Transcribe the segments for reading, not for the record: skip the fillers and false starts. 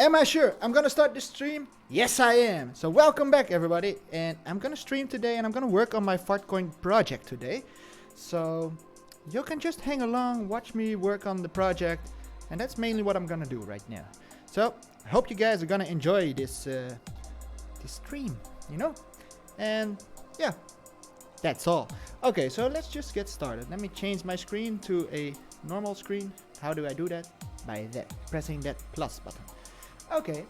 Am I sure I'm gonna start the stream? Yes, I am. So welcome back, everybody. And I'm gonna stream today, and I'm gonna work on my Fartcoin project today. So you can just hang along, watch me work on the project, and that's mainly what I'm gonna do right now. So I hope you guys are gonna enjoy this stream, you know. And yeah, that's all. Okay, so let's just get started. Let me change my screen to a normal screen. How do I do that? By pressing that plus button. Okay,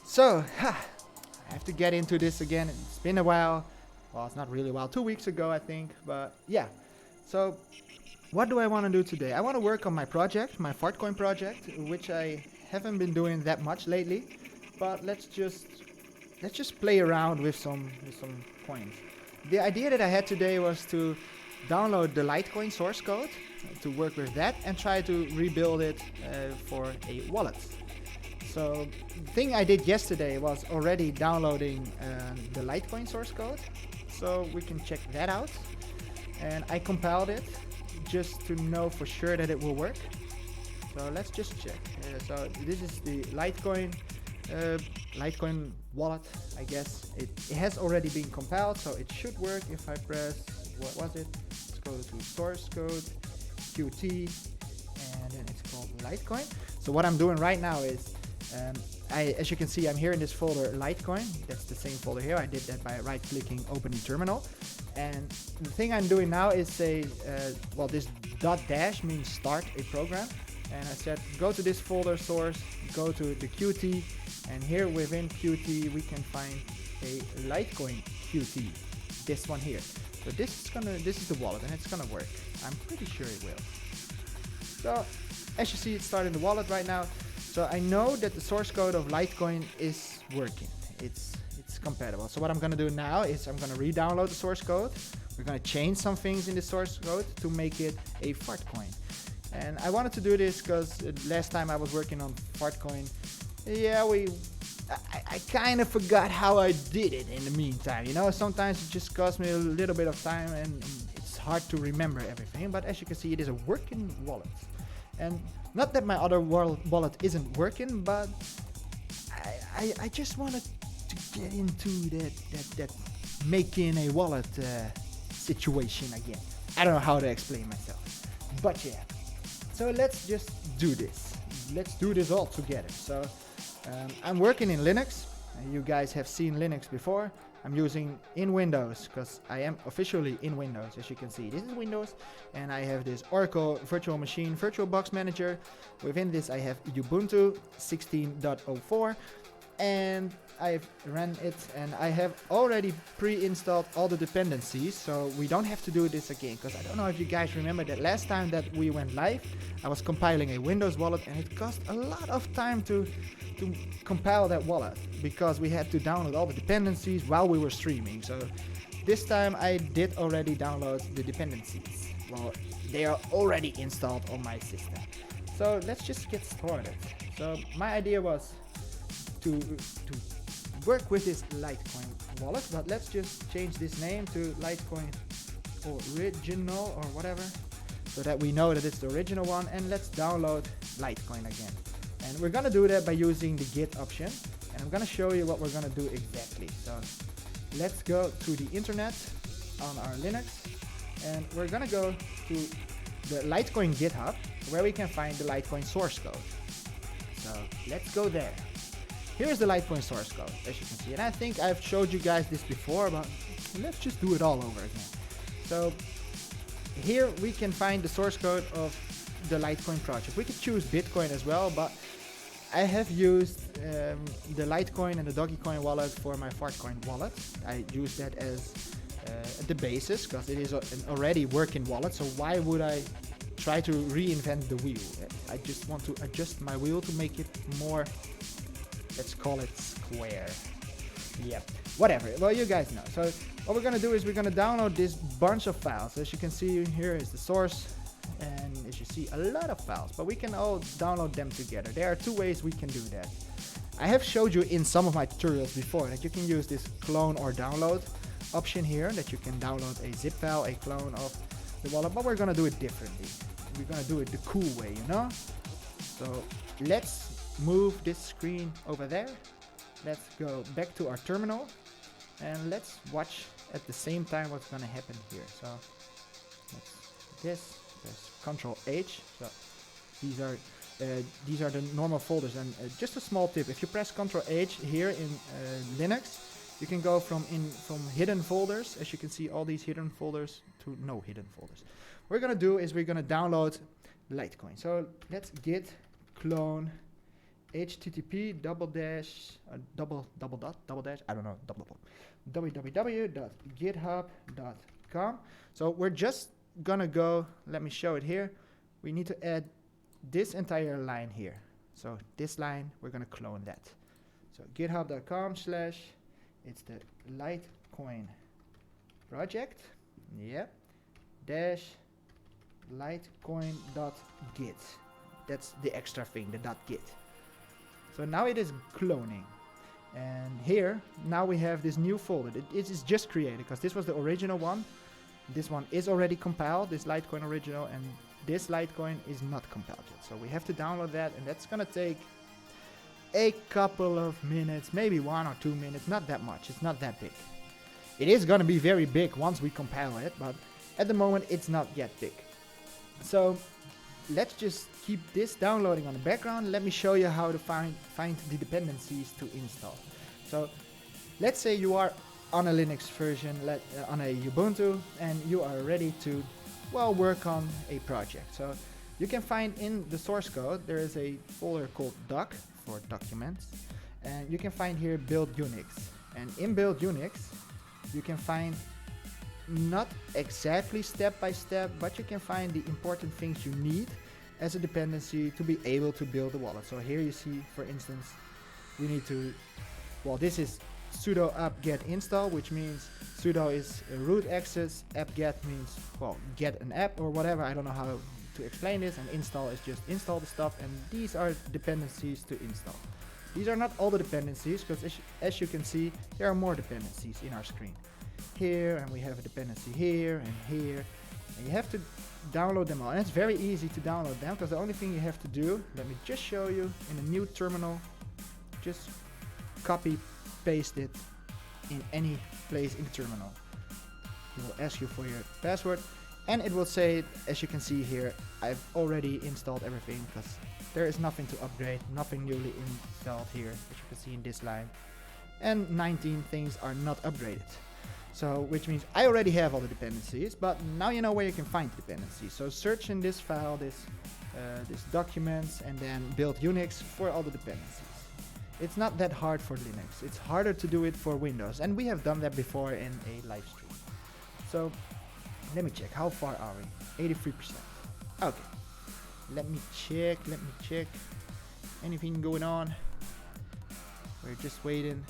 so I have to get into this again. It's been a while. Well, it's not really a while, 2 weeks ago I think, but yeah. So what do I want to do today? I want to work on my project, my Fartcoin project, which I haven't been doing that much lately, but let's just play around with some coins. The idea that I had today was to download the LiteCoin source code to work with that and try to rebuild it for a wallet. So the thing I did yesterday was already downloading the LiteCoin source code, so we can check that out. And I compiled it just to know for sure that it will work. So let's just check. So this is the LiteCoin wallet, I guess. It has already been compiled, so it should work if I press, what was it? Let's go to source code, Qt, and then it's called LiteCoin. So what I'm doing right now is, as you can see, I'm here in this folder LiteCoin. That's the same folder here. I did that by right-clicking Open the Terminal. And the thing I'm doing now is say, well, this .dash means start a program. And I said, go to this folder source, go to the Qt, and here within Qt we can find a LiteCoin Qt. This one here. So this is the wallet, and it's gonna work. I'm pretty sure it will. So as you see, it's starting the wallet right now. So I know that the source code of LiteCoin is working. It's compatible. So what I'm gonna do now is I'm gonna re-download the source code. We're gonna change some things in the source code to make it a Fartcoin. And I wanted to do this because last time I was working on Fartcoin, yeah, I kind of forgot how I did it in the meantime. You know, sometimes it just costs me a little bit of time and it's hard to remember everything. But as you can see, it is a working wallet. And not that my other wallet isn't working, but I just wanted to get into that making a wallet situation again. I don't know how to explain myself, but yeah. So let's just do this. Let's do this all together. So I'm working in Linux. You guys have seen Linux before. I'm using in Windows because I am officially in Windows. As you can see, this is Windows, and I have this Oracle Virtual Machine VirtualBox Manager. Within this I have Ubuntu 16.04, and I've run it, and I have already pre-installed all the dependencies, so we don't have to do this again. Because I don't know if you guys remember that last time that we went live, I was compiling a Windows wallet, and it cost a lot of time to compile that wallet because we had to download all the dependencies while we were streaming. So this time I did already download the dependencies. Well, they are already installed on my system. So let's just get started. So my idea was to work with this LiteCoin wallet, but let's just change this name to LiteCoin Original or whatever, so that we know that it's the original one, and let's download LiteCoin again. And we're gonna do that by using the Git option, and I'm gonna show you what we're gonna do exactly. So let's go to the internet on our Linux, and we're gonna go to the LiteCoin GitHub, where we can find the LiteCoin source code. So let's go there. Here's the LiteCoin source code, as you can see, and I think I've showed you guys this before, but let's just do it all over again. So here we can find the source code of the LiteCoin project. We could choose Bitcoin as well, but I have used the LiteCoin and the Dogecoin wallet for my Fartcoin wallet. I use that as the basis because it is an already working wallet, so why would I try to reinvent the wheel? I just want to adjust my wheel to make it more, let's call it square. Yep, whatever. Well, you guys know. So what we're gonna do is we're gonna download this bunch of files. As you can see, here is the source, and as you see, a lot of files, but we can all download them together. There are two ways we can do that. I have showed you in some of my tutorials before that you can use this clone or download option here, that you can download a zip file, a clone of the wallet, but we're gonna do it differently. We're gonna do it the cool way, you know? So let's move this screen over there. Let's go back to our terminal and let's watch at the same time what's going to happen here. So let's do this, press Control H. So these are the normal folders, and just a small tip: if you press Control H here in Linux, you can go from hidden folders, as you can see, all these hidden folders, to no hidden folders. What we're gonna do is we're gonna download LiteCoin. So let's git clone http www.github.com. So we're just gonna go, let me show it here. We need to add this entire line here. So this line, we're gonna clone that. So github.com/ it's the LiteCoin project, yep, dash litecoin.git. That's the extra thing, the .git. So now it is cloning. And here, now we have this new folder. It is just created, because this was the original one. This one is already compiled, this LiteCoin original, and this LiteCoin is not compiled yet. So we have to download that, and that's gonna take a couple of minutes, maybe 1 or 2 minutes, not that much, it's not that big. It is gonna be very big once we compile it, but at the moment it's not yet big. So let's just keep this downloading on the background. Let me show you how to find the dependencies to install. So let's say you are on a Linux version, on a Ubuntu, and you are ready to, well, work on a project. So you can find in the source code, there is a folder called doc for documents, and you can find here build Unix. And in build Unix, you can find not exactly step by step, but you can find the important things you need as a dependency to be able to build a wallet. So here you see, for instance, we need to, well, this is sudo apt-get install, which means sudo is a root access, apt-get means, well, get an app or whatever, I don't know how to explain this, and install is just install the stuff, and these are dependencies to install. These are not all the dependencies, because as you can see, there are more dependencies in our screen. Here, and we have a dependency here and here, and you have to download them all. And it's very easy to download them, because the only thing you have to do, let me just show you in a new terminal, just copy paste it in any place in the terminal. It will ask you for your password, and it will say, as you can see here, I've already installed everything, because there is nothing to upgrade, nothing newly installed here, as you can see in this line, and 19 things are not upgraded. So, which means I already have all the dependencies, but now you know where you can find dependencies. So search in this file, this documents, and then build Unix for all the dependencies. It's not that hard for Linux. It's harder to do it for Windows, and we have done that before in a live stream. So let me check. How far are we? 83%. Okay. Let me check. Anything going on? We're just waiting.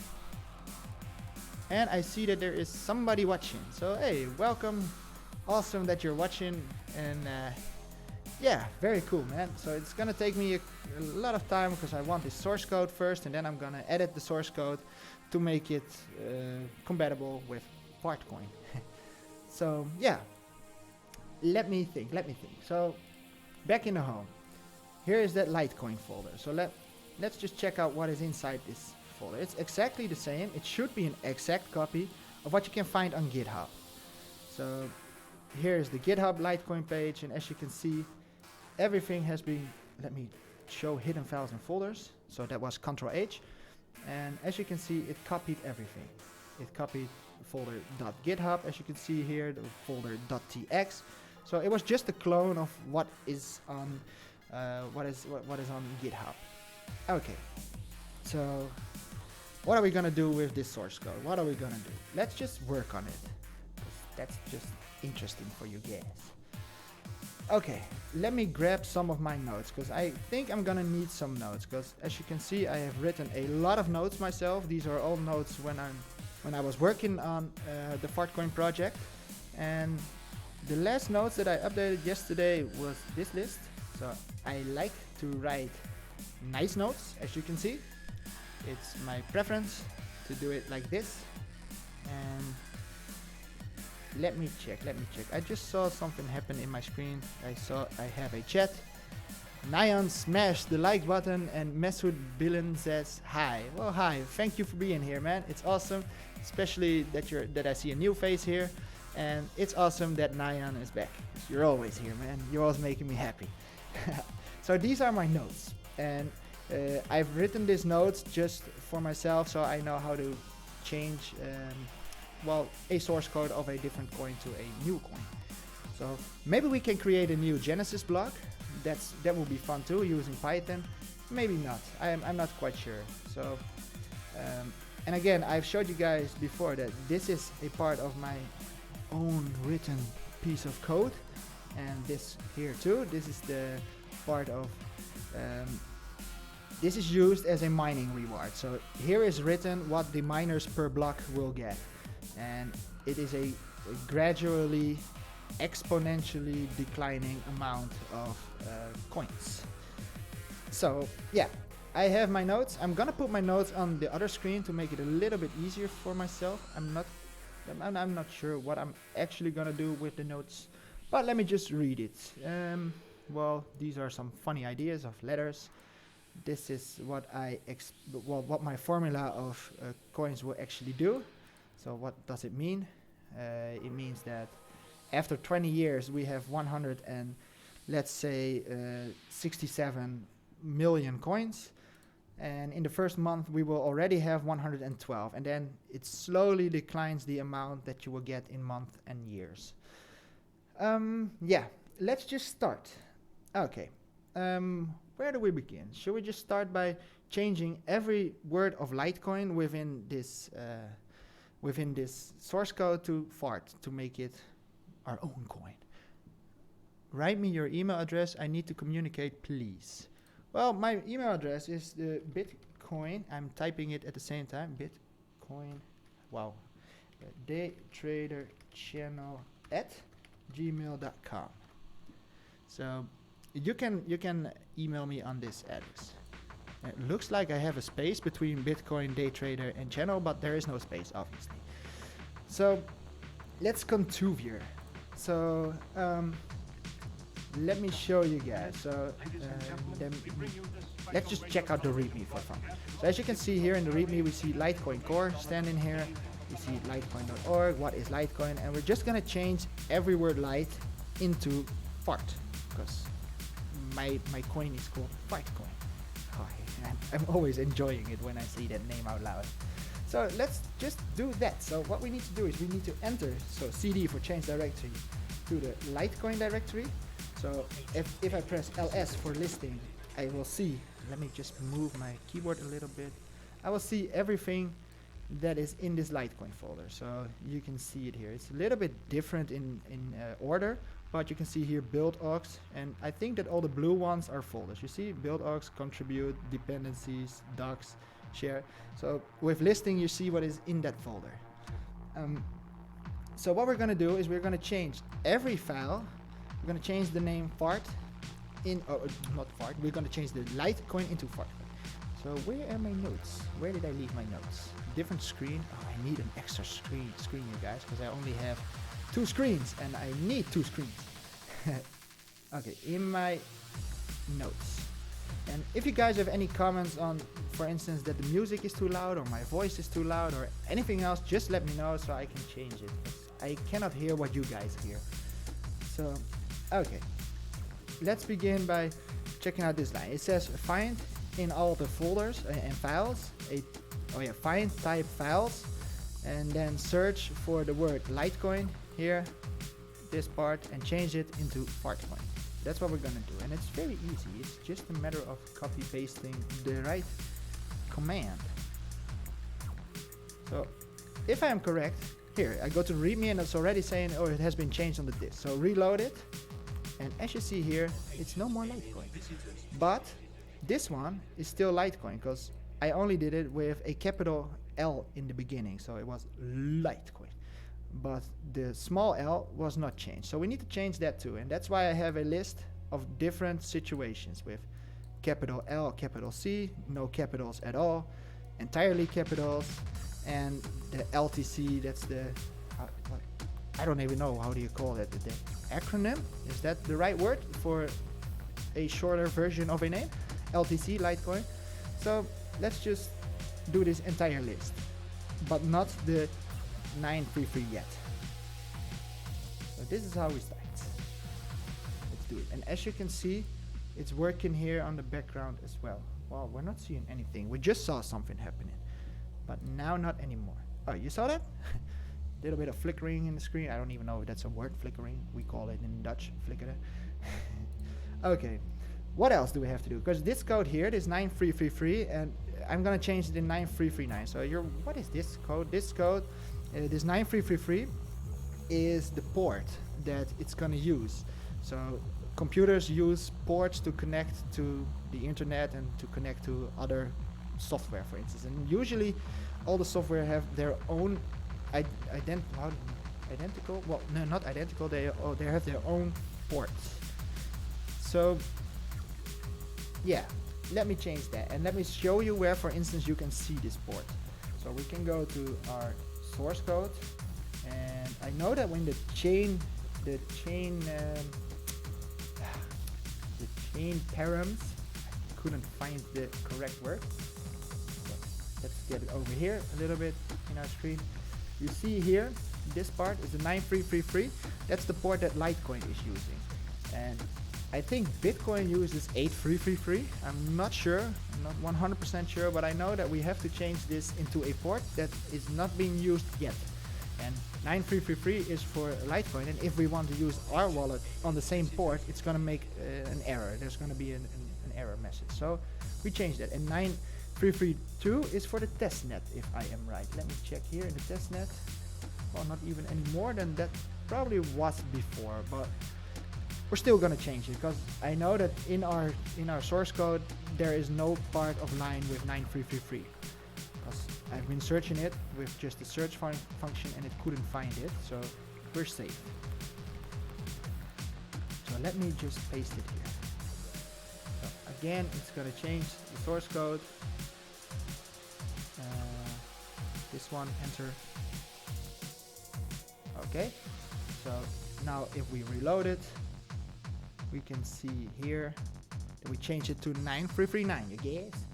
And I see that there is somebody watching. So hey, welcome. Awesome that you're watching. And yeah, very cool, man. So it's gonna take me a lot of time, because I want the source code first, and then I'm gonna edit the source code to make it compatible with Fartcoin. So yeah, let me think. So back in the home, here is that LiteCoin folder. So let's just check out what is inside this folder. It's exactly the same. It should be an exact copy of what you can find on GitHub. So here is the GitHub LiteCoin page, and as you can see, everything has been, let me show hidden files and folders. So that was Control H, and as you can see, it copied everything. It copied the folder .github, as you can see here, the folder .tx. So it was just a clone of what is on what is on GitHub. Okay, so what are we gonna do with this source code? What are we gonna do? Let's just work on it. That's just interesting for you guys. Okay, let me grab some of my notes, because I think I'm gonna need some notes, because as you can see, I have written a lot of notes myself. These are all notes when I was working on the Fartcoin project, and the last notes that I updated yesterday was this list. So I like to write nice notes, as you can see. It's my preference to do it like this. And let me check. I just saw something happen in my screen. I have a chat. Nyan smashed the like button and Mesut Bilin says hi. Well, hi. Thank you for being here, man. It's awesome, especially that I see a new face here, and it's awesome that Nyan is back. You're always here, man. You're always making me happy. So these are my notes, and I've written these notes just for myself, so I know how to change, a source code of a different coin to a new coin. So maybe we can create a new Genesis block. That will be fun too, using Python. Maybe not. I'm not quite sure. So, and again, I've showed you guys before that this is a part of my own written piece of code, and this here too. This is the part of. This is used as a mining reward. So here is written what the miners per block will get, and it is a gradually exponentially declining amount of coins. So yeah, I have my notes. I'm gonna put my notes on the other screen to make it a little bit easier for myself. I'm not sure what I'm actually gonna do with the notes, but let me just read it. Well, these are some funny ideas of letters. This is what what my formula of coins will actually do. So what does it mean? It means that after 20 years, we have 100 and let's say 67 million coins. And in the first month, we will already have 112. And then it slowly declines the amount that you will get in months and years. Yeah, let's just start. Okay. Where do we begin? Should we just start by changing every word of LiteCoin within this source code to fart to make it our own coin? Write me your email address. I need to communicate, please. Well, my email address is the Bitcoin. I'm typing it at the same time. Bitcoin. Wow. Daytrader channel at gmail.com. So you can email me on this address. It looks like I have a space between Bitcoin, Daytrader, and channel, but there is no space, obviously. So let's continue. So let me show you guys. So let's just check out the README for fun. So as you can see here in the README, we see Litecoin core standing here. We see litecoin.org. What is Litecoin? And we're just gonna change every word light into fart, because my coin is called Fartcoin. Oh, I'm always enjoying it when I see that name out loud. So let's just do that. So what we need to do is we need to enter, so CD for change directory, to the Litecoin directory. So if I press LS for listing, I will see, let me just move my keyboard a little bit. I will see everything that is in this Litecoin folder. So you can see it here. It's a little bit different in order, but you can see here build aux, and I think that all the blue ones are folders. You see build aux, contribute, dependencies, docs, share. So with listing, you see what is in that folder. So what we're gonna do is we're gonna change every file. We're gonna change the name fart not fart. We're gonna change the Litecoin into Fartcoin. So where are my notes? Where did I leave my notes? Different screen. Oh, I need an extra screen, you guys, because I only have 2 screens, and I need 2 screens. Okay, in my notes. And if you guys have any comments on, for instance, that the music is too loud, or my voice is too loud, or anything else, just let me know so I can change it. I cannot hear what you guys hear. So, okay. Let's begin by checking out this line. It says find in all the folders and files. Find type files, and then search for the word Litecoin here, this part, and change it into Fartcoin. That's what we're gonna do, and it's very easy. It's just a matter of copy pasting the right command. So if I am correct, here I go to README and it's already saying, oh, it has been changed on the disk. So reload it, and as you see here, it's no more Litecoin. But this one is still Litecoin because I only did it with a capital L in the beginning, so it was Litecoin. But the small l was not changed. So we need to change that too. And that's why I have a list of different situations with capital L, capital C, no capitals at all, entirely capitals, and the LTC, that's the, I don't even know, how do you call that? The acronym? Is that the right word for a shorter version of a name, LTC Litecoin. So let's just do this entire list, but not the 933 yet. So this is how we start. Let's do it. And as you can see, it's working here on the background as well. Well, we're not seeing anything. We just saw something happening, but now not anymore. Oh, you saw that? Little bit of flickering in the screen. I don't even know if that's a word, flickering. We call it in Dutch, flickeren. Okay, what else do we have to do? Because this code here, this 9333, and I'm gonna change it in 9339. So what is this code? This code, this 9333 is the port that it's gonna use. So computers use ports to connect to the internet and to connect to other software, for instance. And usually all the software have their own identical, well, no, not identical, they have their own ports. So yeah, let me change that, and let me show you where, for instance, you can see this port. So we can go to our source code, and I know that when the chain params, I couldn't find the correct word. So let's get it over here a little bit in our screen. You see here, this part is the 9333. That's the port that LiteCoin is using. And I think Bitcoin uses 8333. I'm not sure, I'm not 100% sure, but I know that we have to change this into a port that is not being used yet. And 9333 is for LiteCoin, and if we want to use our wallet on the same port, it's going to make an error. There's going to be an error message. So we changed that. And 9332 is for the testnet, if I am right. Let me check here in the testnet. Well, not even any more than that probably was before, but we're still going to change it, because I know that in our source code there is no part of line with 9333. Because I've been searching it with just the search function and it couldn't find it, so we're safe. So let me just paste it here. So again, it's going to change the source code. This one, enter. Okay, so now if we reload it, we can see here that we change it to 9339, you guess?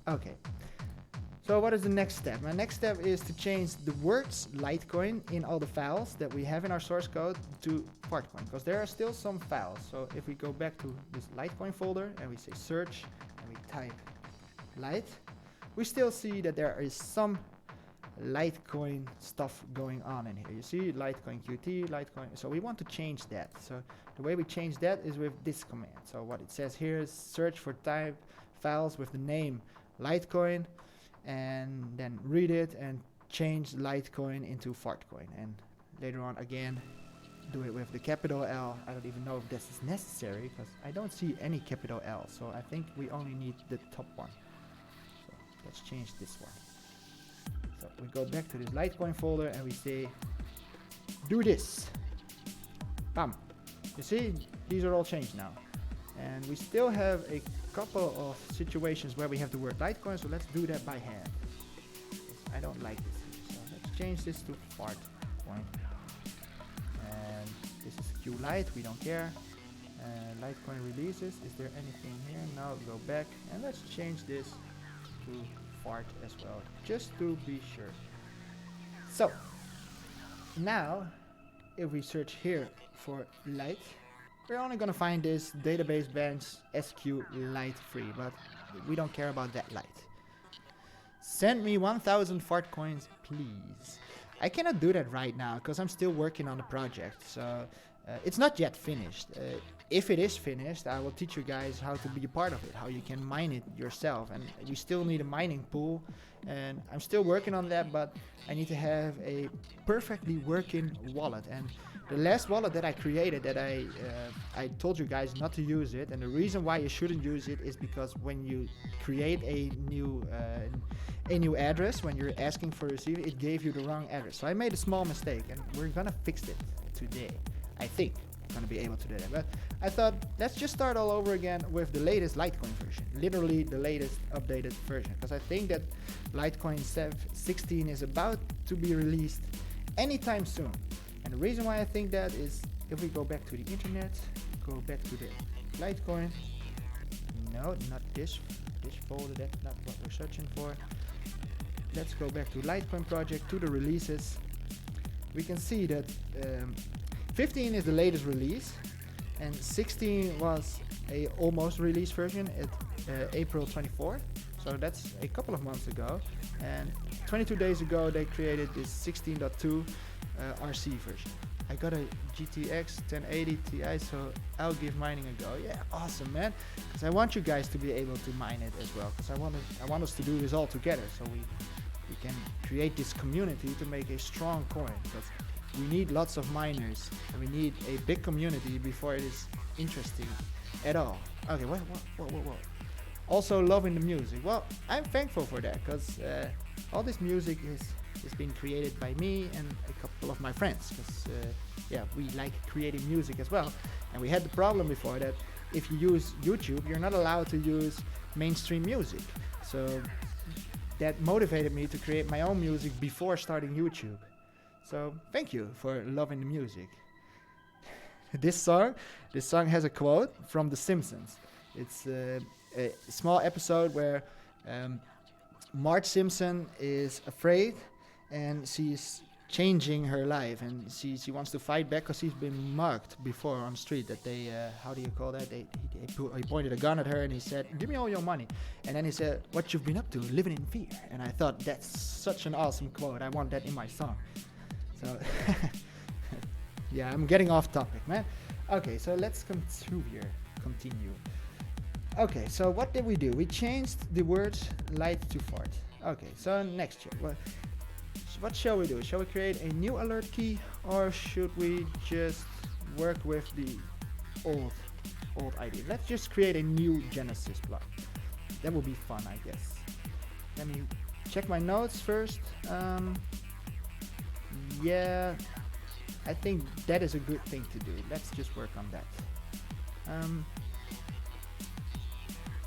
Okay. So what is the next step? My next step is to change the words Litecoin in all the files that we have in our source code to Fartcoin, because there are still some files. So if we go back to this Litecoin folder and we say search and we type Lite, we still see that there is some Litecoin stuff going on in here. You see Litecoin QT, Litecoin. So we want to change that. So the way we change that is with this command. So what it says here is search for type files with the name Litecoin, and then read it and change Litecoin into Fartcoin. And later on again, do it with the capital L. I don't even know if this is necessary, because I don't see any capital L. So I think we only need the top one. So let's change this one. So we go back to this Litecoin folder and we say, do this. Bam. You see, these are all changed now. And we still have a couple of situations where we have the word Litecoin, so let's do that by hand. I don't like this. So let's change this to Fartcoin. And this is QLite, we don't care. Litecoin releases, is there anything here? No, go back. And let's change this to Fart as well, just to be sure. So now if we search here for Lite, we're only going to find this database bench SQ Lite free, but we don't care about that Lite. Send me 1000 fart coins, please. I cannot do that right now because I'm still working on the project, so it's not yet finished. If it is finished, I will teach you guys how to be a part of it, how you can mine it yourself, and we still need a mining pool, and I'm still working on that, but I need to have a perfectly working wallet. And the last wallet that I created, that I told you guys not to use it, and the reason why you shouldn't use it is because when you create a new address, when you're asking for a receiver, it gave you the wrong address. So I made a small mistake, and we're gonna fix it today. I think I'm gonna be able to do that. But I thought, let's just start all over again with the latest LiteCoin version, literally the latest updated version, because I think that LiteCoin 16 is about to be released anytime soon. And the reason why I think that is if we go back to the internet, go back to the LiteCoin. No, not this folder, that's not what we're searching for. Let's go back to LiteCoin Project, to the releases. We can see that 15 is the latest release, and 16 was a almost release version at April 24th. So that's a couple of months ago. And 22 days ago, they created this 16.2 RC version. I got a GTX 1080 Ti, so I'll give mining a go. Yeah, awesome, man. Because I want you guys to be able to mine it as well. Because I want us to do this all together, so we can create this community to make a strong coin. Because we need lots of miners, and we need a big community before it is interesting at all. Okay, whoa. Also loving the music. Well, I'm thankful for that, because all this music is being created by me and a couple of my friends, because yeah, we like creating music as well. And we had the problem before that if you use YouTube, you're not allowed to use mainstream music. So that motivated me to create my own music before starting YouTube. So thank you for loving the music. This song has a quote from The Simpsons. It's a small episode where Marge Simpson is afraid and she's changing her life, and she wants to fight back because she's been mugged before on the street. That they how do you call that? He pointed a gun at her and he said, "Give me all your money." And then he said, "What you've been up to? Living in fear." And I thought that's such an awesome quote. I want that in my song. So yeah, I'm getting off topic, man. Okay, so let's continue. Okay, so what did we do? We changed the words light to fart. Okay, so next year, what shall we do? Shall we create a new alert key, or should we just work with the old idea? Let's just create a new Genesis block. That would be fun, I guess. Let me check my notes first. Yeah, I think that is a good thing to do. Let's just work on that.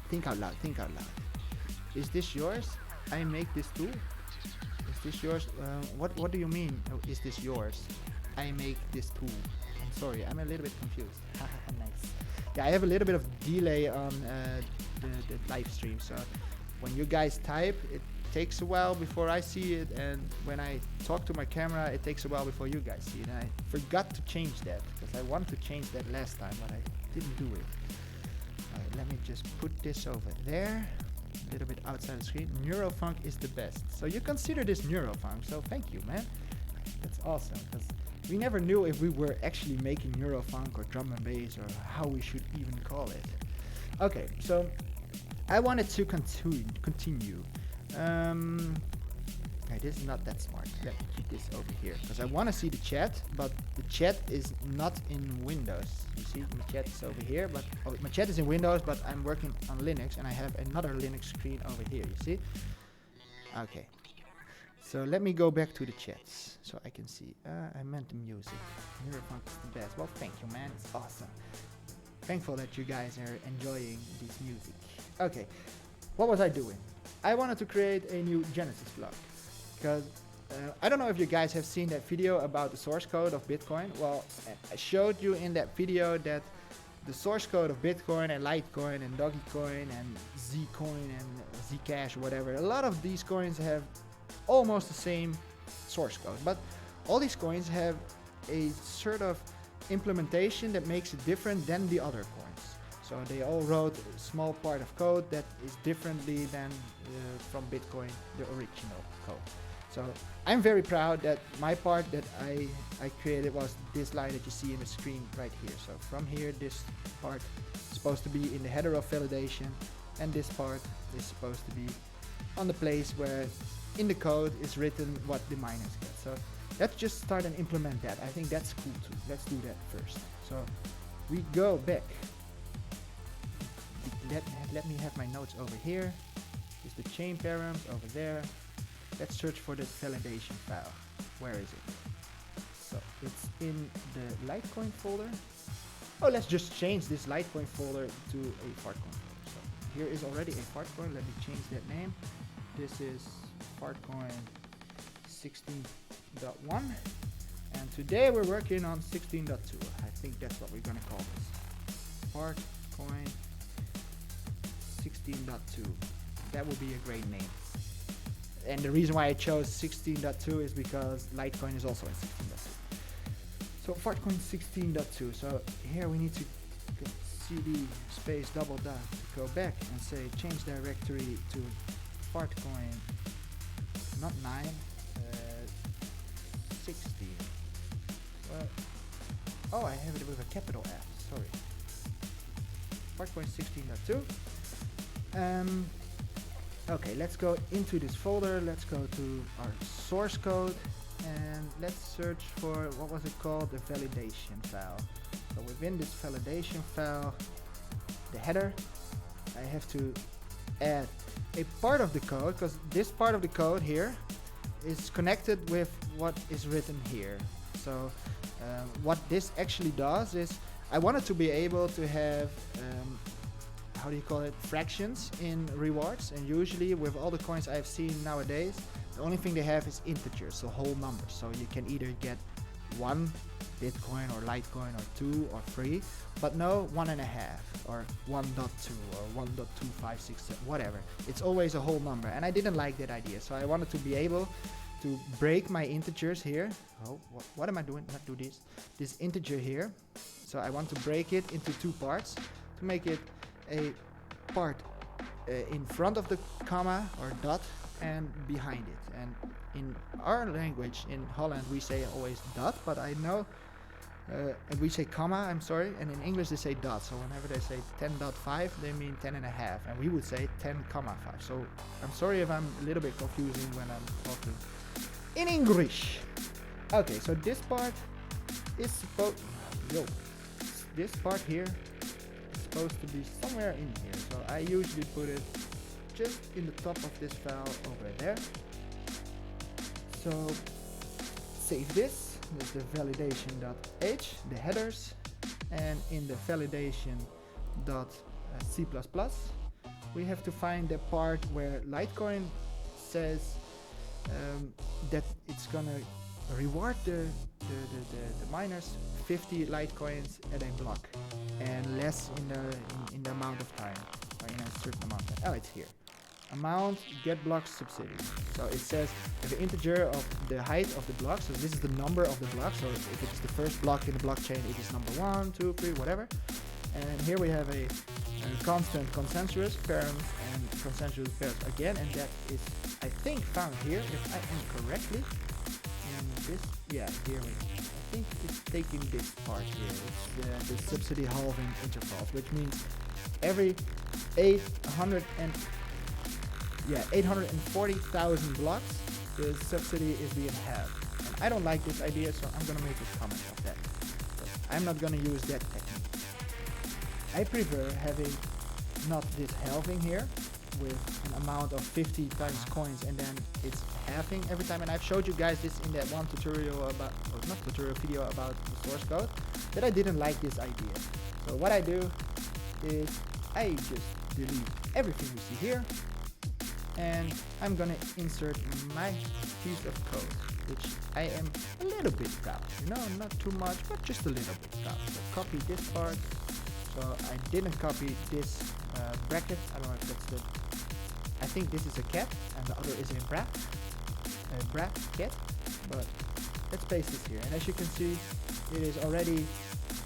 Think out loud. Is this yours? I make this too? Is this yours? What do you mean? Oh, is this yours? I make this too. I'm sorry, I'm a little bit confused. Nice. Yeah, I have a little bit of delay on the live stream, so when you guys type, it takes a while before I see it, and when I talk to my camera, it takes a while before you guys see it. And I forgot to change that, because I wanted to change that last time, but I didn't do it. Alright, let me just put this over there, a little bit outside the screen. Neurofunk is the best. So you consider this Neurofunk, so thank you, man. That's awesome, because we never knew if we were actually making Neurofunk or drum and bass, or how we should even call it. Okay, so I wanted to continue. Okay, this is not that smart. Let me keep this over here, because I want to see the chat, but the chat is not in Windows. You see, my chat is over here, but my chat is in Windows, but I'm working on Linux, and I have another Linux screen over here, you see? Okay. So let me go back to the chats, so I can see. I meant the music. Neurofunk is the best. Well, thank you, man. It's awesome. Thankful that you guys are enjoying this music. Okay, what was I doing? I wanted to create a new Genesis block, because I don't know if you guys have seen that video about the source code of Bitcoin. Well, I showed you in that video that the source code of Bitcoin and Litecoin and Dogecoin and Zcoin and Zcash, whatever, a lot of these coins have almost the same source code, but all these coins have a sort of implementation that makes it different than the other coins. So they all wrote a small part of code that is differently than from Bitcoin, the original code. So I'm very proud that my part that I created was this line that you see in the screen right here. So from here, this part is supposed to be in the header of validation, and this part is supposed to be on the place where in the code is written what the miners get. So let's just start and implement that. I think that's cool too. Let's do that first. So we go back. Let me have my notes over here. Is the chain params over there. Let's search for the validation file. Where is it? So it's in the LiteCoin folder. Oh, let's just change this LiteCoin folder to a Fartcoin folder. So here is already a Fartcoin. Let me change that name. This is Fartcoin 16.1, and And today we're working on 16.2. I think that's what we're gonna call this. Fartcoin 16.2. That would be a great name. And the reason why I chose 16.2 is because LiteCoin is also in 16.2. So Fartcoin 16.2. So here we need to go cd space double dot, go back and say change directory to Fartcoin, not 9, 16. Well, oh, I have it with a capital F, sorry. Fartcoin 16.2. Okay, let's go into this folder, let's go to our source code, and let's search for, what was it called, the validation file. So within this validation file, the header, I have to add a part of the code, because this part of the code here is connected with what is written here. So what this actually does is, I wanted to be able to have how do you call it, fractions in rewards, and usually with all the coins I've seen nowadays, the only thing they have is integers, so whole numbers. So you can either get 1 Bitcoin or Litecoin or 2 or 3, but no 1.5 or 1.2 or 1.2567, whatever. It's always a whole number, and I didn't like that idea. So I wanted to be able to break my integers here. Oh, what am I doing? Not do this integer here. So I want to break it into 2 parts to make it a part in front of the comma or dot and behind it. And in our language in Holland we say always dot, but I know we say comma, I'm sorry, and in English they say dot. So whenever they say 10.5 they mean 10.5, and we would say 10.5. So I'm sorry if I'm a little bit confusing when I'm talking in English. Okay, so this part is supposed, this part here supposed to be somewhere in here, so I usually put it just in the top of this file over there. So save this. There's the validation.h, the headers, and in the validation.c++ we have to find the part where LiteCoin says that it's gonna reward the miners 50 Litecoins at a block and less in the amount of time, or in a certain amount of time. Oh, it's here. Amount get block subsidy. So it says the integer of the height of the block, so this is the number of the block. So if it's the first block in the blockchain, it is number 1, 2, 3, whatever. And here we have a constant consensus params and consensus pairs again, and that is, I think, found here, if I am correctly. And this, yeah, here we go. I think it's taking this part here. It's the subsidy halving intervals, which means every 840,000 blocks, the subsidy is being halved. And I don't like this idea, so I'm gonna make a comment of that. But I'm not gonna use that technique. I prefer having not this halving here with an amount of 50 times coins and then it's halving every time. And I've showed you guys this in that one tutorial about, or not tutorial, video about the source code, that I didn't like this idea. So what I do is I just delete everything we see here, and I'm gonna insert my piece of code, which I am a little bit proud, you know, not too much, but just a little bit proud. So copy this part. So I didn't copy this bracket. I don't know if that's the, I think this is a cat and the other is a bracket, but let's paste this here. And as you can see, it is already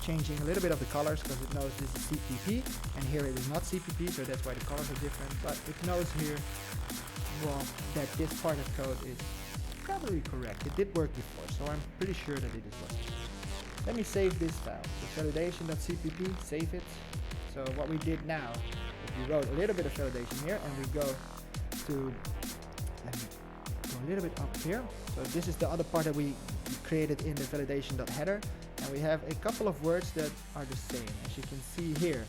changing a little bit of the colors because it knows this is CPP, and here it is not CPP, so that's why the colors are different. But it knows here, well, that this part of code is probably correct. It did work before, so I'm pretty sure that it is working. Let me save this file, the validation.cpp, save it. So what we did now is we wrote a little bit of validation here, and we go to, let me go a little bit up here. So this is the other part that we created in the validation.header, and we have a couple of words that are the same. As you can see here,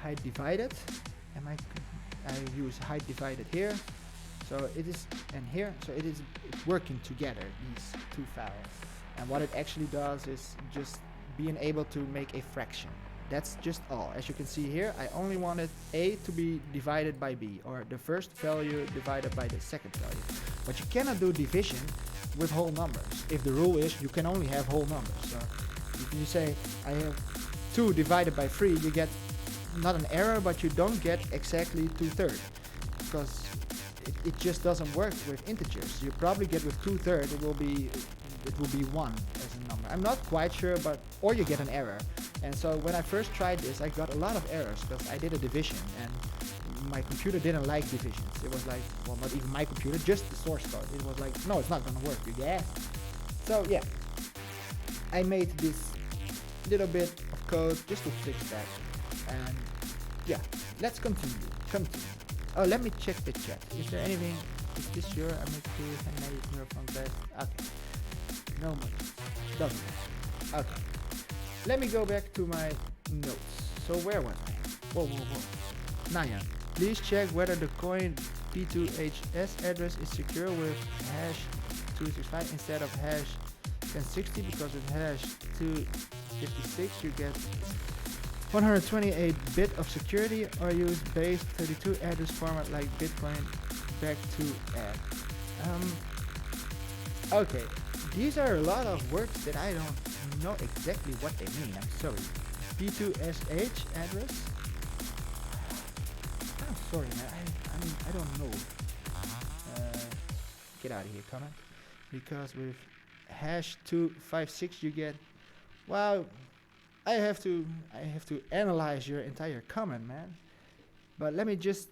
height divided, and I use height divided here. So it is, and here, so it's working together, these two files. And what it actually does is just being able to make a fraction. That's just all. As you can see here, I only wanted A to be divided by B, or the first value divided by the second value. But you cannot do division with whole numbers. If the rule is you can only have whole numbers. So if you say I have 2 divided by 3, you get not an error, but you don't get exactly 2/3, because it just doesn't work with integers. You probably get with 2/3 it will be 1 as a number. I'm not quite sure, but or you get an error. And so when I first tried this, I got a lot of errors because I did a division and my computer didn't like divisions. It was like, well, not even my computer, just the source code. It was like, no, it's not gonna work, you guess. So yeah, I made this little bit of code just to fix that. And yeah, let's continue. Oh, let me check the chat. Is there anything? Is this your from test? Okay. No more. Doesn't matter. Okay. Let me go back to my notes. So where was I? Whoa. Nayan, please check whether the coin P2HS address is secure with hash 265 instead of hash 1060, because with hash 256 you get 128 bit of security, or use base 32 address format like Bitcoin back to add. Okay, these are a lot of words that I don't know exactly what they mean. I'm sorry. P2SH address? I'm sorry, man. I don't know. Get out of here, comment. Because with hash 256 you get, well, I have to analyze your entire comment, man. But let me just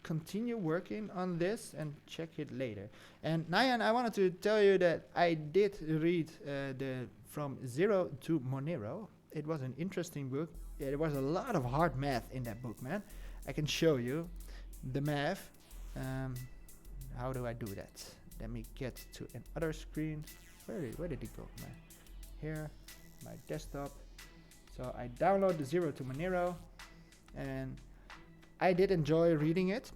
continue working on this and check it later. And Nayan, I wanted to tell you that I did read the From Zero to Monero. It was an interesting book. There was a lot of hard math in that book, man. I can show you the math. How do I do that? Let me get to another screen. Where did it go, man? Here, my desktop. So I download the Zero to Monero, and I did enjoy reading it.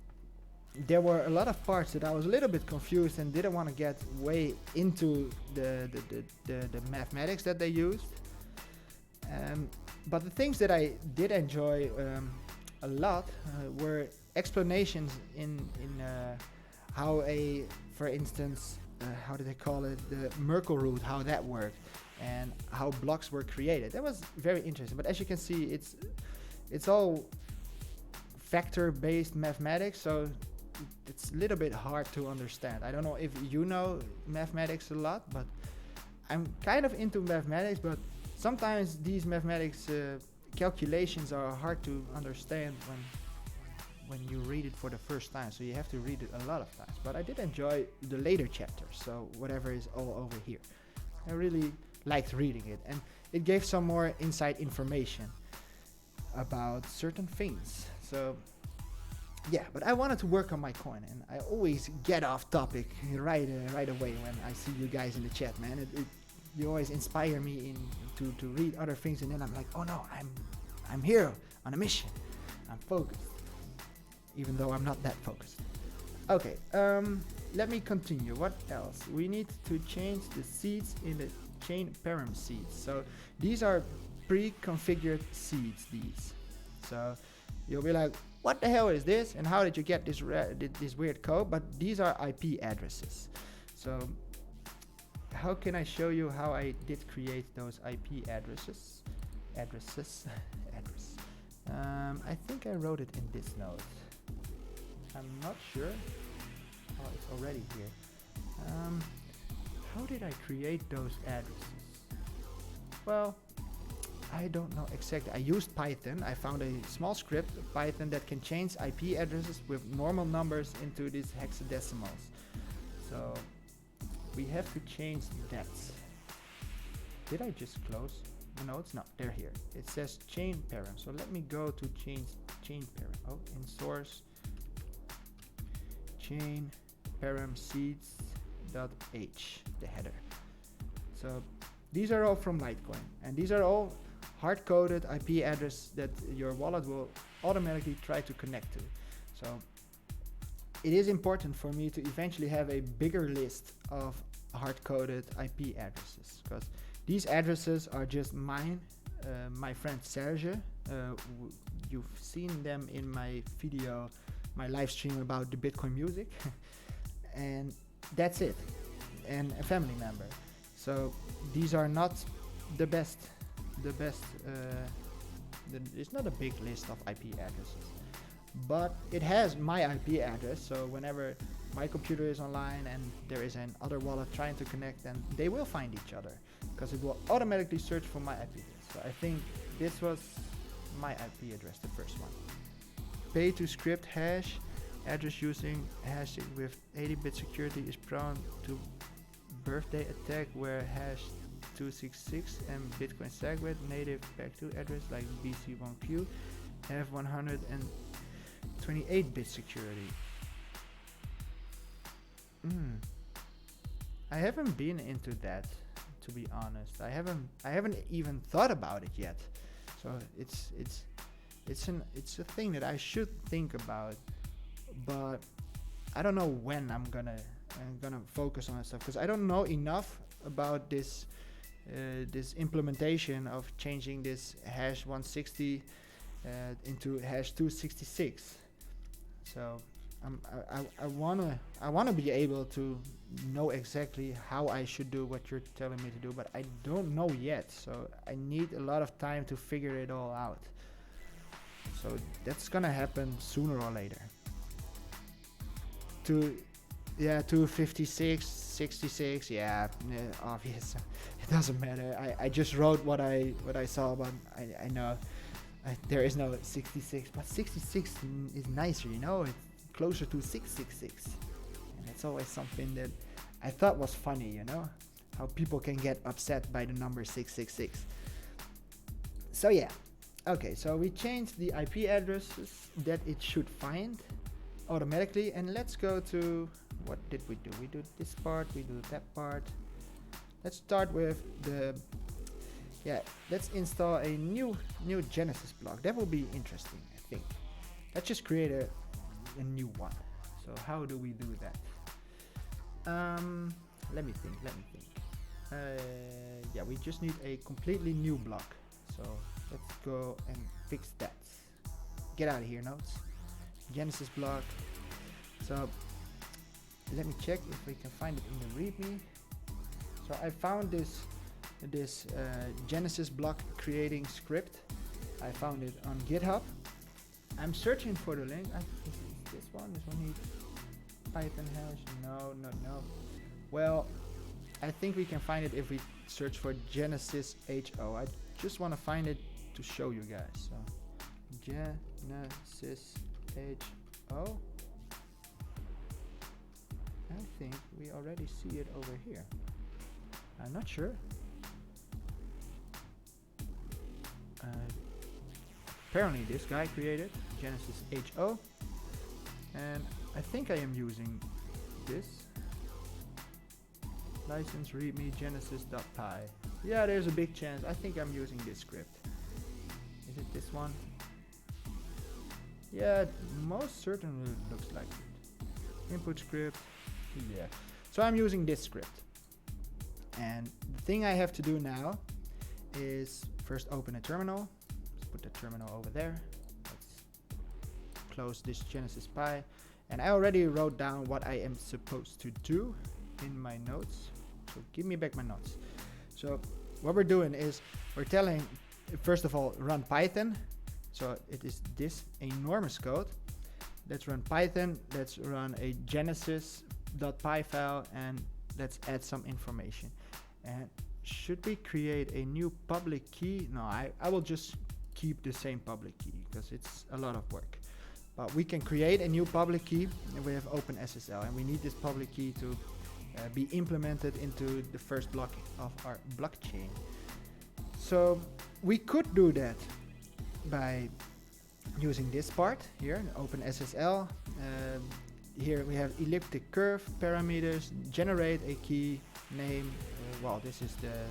There were a lot of parts that I was a little bit confused and didn't want to get way into the mathematics that they used. But the things that I did enjoy a lot were explanations in how for instance, how did they call it, the Merkle root, how that worked, and how blocks were created. That was very interesting. But as you can see, it's all factor-based mathematics, so it's a little bit hard to understand. I don't know if you know mathematics a lot, but I'm kind of into mathematics, but sometimes these mathematics calculations are hard to understand when you read it for the first time, so you have to read it a lot of times. But I did enjoy the later chapters, so whatever is all over here. I really liked reading it, and it gave some more inside information about certain things. So yeah, but I wanted to work on my coin, and I always get off topic right away when I see you guys in the chat, man. You always inspire me to read other things, and then I'm like, oh no, I'm here on a mission. I'm focused, even though I'm not that focused. Okay, let me continue. What else? We need to change the seeds in the chain param seeds. So these are pre-configured seeds, these. So you'll be like, what the hell is this? And how did you get this weird code? But these are IP addresses. So how can I show you how I did create those IP addresses? I think I wrote it in this note. I'm not sure. Oh, it's already here. How did I create those addresses? Well, I don't know exactly. I used Python. I found a small script, Python, that can change IP addresses with normal numbers into these hexadecimals. So we have to change that. Did I just close? No, it's not. They're here. It says chain param. So let me go to change chain param. Oh, in source chain param seeds.h, the header. So these are all from LiteCoin, and these are all hard-coded IP address that your wallet will automatically try to connect to. So it is important for me to eventually have a bigger list of hard-coded IP addresses, because these addresses are just mine my friend Serge. You've seen them in my video, my live stream about the Bitcoin music. And that's it. And a family member. So these are not the best. It's not a big list of IP addresses, but it has my IP address. So whenever my computer is online and there is another wallet trying to connect, then they will find each other because it will automatically search for my IP address. So I think this was my IP address, the first one. Pay to script hash address using hash with 80-bit security is prone to birthday attack where hash 266 and Bitcoin SegWit native back2 address like BC1Q have 128-bit security. I haven't been into that, to be honest. I haven't even thought about it yet. So it's a thing that I should think about, but I don't know when I'm gonna focus on that stuff because I don't know enough about this implementation of changing this hash 160 into hash 266. So I wanna be able to know exactly how I should do what you're telling me to do, but I don't know yet. So I need a lot of time to figure it all out. So that's gonna happen sooner or later. 256, 66, obvious. It doesn't matter. I just wrote what I saw, but I know there is no 66, but 66 is nicer, you know. It's closer to 666, and it's always something that I thought was funny, you know, how people can get upset by the number 666. So yeah, okay, so we changed the IP addresses that it should find automatically, and let's go to, what did we do? We do this part, we do that part. Let's start with let's install a new Genesis block. That will be interesting, I think. Let's just create a new one. So how do we do that? Let me think. We just need a completely new block. So let's go and fix that. Get out of here, notes. Genesis block. So let me check if we can find it in the README. So I found this Genesis block creating script. I found it on GitHub. I'm searching for the link. I think it's this one. This one needs Python hash. No. Well, I think we can find it if we search for Genesis HO. I just want to find it to show you guys. So Genesis HO. I think we already see it over here. I'm not sure. Apparently this guy created Genesis HO, and I think I am using this license readme genesis.py. Yeah, there's a big chance. I think I'm using this script. Is it this one? Yeah, most certainly looks like it. Input script. Yeah. So I'm using this script. And the thing I have to do now is first open a terminal. Let's put the terminal over there. Let's close this Genesis Pi. And I already wrote down what I am supposed to do in my notes. So give me back my notes. So what we're doing is we're telling, first of all, run Python. So it is this enormous code. Let's run Python. Let's run a genesis.py file, and let's add some information. And should we create a new public key? No, I will just keep the same public key because it's a lot of work. But we can create a new public key, and we have OpenSSL, and we need this public key to be implemented into the first block of our blockchain. So we could do that by using this part here, OpenSSL. Here we have elliptic curve parameters, generate a key name. Well, this is the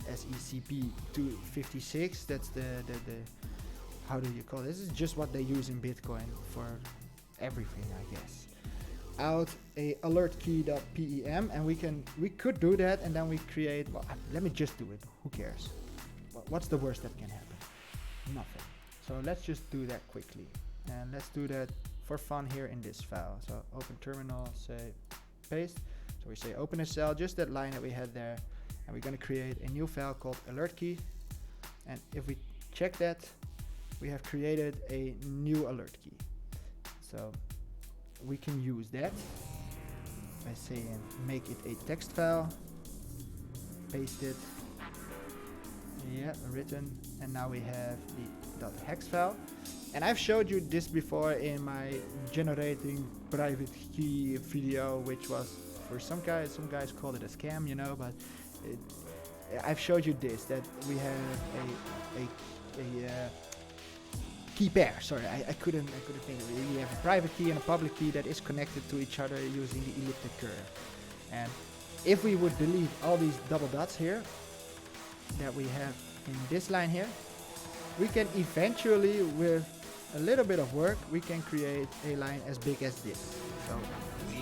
SECP256. That's the how do you call it? This is just what they use in Bitcoin for everything, I guess. Out a alert key.pem, and we could do that, and then we create. Well, let me just do it. Who cares? what's the worst that can happen? Nothing. So let's just do that quickly, and let's do that for fun here in this file. So open terminal, say paste. So we say open SL, just that line that we had there, and we're going to create a new file called alert key. And if we check that, we have created a new alert key. So we can use that by saying make it a text file, paste it, yeah, written, and now we have the .hex file. And I've showed you this before in my generating private key video, which was for some guys called it a scam, you know, but I've showed you this, that we have a key pair. Sorry, I couldn't think of it. We have a private key and a public key that is connected to each other using the elliptic curve. And if we would delete all these double dots here that we have in this line here, we can eventually, with a little bit of work, we can create a line as big as this. So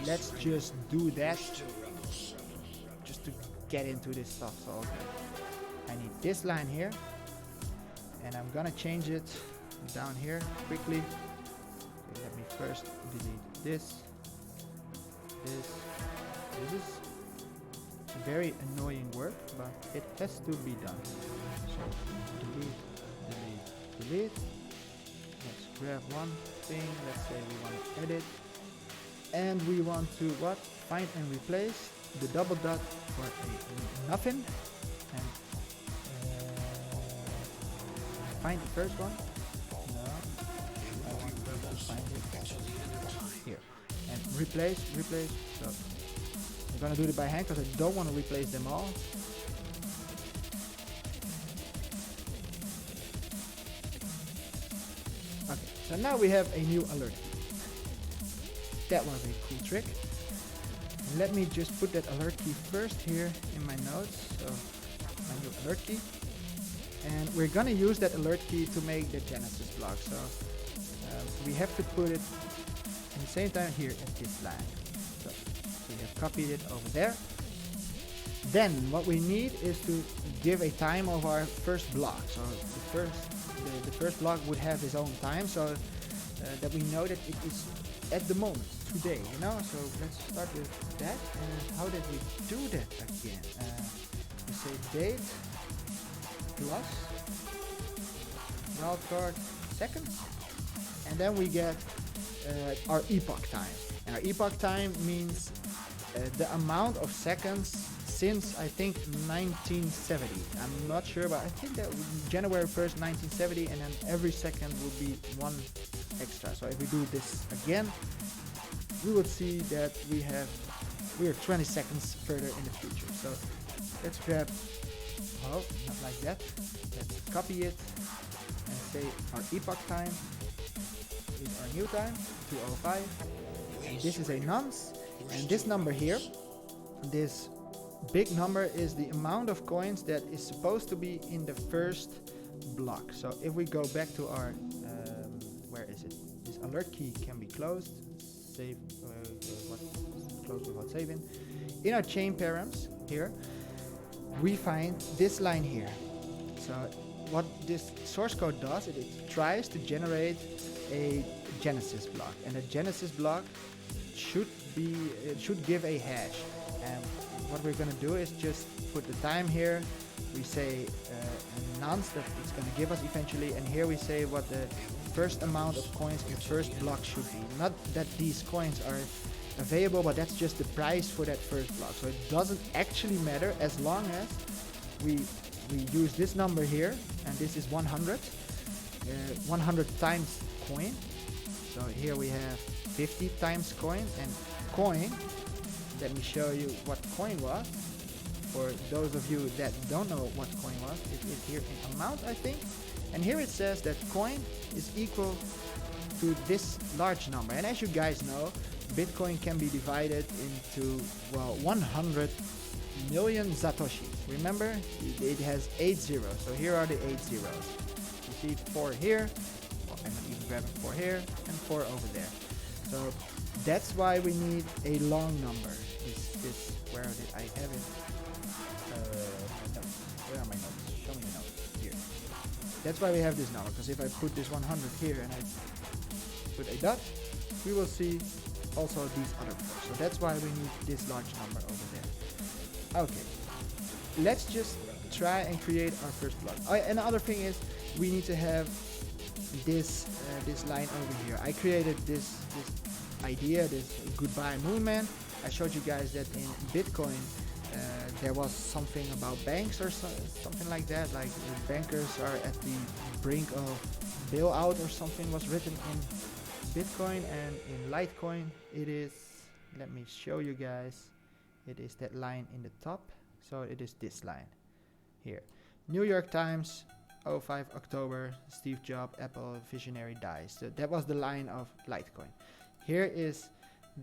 let's just do that just to get into this stuff. So I need this line here, and I'm gonna change it down here quickly. Okay, let me first delete this. This is very annoying work, but it has to be done. So delete. Let's grab one thing. Let's say we want to edit, and we want to what? Find and replace the double dot for a nothing, and find the first one. No, I want to find it here and replace. So I'm gonna do it by hand because I don't want to replace them all. Okay, so now we have a new alert key. That was a cool trick. Let me just put that alert key first here in my notes. So my new alert key, and we're gonna use that alert key to make the Genesis block. So we have to put it at the same time here at this line. So we have copied it over there. Then what we need is to give a time of our first block. So the first block would have its own time, so that we know that it is at the moment, today, you know. So let's start with that. And how did we do that again? We say date plus wildcard seconds, and then we get our epoch time. And our epoch time means the amount of seconds since, I think, 1970. I'm not sure, but I think that January 1st, 1970, and then every second will be one extra. So if we do this again, we would see that we are 20 seconds further in the future. So let's grab, oh, not like that. Let's copy it and say our epoch time is our new time, 205. And this is a nonce, and this number here, this big number, is the amount of coins that is supposed to be in the first block. So if we go back to our where is it? This alert key can be closed. Save. Close without saving. In our chain params here, we find this line here. So what this source code does, it tries to generate a Genesis block, and a Genesis block should give a hash. And what we're going to do is just put the time here. We say nonce that it's going to give us eventually, and here we say what the first amount of coins in the first block should be. Not that these coins are available, but that's just the price for that first block. So it doesn't actually matter as long as we use this number here, and this is 100 times coin. So here we have 50 times coin, and coin, let me show you what coin was. For those of you that don't know what coin was, it is here in amount, I think. And here it says that coin is equal to this large number. And as you guys know, Bitcoin can be divided into, well, 100 million Satoshis. Remember, it has 8 zeros. So here are the 8 zeros. You see 4 here, well, I'm even grabbing 4 here, and 4 over there. So that's why we need a long number. Where did I have it? My notes. Where are my notes? Show me the notes. Here. That's why we have this number, because if I put this 100 here and I put a dot, we will see also these other four. So that's why we need this large number over there. Okay, let's just try and create our first block. Oh, and the other thing is we need to have this this line over here. I created this idea, this goodbye moonman. I showed you guys that in Bitcoin there was something about banks or something like that, like the bankers are at the brink of bailout or something was written in Bitcoin, and in Litecoin it is, let me show you guys, it is that line in the top. So it is this line here. New York Times, 05 October, Steve Jobs, Apple visionary dies. So that was the line of Litecoin. Here is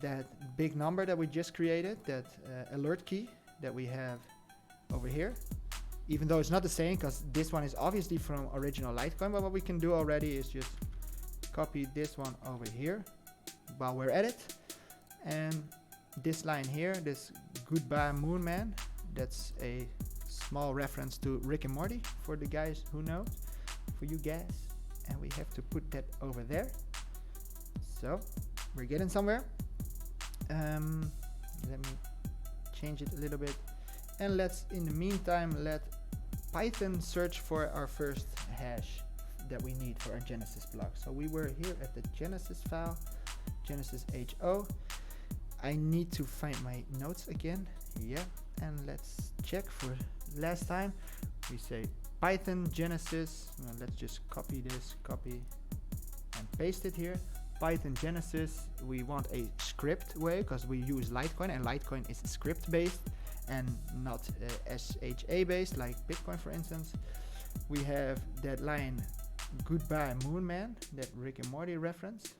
that big number that we just created, that alert key that we have over here. Even though it's not the same, because this one is obviously from original Litecoin, but what we can do already is just copy this one over here while we're at it. And this line here, this goodbye moonman, that's a small reference to Rick and Morty for the guys who know, for you guys. And we have to put that over there. So we're getting somewhere. Let me change it a little bit, and let's in the meantime let Python search for our first hash that we need for our Genesis block. So we were here at the Genesis file, Genesis HO. I need to find my notes again. Yeah, and let's check for last time. We say Python Genesis. Well, let's just copy this, copy and paste it here. Python Genesis, we want a script way because we use Litecoin, and Litecoin is script based and not SHA based like Bitcoin, for instance. We have that line goodbye moonman, that Rick and Morty reference.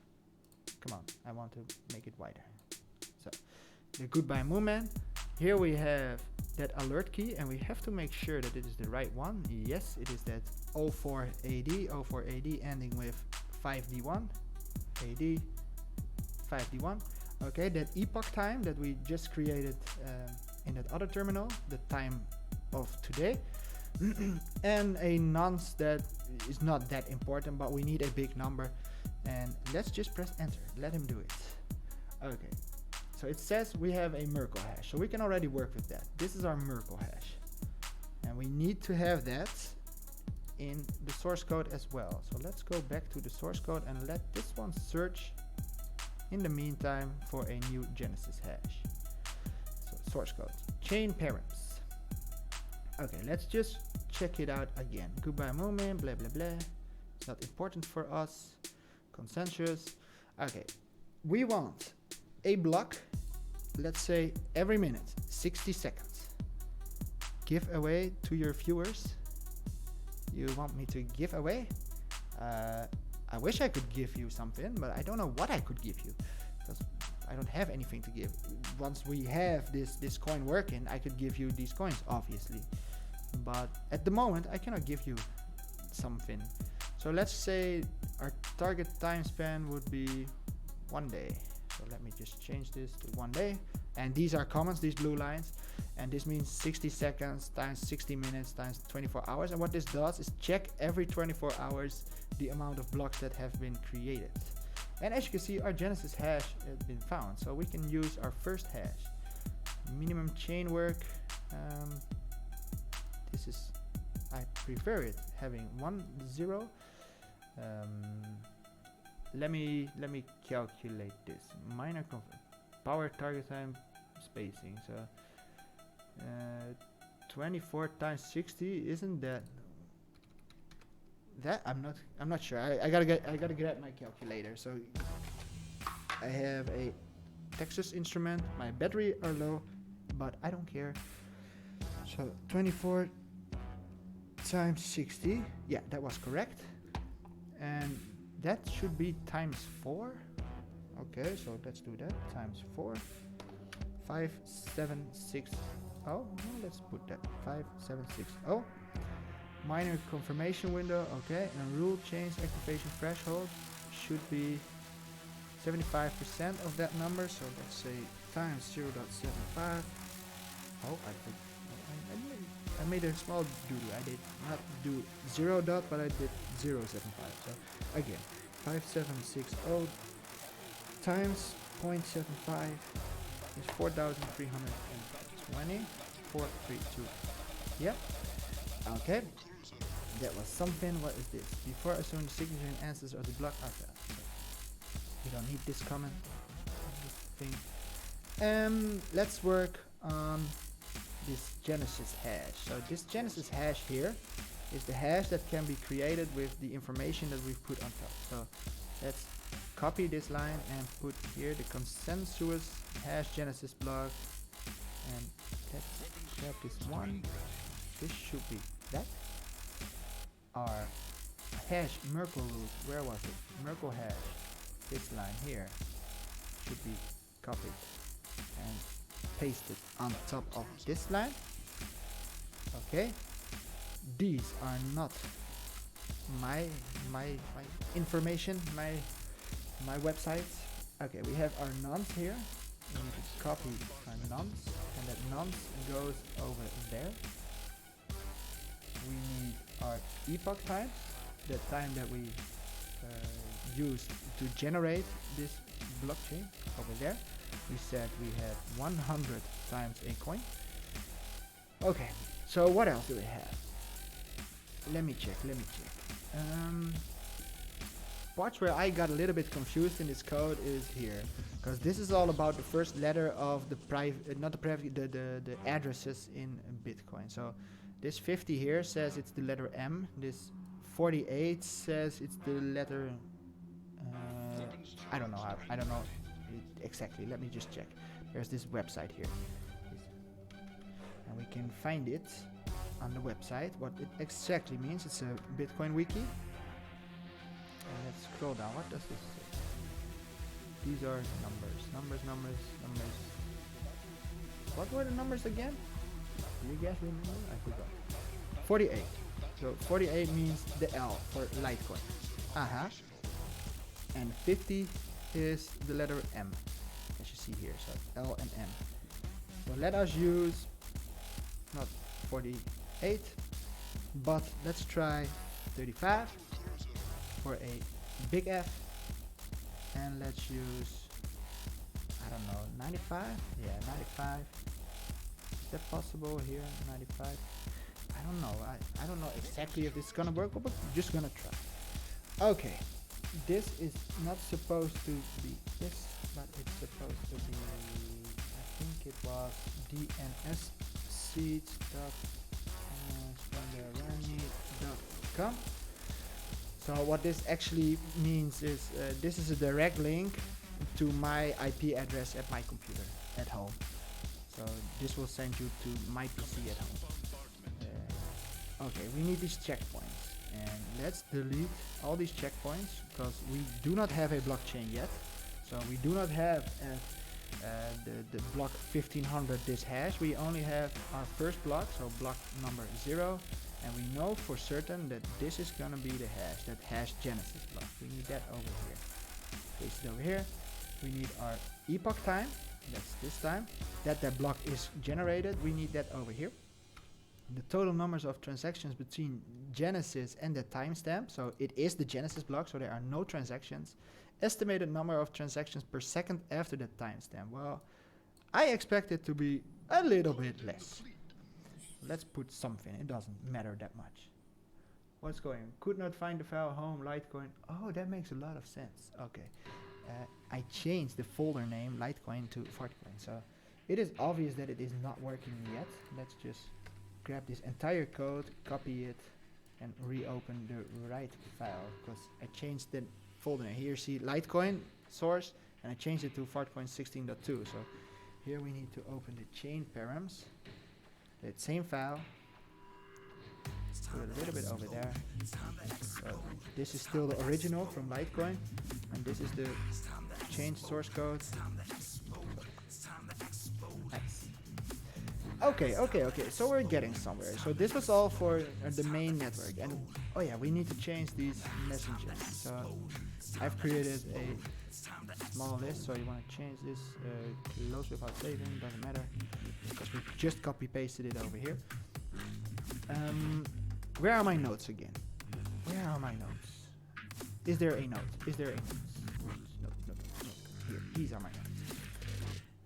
Come on, I want to make it wider. So the goodbye moonman. Here we have that alert key, and we have to make sure that it is the right one. Yes, it is that 04AD ending with 5D1. AD 5D1. Okay, that epoch time that we just created in that other terminal, the time of today. And a nonce that is not that important, but we need a big number. And let's just press enter, let him do it. Okay, so it says we have a Merkle hash, so we can already work with that. This is our Merkle hash, and we need to have that in the source code as well. So let's go back to the source code and let this one search in the meantime for a new Genesis hash. So source code, chain params. Okay, let's just check it out again. Goodbye moment, blah blah blah. It's not important for us. Consensus. Okay, we want a block, let's say every minute, 60 seconds. Give away to your viewers. You want me to give away? I wish I could give you something, but I don't know what I could give you, because I don't have anything to give. Once we have this coin working, I could give you these coins, obviously. But at the moment, I cannot give you something. So let's say our target time span would be 1 day. So let me just change this to 1 day. And these are comments, these blue lines. And this means 60 seconds times 60 minutes times 24 hours. And what this does is check every 24 hours the amount of blocks that have been created. And as you can see, our Genesis hash has been found. So we can use our first hash. Minimum chain work. This is, I prefer it having 1 0. Let me calculate this. Minor power target time spacing. So 24 times 60, isn't that I'm not sure. I gotta get my calculator. So I have a Texas Instrument. My battery are low, but I don't care. So 24 times 60. Yeah, that was correct. And that should be times 4. Okay, so let's do that. Times 4. 5760. Let's put that 5760. Minor confirmation window. Okay, and rule change activation threshold should be 75% of that number. So let's say times 0.75. I made a small doodle. I did not do 0 dot, but I did 0.75. So again, 5760 times 0.75 is 4,320. 432. Yep. Okay. That was something. What is this? Before assuming the signature and answers of the block are failed. So we don't need this comment. Thing. Let's work on this Genesis hash. So this Genesis hash here is the hash that can be created with the information that we've put on top. So let's copy this line and put here the consensus hash Genesis block, and let's grab this one. This should be that. Our hash Merkle root, where was it? Merkle hash, this line here should be copied and pasted on top of this line. Okay, these are not my information, my websites. Okay, we have our nonce here. We need to copy our nonce, and that nonce goes over there. We need our epoch time, the time that we used to generate this blockchain over there. We said we had 100 times a coin. Okay, so what else do we have? Let me check. Parts where I got a little bit confused in this code is here, because this is all about the first letter of the private, not the private, the addresses in Bitcoin. So this 50 here says it's the letter M. This 48 says it's the letter. I don't know how. I don't know exactly. Let me just check. There's this website here, and we can find it on the website. What it exactly means? It's a Bitcoin wiki. And let's scroll down. What does this say? These are numbers. What were the numbers again? Do you guys remember? I forgot. 48. So 48 means the L for LiteCoin. And 50 is the letter M, as you see here. So L and M. So let us use not 48, but let's try 35 for a big F, and let's use, I don't know, 95. Yeah, 95. Is that possible here? 95. I don't know. I don't know exactly if this is gonna work, but we're just gonna try. Okay, this is not supposed to be this, but it's supposed to be, I think it was dnsseeds.com. So what this actually means is this is a direct link to my IP address at my computer at home. So this will send you to my PC at home. Okay, we need these checkpoints, and let's delete all these checkpoints because we do not have a blockchain yet. So we do not have the block 1500 this hash. We only have our first block, so block number 0. And we know for certain that this is gonna be the hash, that hash Genesis block. We need that over here. Paste it over here. We need our epoch time, that's this time. That block is generated, we need that over here. The total numbers of transactions between Genesis and the timestamp. So it is the Genesis block, so there are no transactions. Estimated number of transactions per second after the timestamp. Well, I expect it to be a little bit less. Let's put something, it doesn't matter that much. What's going? Could not find the file home, LiteCoin. Oh, that makes a lot of sense. Okay. I changed the folder name LiteCoin to Fartcoin. So it is obvious that it is not working yet. Let's just grab this entire code, copy it, and reopen the right file, because I changed the folder name. Here see LiteCoin source, and I changed it to Fartcoin 16.2. So here we need to open the chain params. That same file, put it a little bit over there. So this is still the original from LiteCoin, and this is the change source code. Nice. Okay. So we're getting somewhere. So this was all for the main network, and oh yeah, we need to change these messages. So I've created a small list. So you want to change this, close without saving, doesn't matter, because we just copy pasted it over here. Where are my notes again? Where are my notes? Is there a note? Is there a note? No. Here, these are my notes.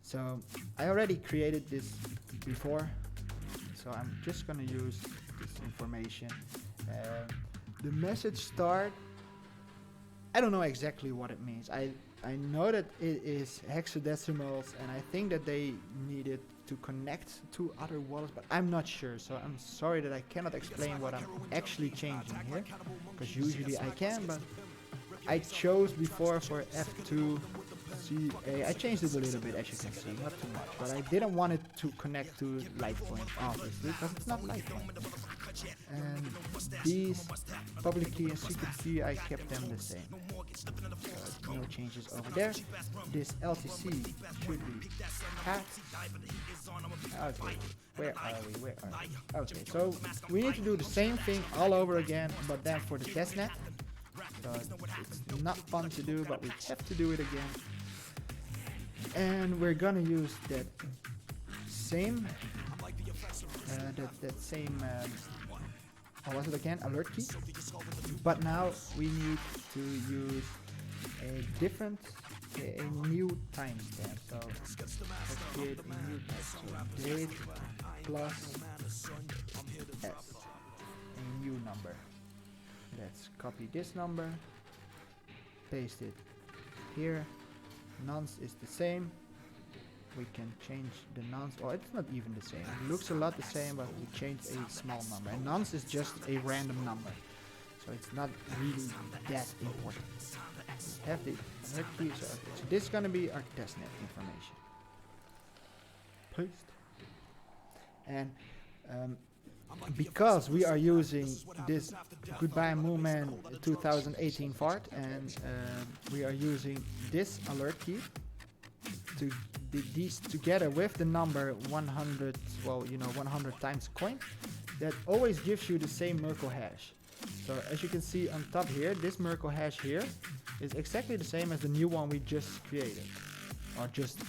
So I already created this before, so I'm just gonna use this information. The message start, I don't know exactly what it means. I know that it is hexadecimals, and I think that they needed to connect to other wallets, but I'm not sure, so I'm sorry that I cannot explain what I'm actually changing here, because usually I can, but I chose before for F2 CA. I changed it a little bit, as you can see, not too much, but I didn't want it to connect to LiteCoin, obviously, because it's not LiteCoin. And these public key and secret key, I kept them the same. So no changes over there. This LTC should be hacked. Okay, where are we? Okay, so we need to do the same thing all over again, but then for the testnet. So it's not fun to do, but we have to do it again. And we're gonna use that same, that same, what was it again? Alert key. But now we need to use a different, a new timestamp. So let's create a new timestamp. So date plus s, a new number. Let's copy this number, paste it here. Nonce is the same. We can change the nonce, or it's not even the same. It looks a lot the same, but we changed a small number. And nonce is just a random number, so it's not really that important. We have the alert key, so this is gonna be our testnet information. Paste. And because we are using this Goodbye Mooman 2018 fart, and we are using this alert key to these together with the number 100, well, you know, 100 times coin, that always gives you the same Merkle hash. So as you can see on top here, this Merkle hash here is exactly the same as the new one we just created, or just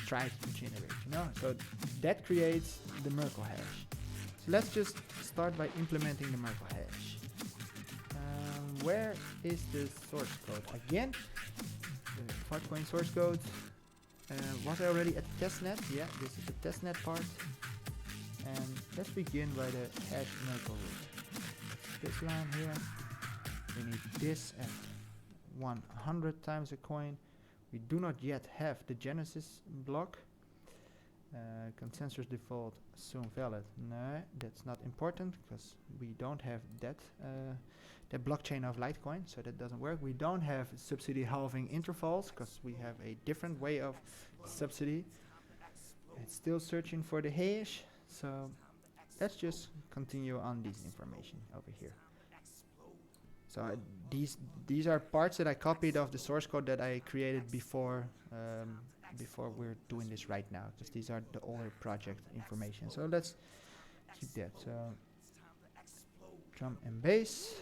tried to generate, you know. So that creates the Merkle hash. So let's just start by implementing the Merkle hash. Where is the source code? Again, the Fartcoin source code. Was I already at the testnet? Yeah, this is the testnet part. And let's begin by the hash Merkle root. This line here. We need this at 100 times a coin. We do not yet have the Genesis block. Consensus default assume valid. No, that's not important because we don't have that that blockchain of LiteCoin, so that doesn't work. We don't have subsidy halving intervals because we have a different way of subsidy. It's still searching for the hash, so let's just continue on this information over here. So these are parts that I copied of the source code that I created before before we're doing this right now, because these are the older project information. So let's keep that. So drum and bass,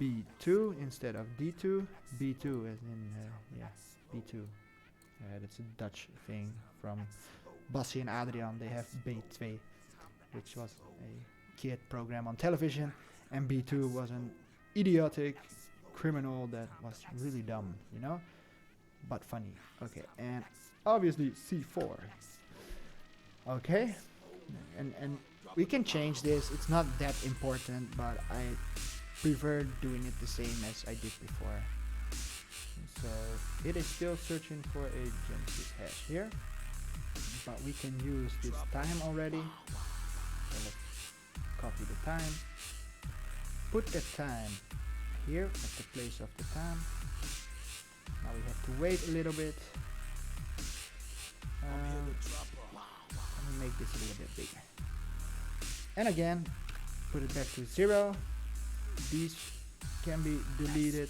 B2 instead of D2. B2 as in yeah, B2. That's a Dutch thing from Bassie and Adrian. They have B2, which was a kid program on television, and B2 was an idiotic criminal that was really dumb, you know, but funny. Okay, and obviously C4. Okay, and we can change this. It's not that important, but I prefer doing it the same as I did before. So it is still searching for a Genesis hash here, but we can use this time already. So let's copy the time, put the time here at the place of the time. Now we have to wait a little bit. Let me make this a little bit bigger. And again, put it back to 0. These can be deleted.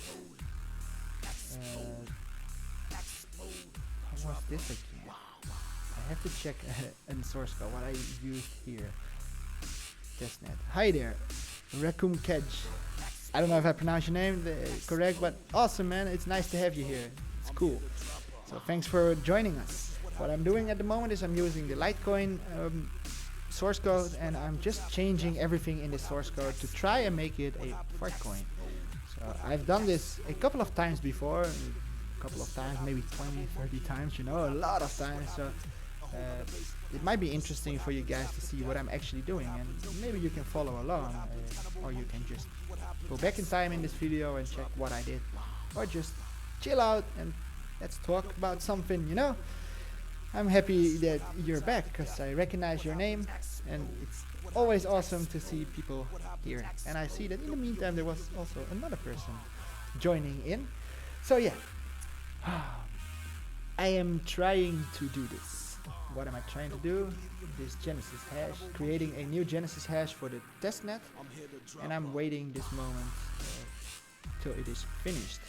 What was this again? I have to check in source code what I used here. Testnet. Hi there, Raccoon Kedge. I don't know if I pronounced your name correct, but awesome, man. It's nice to have you here. It's cool. So thanks for joining us. What I'm doing at the moment is I'm using the LiteCoin source code, and I'm just changing everything in the source code to try and make it a Fartcoin. So I've done this a couple of times before, maybe 20, 30 times, you know, a lot of times. So it might be interesting for you guys to see what I'm actually doing, and maybe you can follow along, or you can just go back in time in this video and check what I did, or just chill out and let's talk about something, you know. I'm happy that you're back because I recognize your name, and it's always awesome to see people here. And I see that in the meantime there was also another person joining in. So yeah, I am trying to do this. What am I trying to do? This Genesis hash, creating a new Genesis hash for the testnet, and I'm waiting this moment till it is finished.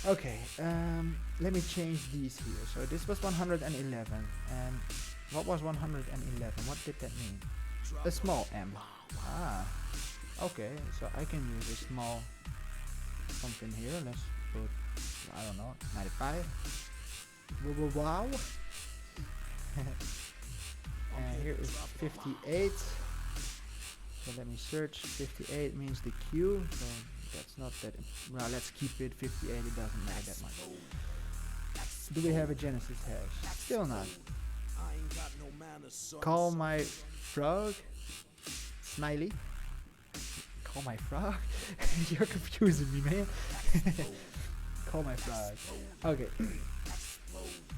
Okay, let me change these here. So this was 111, and what was 111? What did that mean? A small m. Ah, okay, so I can use a small something here. Let's put, I don't know, 95. Wow. And here is 58. So let me search. 58 means the Q. So that's not that. Well, let's keep it 58. It doesn't matter that much. Do we have a Genesis hash? Still not. Call my frog. Smiley. Call my frog. You're confusing me, man. Call my frog. Okay.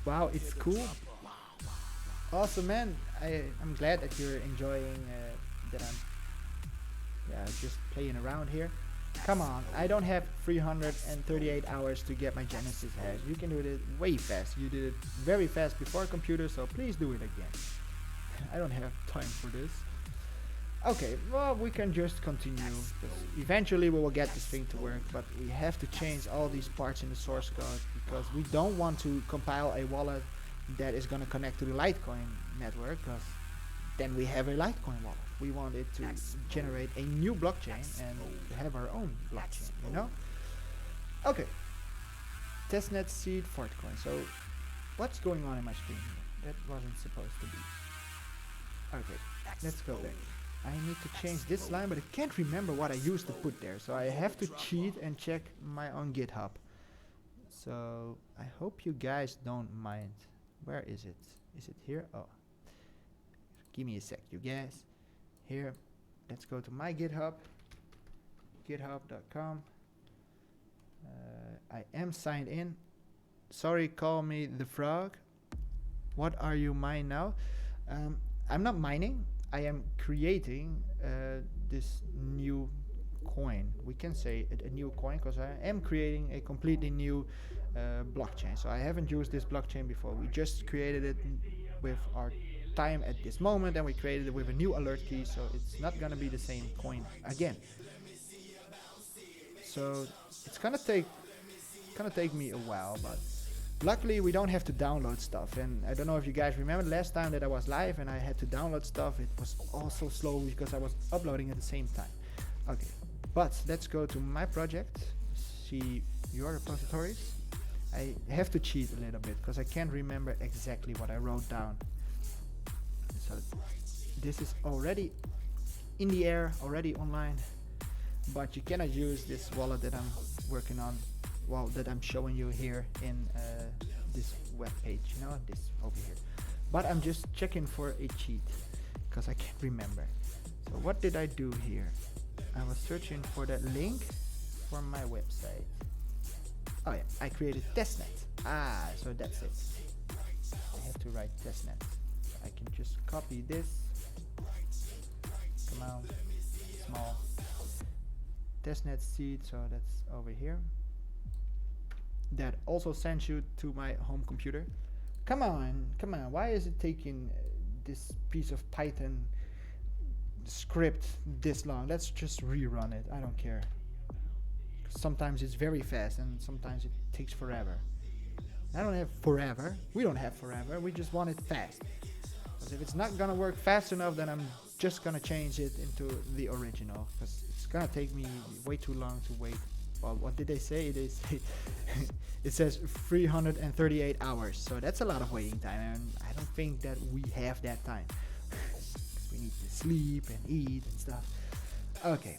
Wow, it's cool. Awesome, man. I'm glad that you're enjoying that I'm just playing around here. Come on, I don't have 338 hours to get my Genesis hash. You can do it way fast. You did it very fast before computer, so please do it again. I don't have time for this. Okay, well, we can just continue. Eventually we will get this thing to work, but we have to change all these parts in the source code because we don't want to compile a wallet that is going to connect to the LiteCoin network, because then we have a LiteCoin wallet. We want it to generate a new blockchain and have our own blockchain, you know? Okay. Testnet seed Fartcoin. So what's going on in my screen here? That wasn't supposed to be. Okay, let's go back. I need to change this line, but I can't remember what I used to put there. So I have to cheat and check my own GitHub. So I hope you guys don't mind. Where is it? Is it here? Oh. Give me a sec, you guys. Here, let's go to my GitHub, github.com. I am signed in. Sorry, call me the frog. What are you mining now? I'm not mining. I am creating this new coin. We can say a new coin because I am creating a completely new blockchain. So I haven't used this blockchain before. We just created it with our time at this moment, and we created it with a new alert key, so it's not gonna be the same coin again. So it's gonna take me a while, but luckily we don't have to download stuff. And I don't know if you guys remember the last time that I was live and I had to download stuff. It was also slow because I was uploading at the same time. Okay, but let's go to my project, see your repositories. I have to cheat a little bit because I can't remember exactly what I wrote down. So this is already in the air, already online, but you cannot use this wallet that I'm working on, well, that I'm showing you here in this web page, you know, this over here. But I'm just checking for a cheat because I can't remember. So what did I do here? I was searching for that link for my website. Oh yeah, I created testnet. Ah, so that's it. I have to write testnet. I can just copy this. Come on, small testnet seed. So that's over here. That also sends you to my home computer. Come on, come on. Why is it taking this piece of Python script this long? Let's just rerun it. I don't care. Sometimes it's very fast and sometimes it takes forever. I don't have forever. We don't have forever. We just want it fast. Because if it's not gonna work fast enough, then I'm just gonna change it into the original. Because it's gonna take me way too long to wait. Well, what did they say? They say it says 338 hours. So that's a lot of waiting time, and I don't think that we have that time. We need to sleep and eat and stuff. Okay,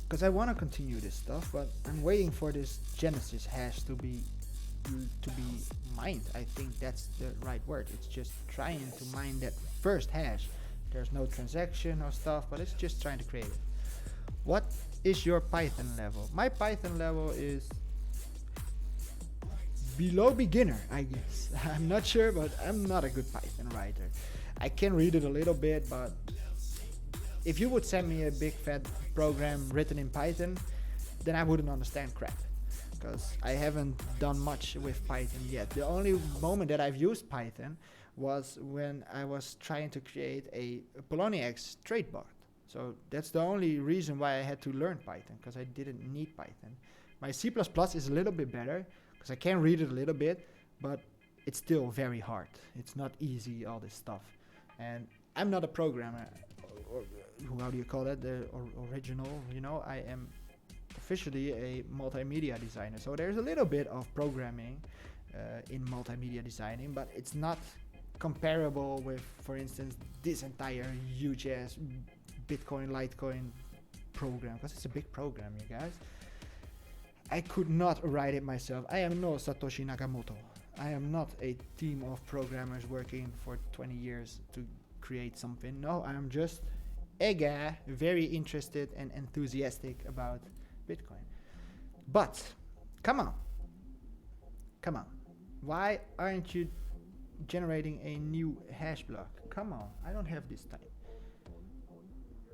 because I want to continue this stuff, but I'm waiting for this Genesis hash to be mined. I think that's the right word. It's just trying to mine that first hash. There's no transaction or stuff, but it's just trying to create it. What is your Python level? My Python level is below beginner, I guess. I'm not sure, but I'm not a good Python writer. I can read it a little bit, but if you would send me a big fat program written in Python, then I wouldn't understand crap, because I haven't done much with Python yet. The only moment that I've used Python was when I was trying to create a Poloniex trade bot. So that's the only reason why I had to learn Python, because I didn't need Python. My C++ is a little bit better, because I can read it a little bit, but it's still very hard. It's not easy, all this stuff. And I'm not a programmer, or how do you call that, the original, you know, I am officially a multimedia designer. So there's a little bit of programming in multimedia designing, but it's not comparable with, for instance, this entire huge ass Bitcoin, LiteCoin program, because it's a big program, you guys. I could not write it myself. I am no Satoshi Nakamoto. I am not a team of programmers working for 20 years to create something. No, I am just a guy very interested and enthusiastic about Bitcoin. But come on, why aren't you generating a new hash block? Come on, I don't have this time.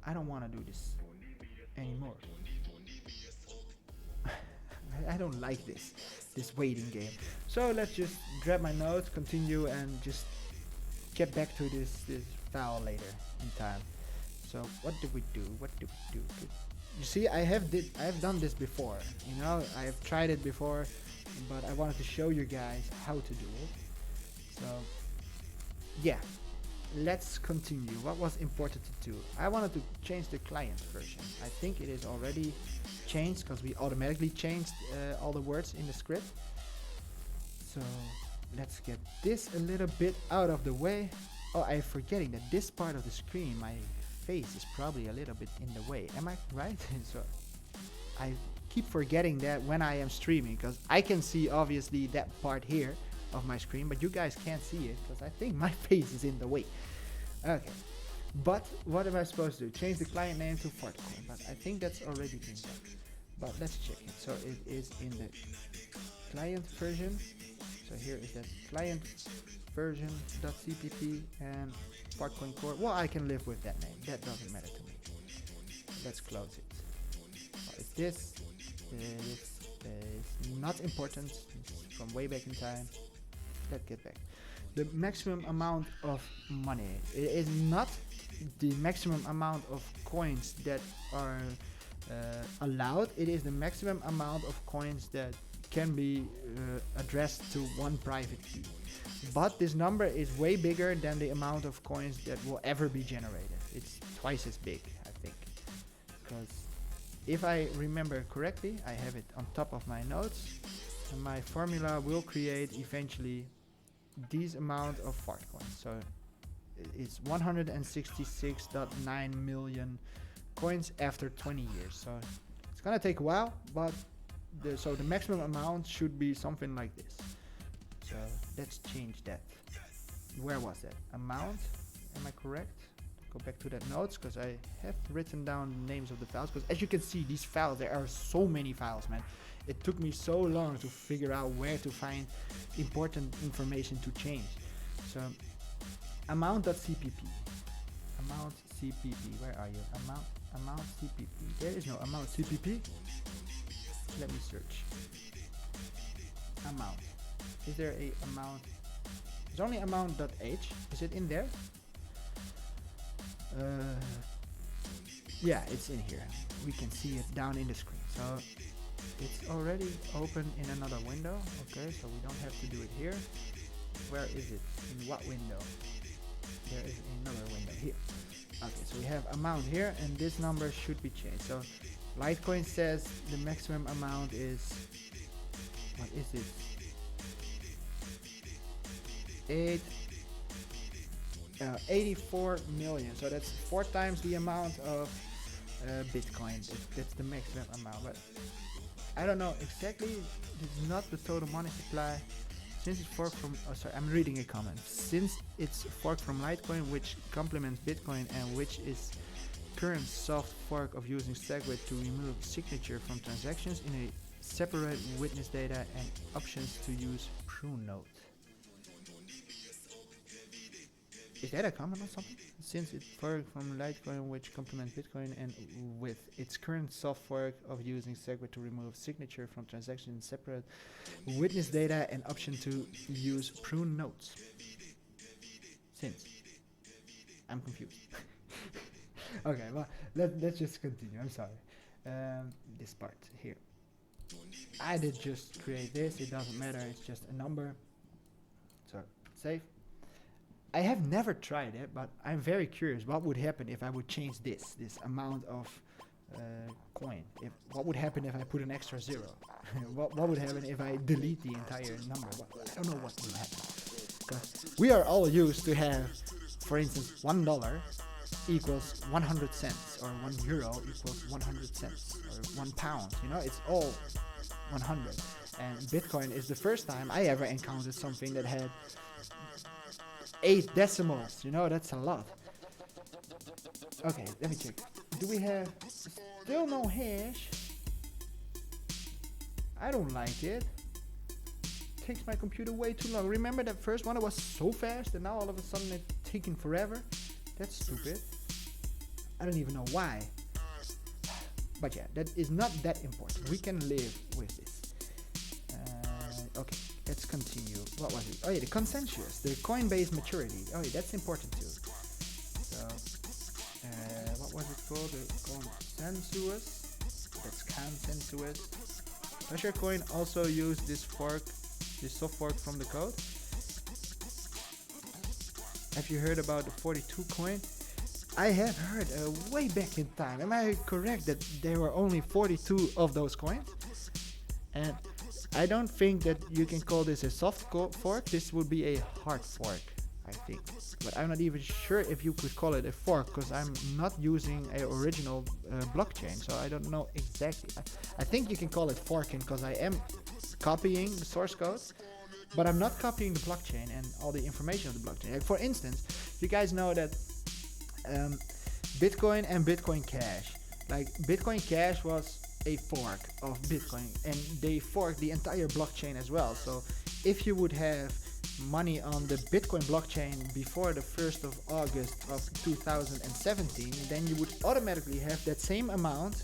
I don't want to do this anymore. I don't like this waiting game. So let's just grab my notes, continue, and just get back to this file later in time. So what do we do? You see, I have done this before. You know, I have tried it before, but I wanted to show you guys how to do it. So yeah, let's continue. What was important to do? I wanted to change the client version. I think it is already changed, because we automatically changed all the words in the script. So let's get this a little bit out of the way. Oh, I'm forgetting that this part of the screen, my face is probably a little bit in the way. Am I right? So I keep forgetting that when I am streaming, because I can see obviously that part here of my screen, but you guys can't see it because I think my face is in the way. Okay, but what am I supposed to do? Change the client name to Fartcoin, but I think that's already been done. But let's check it. So it is in the client version. So here is that client version.cpp and Fartcoin core. Well, I can live with that name. That doesn't matter to me. Let's close it. What is this? This is not important. It's from way back in time. Let's get back. The maximum amount of money. It is not the maximum amount of coins that are allowed. It is the maximum amount of coins that can be addressed to one private key. But this number is way bigger than the amount of coins that will ever be generated. It's twice as big, I think. Because if I remember correctly, I have it on top of my notes, and my formula will create eventually these amount of Fartcoins. So it's 166.9 million coins after 20 years. So it's gonna take a while, but so the maximum amount should be something like this. So let's change that. Where was that? Amount? Am I correct? Go back to that notes, because I have written down the names of the files. Because as you can see, these files, there are so many files, man. It took me so long to figure out where to find important information to change. So amount.cpp. Amount CPP. Where are you? Amount CPP. There is no amount CPP. Let me search. Amount. Is there a amount? There's only amount.h. Is it in there? Yeah, it's in here. We can see it down in the screen. So it's already open in another window. Okay, so we don't have to do it here. Where is it? In what window? There is another window here. Okay, so we have amount here, and this number should be changed. So LiteCoin says the maximum amount is, what is it? 84 million. So that's 4 times the amount of Bitcoin. That's the maximum amount. But I don't know exactly. This is not the total money supply. Since it's forked from, oh sorry, I'm reading a comment. Since it's forked from LiteCoin, which complements Bitcoin and which is current soft fork of using SegWit to remove signature from transactions in a separate witness data and options to use prune node. Is that a comment or something? Since it forked from LiteCoin, which complements Bitcoin, and with its current soft fork of using SegWit to remove signature from transactions in separate witness data and option to use prune nodes. Since. I'm confused. Okay, well, let's just continue. I'm sorry. This part here. I did just create this. It doesn't matter. It's just a number. So, save. I have never tried it, but I'm very curious what would happen if I would change this amount of coin. What would happen if I put an extra zero? what would happen if I delete the entire number? I don't know what will happen. Because we are all used to have, for instance, $1 equals 100 cents, or €1 equals 100 cents, or £1. You know, it's all 100. And Bitcoin is the first time I ever encountered something that had 8 decimals, you know, that's a lot. Okay, let me check. Do we have still no hash? I don't like it. Takes my computer way too long. Remember that first one? It was so fast, and now all of a sudden it's taking forever. That's stupid. I don't even know why. But yeah, that is not that important. We can live with this. Okay, let's continue. What was it? Oh yeah, the consensus, the Coinbase maturity. Oh yeah, that's important too. So, what was it called? The consensus. That's consensus. Does your coin also use this fork, this soft fork from the code? Have you heard about the 42 coin? I have heard way back in time. Am I correct that there were only 42 of those coins? And I don't think that you can call this a soft fork. This would be a hard fork, I think. But I'm not even sure if you could call it a fork, because I'm not using an original blockchain, so I don't know exactly. I think you can call it forking, because I am copying the source code, but I'm not copying the blockchain and all the information of the blockchain. Like for instance, you guys know that Bitcoin and Bitcoin Cash. Like Bitcoin Cash was a fork of Bitcoin, and they forked the entire blockchain as well. So if you would have money on the Bitcoin blockchain before the 1st of August of 2017, then you would automatically have that same amount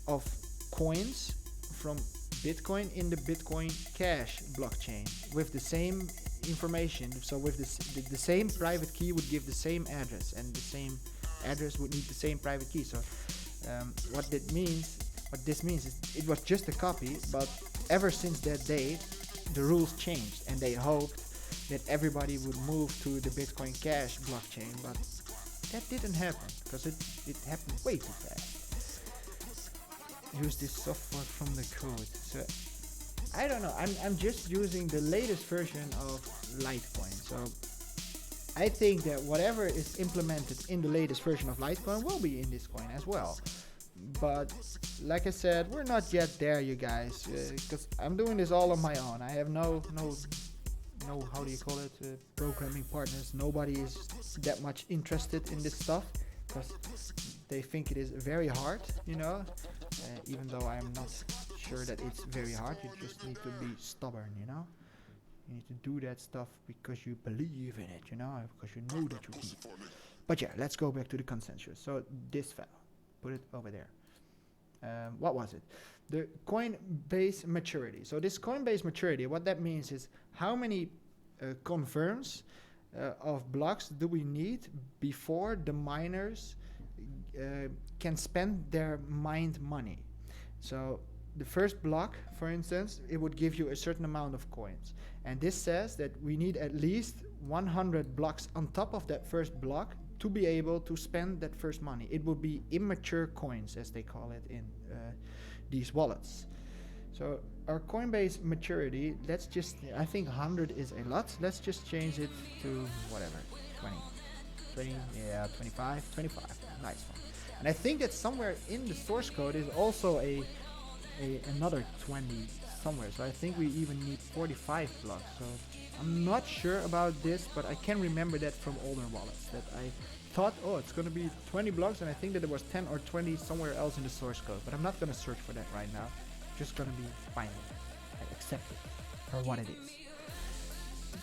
of coins from Bitcoin in the Bitcoin Cash blockchain with the same information. So with the same private key would give the same address, and the same address would need the same private key. So what this means is it was just a copy, but ever since that date the rules changed, and they hoped that everybody would move to the Bitcoin Cash blockchain, but that didn't happen because it happened way too fast. Use this software from the code. So I don't know, I'm just using the latest version of LiteCoin. So I think that whatever is implemented in the latest version of LiteCoin will be in this coin as well. But like I said, we're not yet there, you guys, because I'm doing this all on my own. I have no how do you call it, programming partners. Nobody is that much interested in this stuff because they think it is very hard, you know, even though I'm not sure that it's very hard. You just need to be stubborn, you know. You need to do that stuff because you believe in it, you know, because you know that you can. But yeah, let's go back to the consensus. So this file, put it over there. What was it? The Coinbase maturity. So this Coinbase maturity, what that means is how many confirms of blocks do we need before the miners can spend their mined money. So the first block, for instance, it would give you a certain amount of coins. And this says that we need at least 100 blocks on top of that first block to be able to spend that first money. It would be immature coins, as they call it in these wallets. So our Coinbase maturity, let's just, I think 100 is a lot. Let's just change it to whatever, 20. 20, yeah, 25, 25, nice one. And I think that somewhere in the source code is also another 20 somewhere, so I think we even need 45 blocks. So I'm not sure about this, but I can remember that from older wallets that I thought, oh, it's gonna be 20 blocks, and I think that there was 10 or 20 somewhere else in the source code, but I'm not gonna search for that right now. I'm just gonna be fine with it. I accept it for what it is.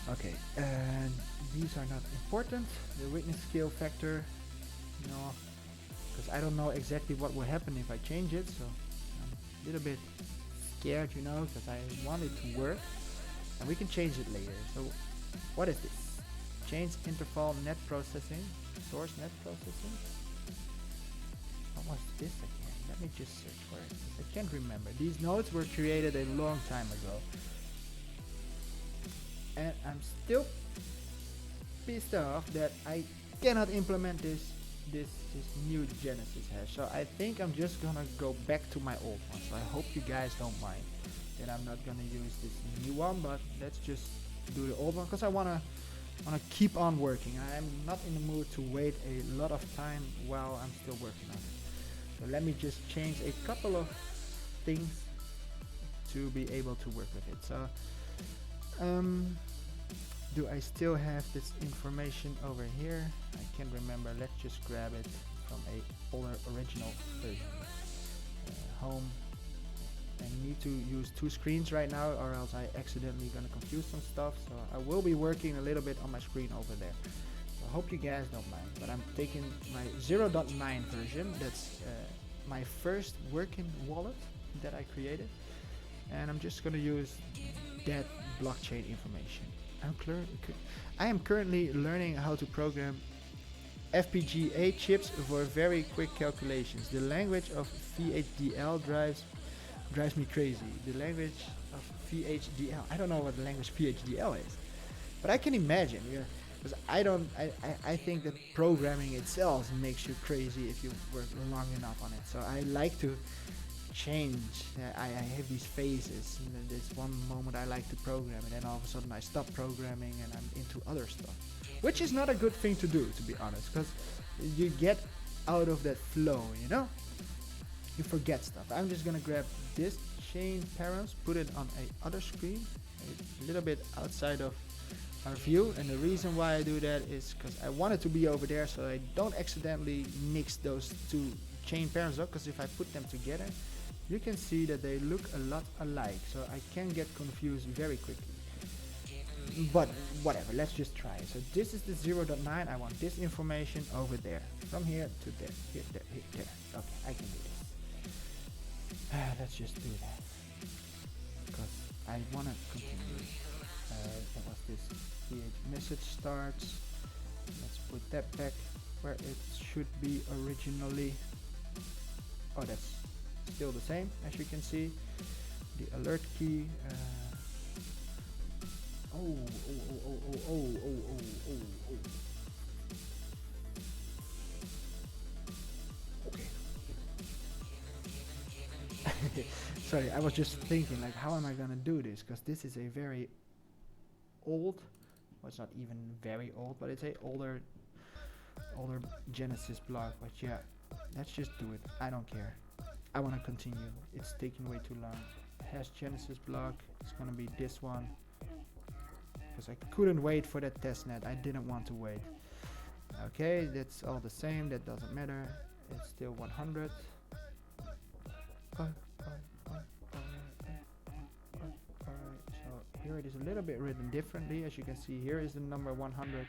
Okay, and these are not important. The witness scale factor, no, because I don't know exactly what will happen if I change it, so I'm a little bit scared, you know, because I want it to work, and we can change it later. So what is this? Change interval net processing, source net processing. What was this again? Let me just search for it. I can't remember. These nodes were created a long time ago, and I'm still pissed off that I cannot implement this new Genesis hash. So I think I'm just gonna go back to my old one. So I hope you guys don't mind that I'm not gonna use this new one, but let's just do the old one because I wanna keep on working. I'm not in the mood to wait a lot of time while I'm still working on it. So let me just change a couple of things to be able to work with it. So do I still have this information over here? I can't remember. Let's just grab it from a older original version. Home. I need to use two screens right now, or else I accidentally gonna confuse some stuff. So I will be working a little bit on my screen over there. So I hope you guys don't mind. But I'm taking my 0.9 version. That's my first working wallet that I created, and I'm just gonna use that blockchain information. I am currently learning how to program FPGA chips for very quick calculations. The language of VHDL drives me crazy. The language of VHDL. I don't know what the language VHDL is, but I can imagine. Because I think that programming itself makes you crazy if you work long enough on it. So I like to change. I have these phases. And there's one moment I like to program, and then all of a sudden I stop programming and I'm into other stuff, which is not a good thing to do, to be honest, because you get out of that flow, you know? You forget stuff. I'm just gonna grab this chain params, put it on a other screen, a little bit outside of our view, and the reason why I do that is because I want it to be over there so I don't accidentally mix those two chain params up, because if I put them together, you can see that they look a lot alike, so I can get confused very quickly. But whatever, let's just try it. So this is the 0.9. I want this information over there, from here to there, here, there, here, there. Okay, I can do this. Let's just do that, because I want to continue. What was this? PH message starts. Let's put that back where it should be originally. Oh, that's still the same, as you can see. The alert key. Oh. Okay. Sorry, I was just thinking, like, how am I gonna do this? Because this is a very old, well, it's not even very old, but it's a older Genesis block. But yeah, let's just do it. I don't care. I want to continue. It's taking way too long. Hash Genesis block. It's gonna be this one, because I couldn't wait for that testnet. I didn't want to wait. Okay, that's all the same. That doesn't matter. It's still 100. Alright, so here it is a little bit written differently. As you can see, here is the number 100.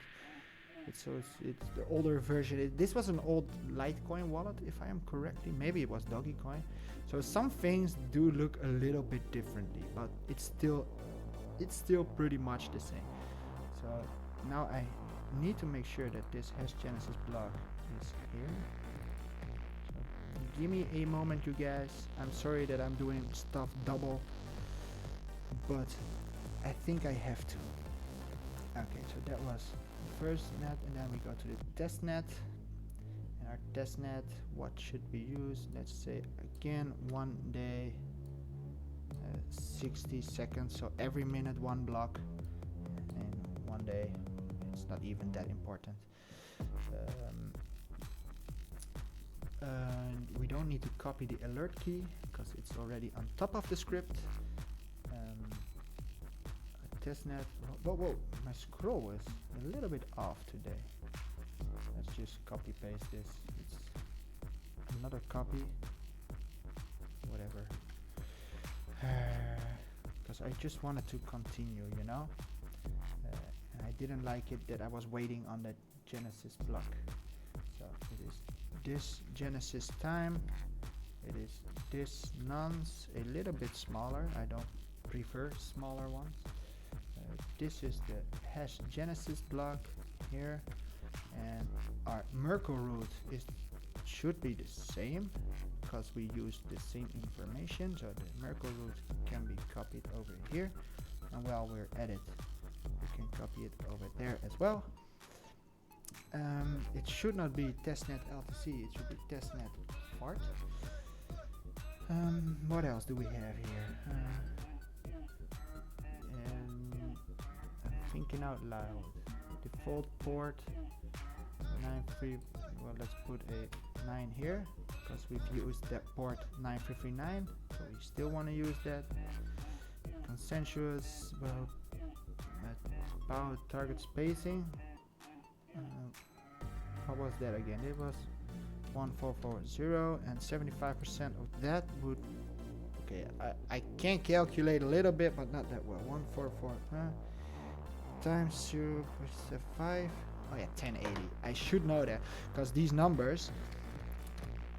It's the older version. This was an old LiteCoin wallet, if I am correctly. Maybe it was Dogecoin. So some things do look a little bit differently, but it's still pretty much the same. So now I need to make sure that this hash Genesis block is here. So give me a moment, you guys. I'm sorry that I'm doing stuff double, but I think I have to. Okay, so that was the first net, and then we go to the test net. And our test net, what should we use? Let's say again 1 day, 60 seconds, so every minute one block, and 1 day. It's not even that important. We don't need to copy the alert key because it's already on top of the script. Testnet. Whoa, my scroll was a little bit off today. Let's just copy paste this. It's another copy. Whatever. Because I just wanted to continue, you know. And I didn't like it that I was waiting on that Genesis block. So it is this Genesis time. It is this nonce, a little bit smaller. I don't prefer smaller ones. This is the hash Genesis block here, and our Merkle root should be the same because we use the same information. So the Merkle root can be copied over here, and while we're at it, we can copy it over there as well. It should not be testnet LTC, it should be testnet fart. What else do we have here? Thinking out loud. Default port 93. Well, let's put a 9 here because we've used that port 9339, so we still want to use that. Consensus. Well, about target spacing. What was that again? It was 1440, and 75% of that would. Okay, I can calculate a little bit, but not that well. 144. Times 0.75. Oh yeah, 1080. I should know that because these numbers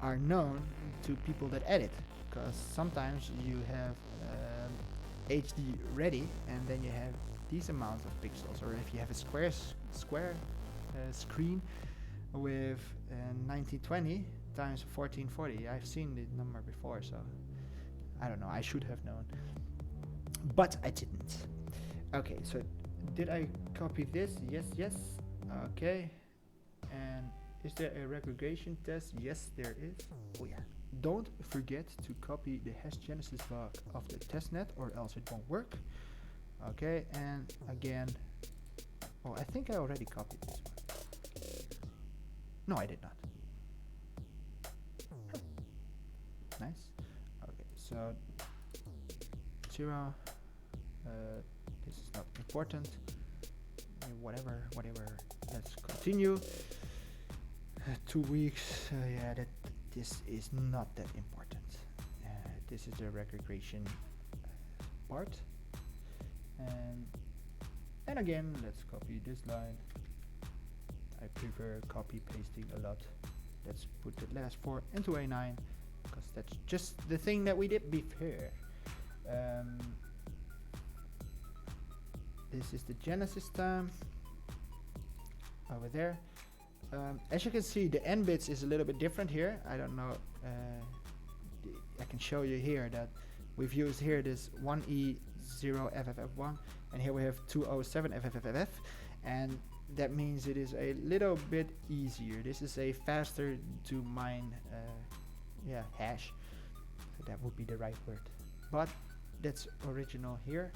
are known to people that edit. Because sometimes you have HD ready, and then you have these amounts of pixels. Or if you have a square screen with 1920 times 1440. I've seen the number before, so I don't know. I should have known, but I didn't. Okay, so. Did I copy this? Yes. Okay. And is there a regression test? Yes, there is. Oh yeah. Don't forget to copy the hash Genesis block of the testnet, or else it won't work. Okay, and again. Oh, I think I already copied this one. No, I did not. Nice. Okay, so 0. This is not important. Whatever. Let's continue. 2 weeks. Yeah, this is not that important. This is the regression part. And again, let's copy this line. I prefer copy pasting a lot. Let's put the last 4 into A9 because that's just the thing that we did before. This is the Genesis time over there. As you can see, the N bits is a little bit different here. I don't know. I can show you here that we've used here this 1E0FFF1, and here we have 207FFFF, and that means it is a little bit easier. This is a faster to mine hash. So that would be the right word. But that's original here.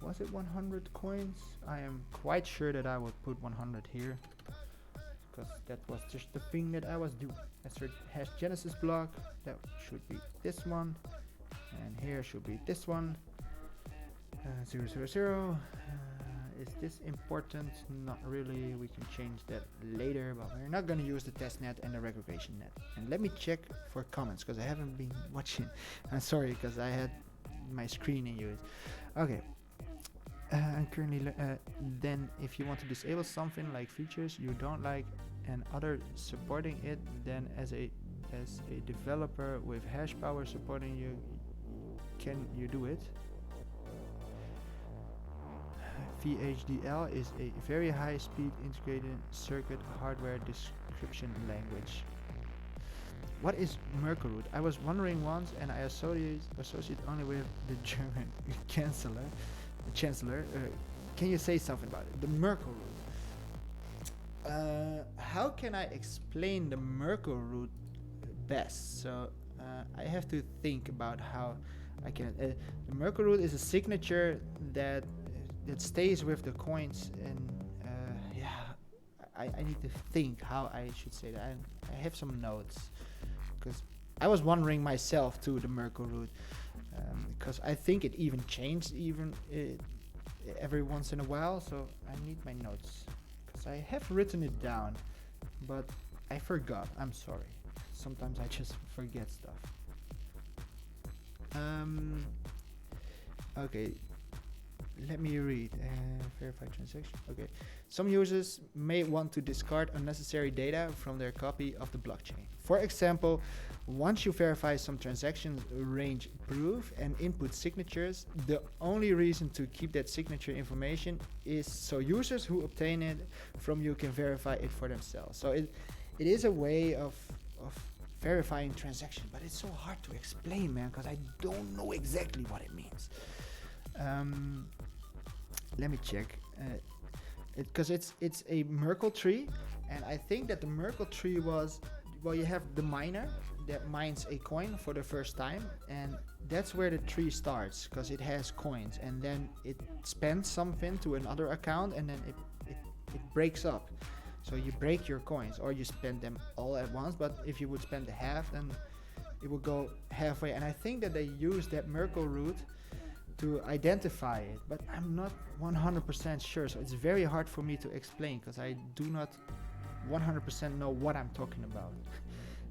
Was it 100 coins? I am quite sure that I would put 100 here because that was just the thing that I was doing. That's the hash Genesis block. That should be this one, and here should be this one. 000. Is this important? Not really. We can change that later, but we're not going to use the testnet and the regression net. And let me check for comments because I haven't been watching. I'm sorry because I had my screen in use. Okay. And currently, then if you want to disable something like features you don't like and other supporting it, then as a developer with hash power supporting you, can you do it? VHDL is a very high speed integrated circuit hardware description language. What is Merkle root? I was wondering once, and I associate only with the German chancellor. Can you say something about it? The Merkle root. How can I explain the Merkle root best? So I have to think about how I can. The Merkle root is a signature that stays with the coins, and I need to think how I should say that. I have some notes because I was wondering myself too, the Merkle root, because I think it even changed every once in a while. So I need my notes because I have written it down, but I forgot. I'm sorry. Sometimes I just forget stuff. Okay, let me read. Verify transaction. Okay, some users may want to discard unnecessary data from their copy of the blockchain. For example, once you verify some transactions range proof and input signatures, the only reason to keep that signature information is so users who obtain it from you can verify it for themselves. So it is a way of verifying transactions, but it's so hard to explain, man, because I don't know exactly what it means. Let me check, because it's a Merkle tree, and I think that the Merkle tree was, well, you have the miner that mines a coin for the first time, and that's where the tree starts, because it has coins, and then it spends something to another account, and then it breaks up. So you break your coins, or you spend them all at once, but if you would spend the half, then it would go halfway. And I think that they use that Merkle root to identify it, but I'm not 100% sure. So it's very hard for me to explain because I do not 100% know what I'm talking about.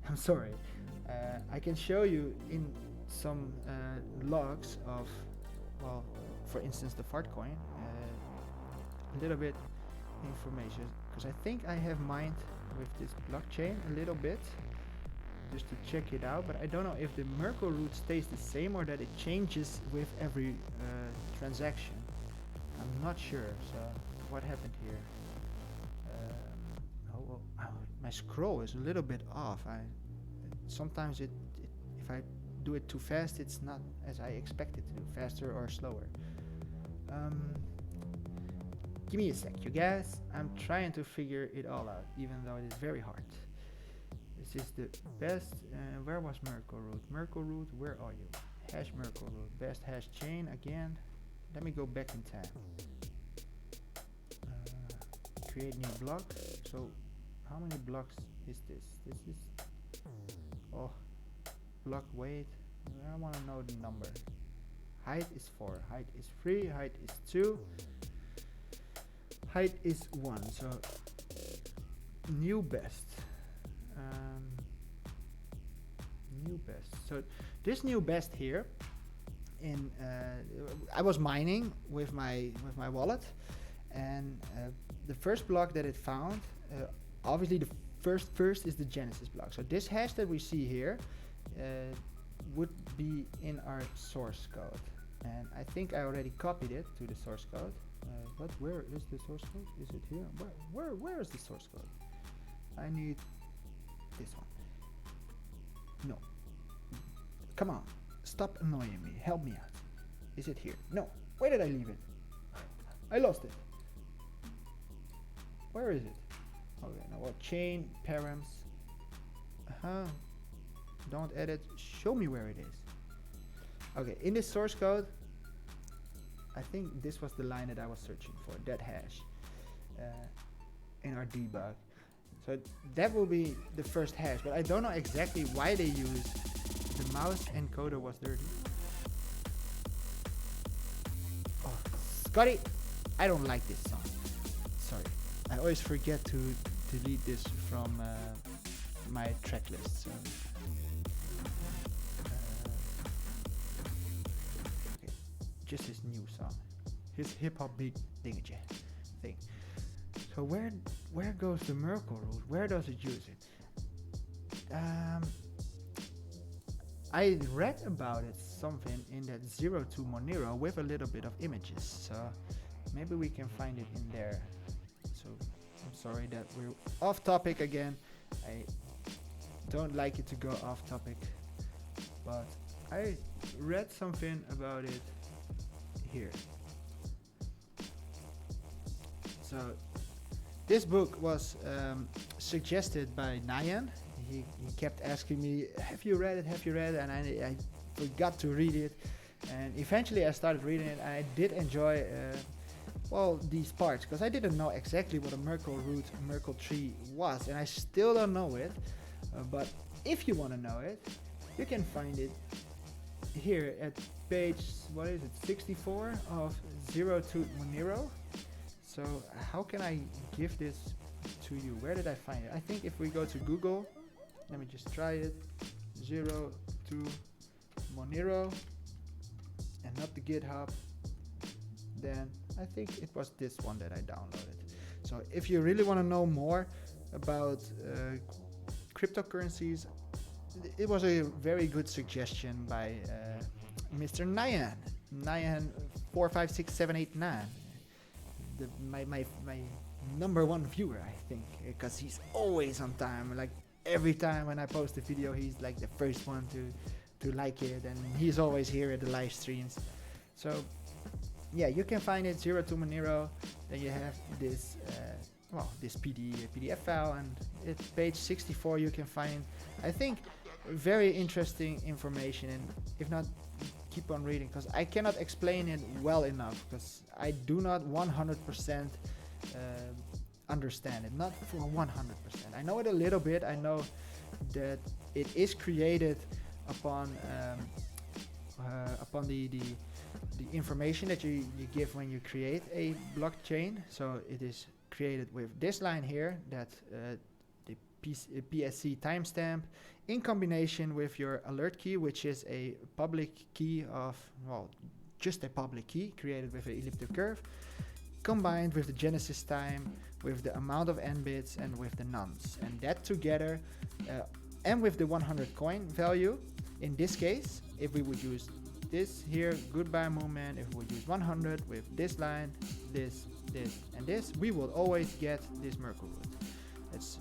I'm sorry. I can show you in some logs of, well, for instance, the Fartcoin, a little bit information, because I think I have mined with this blockchain a little bit just to check it out, but I don't know if the Merkle root stays the same or that it changes with every transaction. I'm not sure. So what happened here? My scroll is a little bit off. Sometimes if I do it too fast, it's not as I expect it to, faster or slower. Give me a sec, you guys. I'm trying to figure it all out, even though it is very hard. This is the best. Where was Merkle root? Merkle root, where are you? Hash Merkle root, best hash chain again. Let me go back in time. Create new block. So, how many blocks is this? This is, oh, block weight. I want to know the number. Height is 4, height is 3, height is 2. Height is 1, so new best. New best. So this new best here, in I was mining with my wallet, and the first block that it found, obviously the first is the Genesis block. So this hash that we see here would be in our source code, and I think I already copied it to the source code. But where is the source code? Is it here? Where is the source code? I need this one. No. Come on. Stop annoying me. Help me out. Is it here? No. Where did I leave it? I lost it. Where is it? Okay, now what? Chain, params. Don't edit. Show me where it is. Okay, in the source code, I think this was the line that I was searching for, that hash in our debug. So that will be the first hash, but I don't know exactly why they use the mouse encoder was dirty. Oh, Scotty, I don't like this song. Sorry, I always forget to delete this from my track list. So. Just his new song, his hip hop beat thingamajig thing. So where goes the Merkle root? Where does it use it? I read about it something in that 02 Monero with a little bit of images. So maybe we can find it in there. So I'm sorry that we're off topic again. I don't like it to go off topic, but I read something about it here. So this book was suggested by Nayan. He kept asking me, have you read it, and I forgot to read it, and eventually I started reading it, and I did enjoy well, these parts, because I didn't know exactly what a Merkle root, Merkle tree was, and I still don't know it. But if you want to know it, you can find it here at page, what is it, 64 of Zero to Monero. So how can I give this to you? Where did I find it? I think if we go to Google, let me just try it, Zero to Monero, and not the GitHub, then I think it was this one that I downloaded. So if you really want to know more about cryptocurrencies, it was a very good suggestion by Mr. Nyan 456789, my number one viewer, I think, because he's always on time. Like every time when I post a video, he's like the first one to like it, and he's always here at the live streams. So yeah, you can find it, Zero to Monero. Then you have this this PDF file, and at page 64 you can find, I think, very interesting information. And if not, keep on reading, because I cannot explain it well enough, because I do not 100% understand it, not for 100%. I know it a little bit. I know that it is created upon the information that you give when you create a blockchain. So it is created with this line here, that the PSC timestamp, in combination with your alert key, which is a public key of, well, just a public key created with an elliptic curve, combined with the genesis time, with the amount of n bits, and with the nonce, and that together, and with the 100 coin value. In this case, if we would use this here, goodbye movement, if we would use 100 with this line, this, and this, we will always get this Merkle root. It's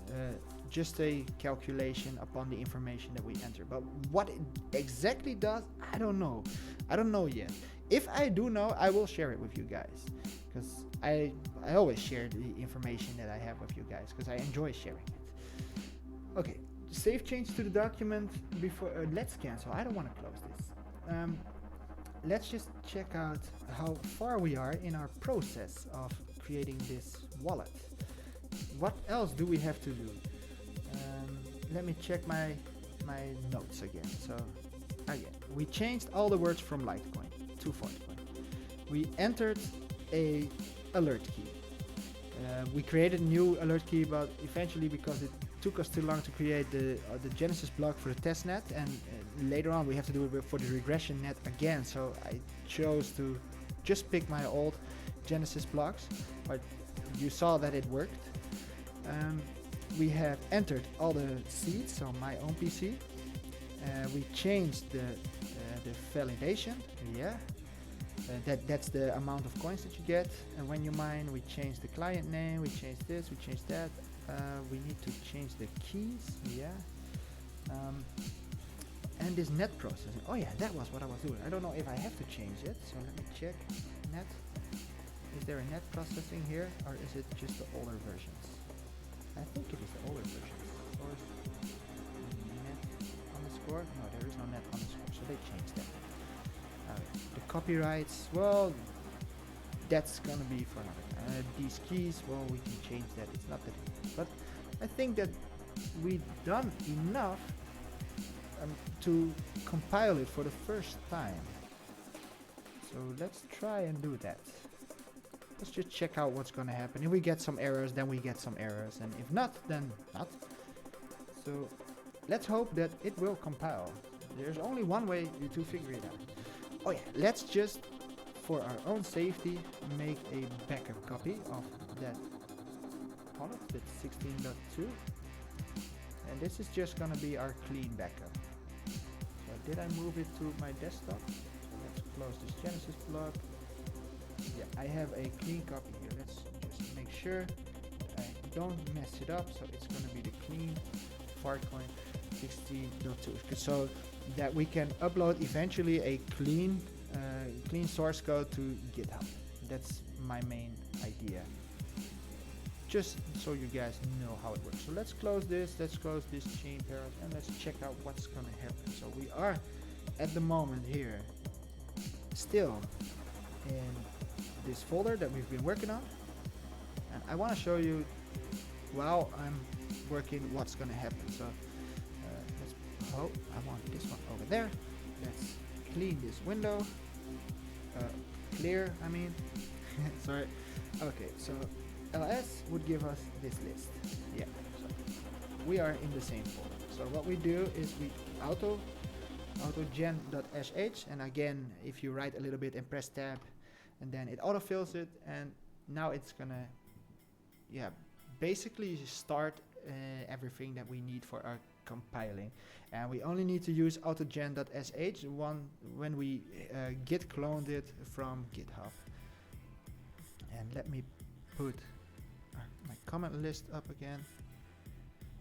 just a calculation upon the information that we enter. But what it exactly does, I don't know. I don't know yet. If I do know, I will share it with you guys, because I always share the information that I have with you guys, because I enjoy sharing it. Okay, save change to the document before, let's cancel. I don't want to close this. Let's just check out how far we are in our process of creating this wallet. What else do we have to do? Let me check my notes again. So again, we changed all the words from LiteCoin to Fartcoin. We entered a alert key. We created a new alert key, but eventually, because it took us too long to create the Genesis block for the test net, and later on we have to do it for the regression net again. So I chose to just pick my old Genesis blocks, but you saw that it worked. We have entered all the seeds on my own PC. We changed the validation. Yeah, that's the amount of coins that you get, and when you mine, we changed the client name, we changed this, we changed that. We need to change the keys. Yeah. And this net processing. Oh yeah, that was what I was doing. I don't know if I have to change it, so let me check. Net. Is there a net processing here, or is it just the older versions? I think it is the older versions. Source net underscore. No, there is no net underscore, so they changed that. The copyrights, well, that's gonna be for another time. These keys, well, we can change that. It's not that easy, but I think that we've done enough to compile it for the first time. So let's try and do that. Let's just check out what's going to happen. If we get some errors, then we get some errors, and if not, then not. So let's hope that it will compile. There's only one way to figure it out. Oh yeah, let's just, for our own safety, make a backup copy of that product, that's 16.2. And this is just going to be our clean backup. So did I move it to my desktop? So let's close this Genesis block. Yeah, I have a clean copy here. Let's just make sure I don't mess it up. So it's going to be the clean Fartcoin 16.2, so that we can upload eventually a clean source code to GitHub. That's my main idea. Just so you guys know how it works. So let's close this. Let's close this chain parent, and let's check out what's going to happen. So we are at the moment here still in this folder that we've been working on, and I want to show you while I'm working what's going to happen. So I want this one over there. Let's clean this window. Clear, I mean. Sorry. Okay, so ls would give us this list. Yeah, so we are in the same folder. So what we do is we autogen.sh, and again, if you write a little bit and press tab, and then it autofills it, and now it's gonna, yeah, basically start everything that we need for our compiling. And we only need to use autogen.sh when we git cloned it from GitHub. And let me put my comment list up again.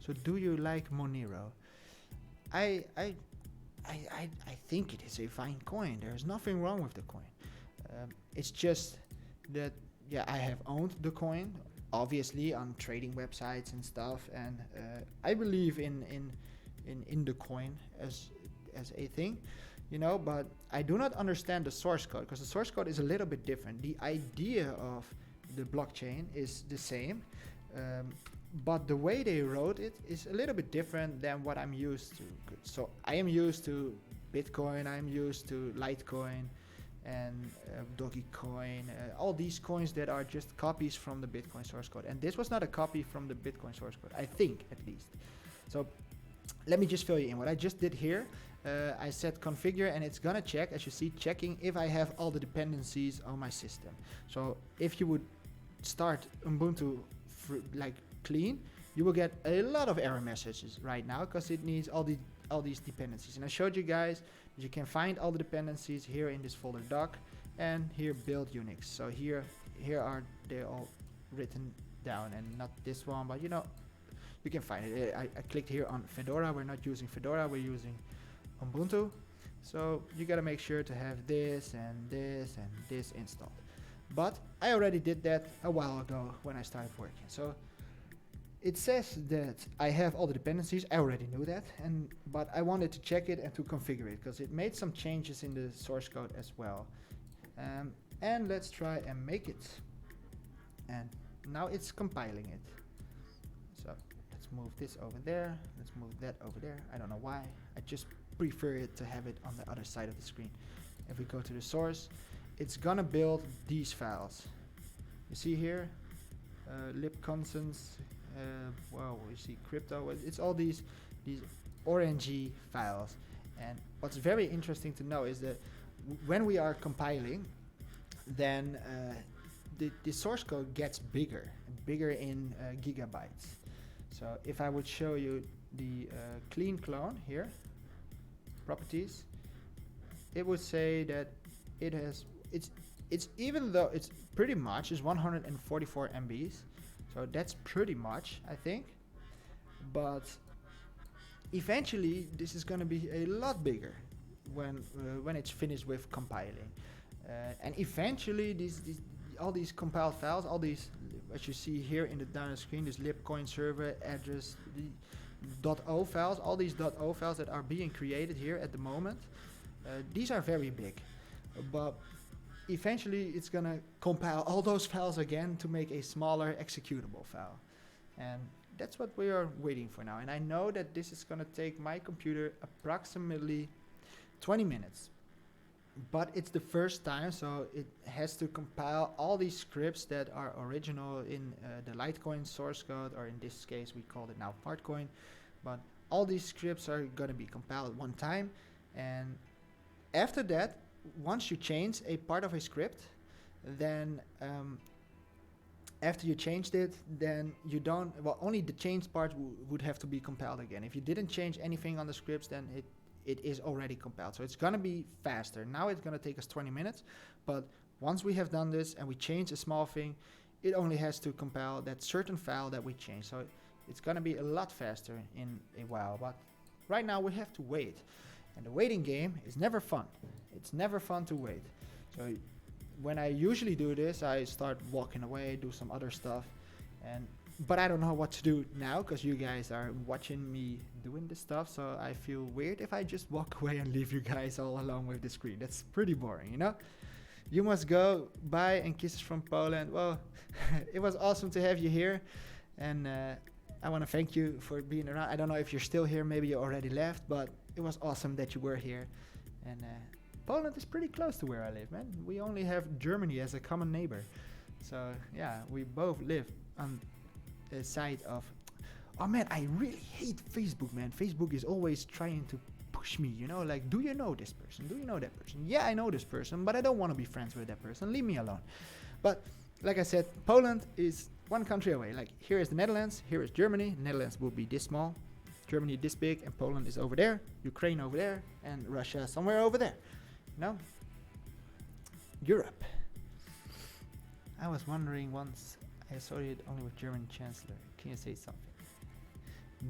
So do you like Monero? I think it is a fine coin. There's nothing wrong with the coin. It's just that, yeah, I have owned the coin, obviously, on trading websites and stuff, and I believe in the coin as a thing, you know, but I do not understand the source code, because the source code is a little bit different. The idea of the blockchain is the same, but the way they wrote it is a little bit different than what I'm used to. So I am used to Bitcoin, I'm used to LiteCoin and Dogecoin, all these coins that are just copies from the Bitcoin source code. And this was not a copy from the Bitcoin source code, I think, at least. So let me just fill you in. What I just did here, I said configure, and it's gonna check, as you see, checking if I have all the dependencies on my system. So if you would start Ubuntu like clean, you will get a lot of error messages right now, because it needs all these dependencies. And I showed you guys that you can find all the dependencies here in this folder doc, and here build Unix. So here are they all written down, and not this one, but you know, you can find it. I clicked here on Fedora. We're not using Fedora, we're using Ubuntu. So you gotta make sure to have this and this and this installed. But I already did that a while ago when I started working. So it says that I have all the dependencies. I already knew that, but I wanted to check it and to configure it, because it made some changes in the source code as well. And let's try and make it. And now it's compiling it. So let's move this over there. Let's move that over there. I don't know why. I just prefer it to have it on the other side of the screen. If we go to the source, it's gonna build these files. You see here, libconstants. Well, we see crypto. It's all these orangey files. And what's very interesting to know is that when we are compiling, then the source code gets bigger and bigger in gigabytes. So if I would show you the clean clone here, properties, it would say that it has it's even though it's pretty much is 144 MBs. So that's pretty much, I think. But eventually this is going to be a lot bigger when it's finished with compiling. And eventually all these compiled files, all these, as you see here in the down the screen, this libcoin server address, the .o files, all these .o files that are being created here at the moment, these are very big. But eventually it's gonna compile all those files again to make a smaller executable file. And that's what we are waiting for now. And I know that this is gonna take my computer approximately 20 minutes. But it's the first time, so it has to compile all these scripts that are original in the LiteCoin source code, or in this case we call it now Fartcoin. But all these scripts are gonna be compiled at one time. And after that, once you change a part of a script, then after you changed it, then you don't, well, only the changed part would have to be compiled again. If you didn't change anything on the scripts, then it is already compiled. So it's gonna be faster. Now it's gonna take us 20 minutes, but once we have done this and we change a small thing, it only has to compile that certain file that we changed. So it's gonna be a lot faster in a while, but right now we have to wait. And the waiting game is never fun. It's never fun to wait. So when I usually do this, I start walking away, do some other stuff, but I don't know what to do now because you guys are watching me doing this stuff. So I feel weird if I just walk away and leave you guys all alone with the screen. That's pretty boring, you know? You must go. Bye and kisses from Poland. Well, it was awesome to have you here, and I want to thank you for being around. I don't know if you're still here, maybe you already left, but it was awesome that you were here. And Poland is pretty close to where I live, man. We only have Germany as a common neighbor. So yeah, we both live on the side of... Oh man, I really hate Facebook, man. Facebook is always trying to push me, you know, like, do you know this person? Do you know that person? Yeah, I know this person, but I don't want to be friends with that person. Leave me alone. But like I said, Poland is one country away. Like, here is the Netherlands, here is Germany. Netherlands will be this small, Germany this big, and Poland is over there, Ukraine over there, and Russia somewhere over there. You know? Europe. I was wondering once, I saw it only with German Chancellor. Can you say something?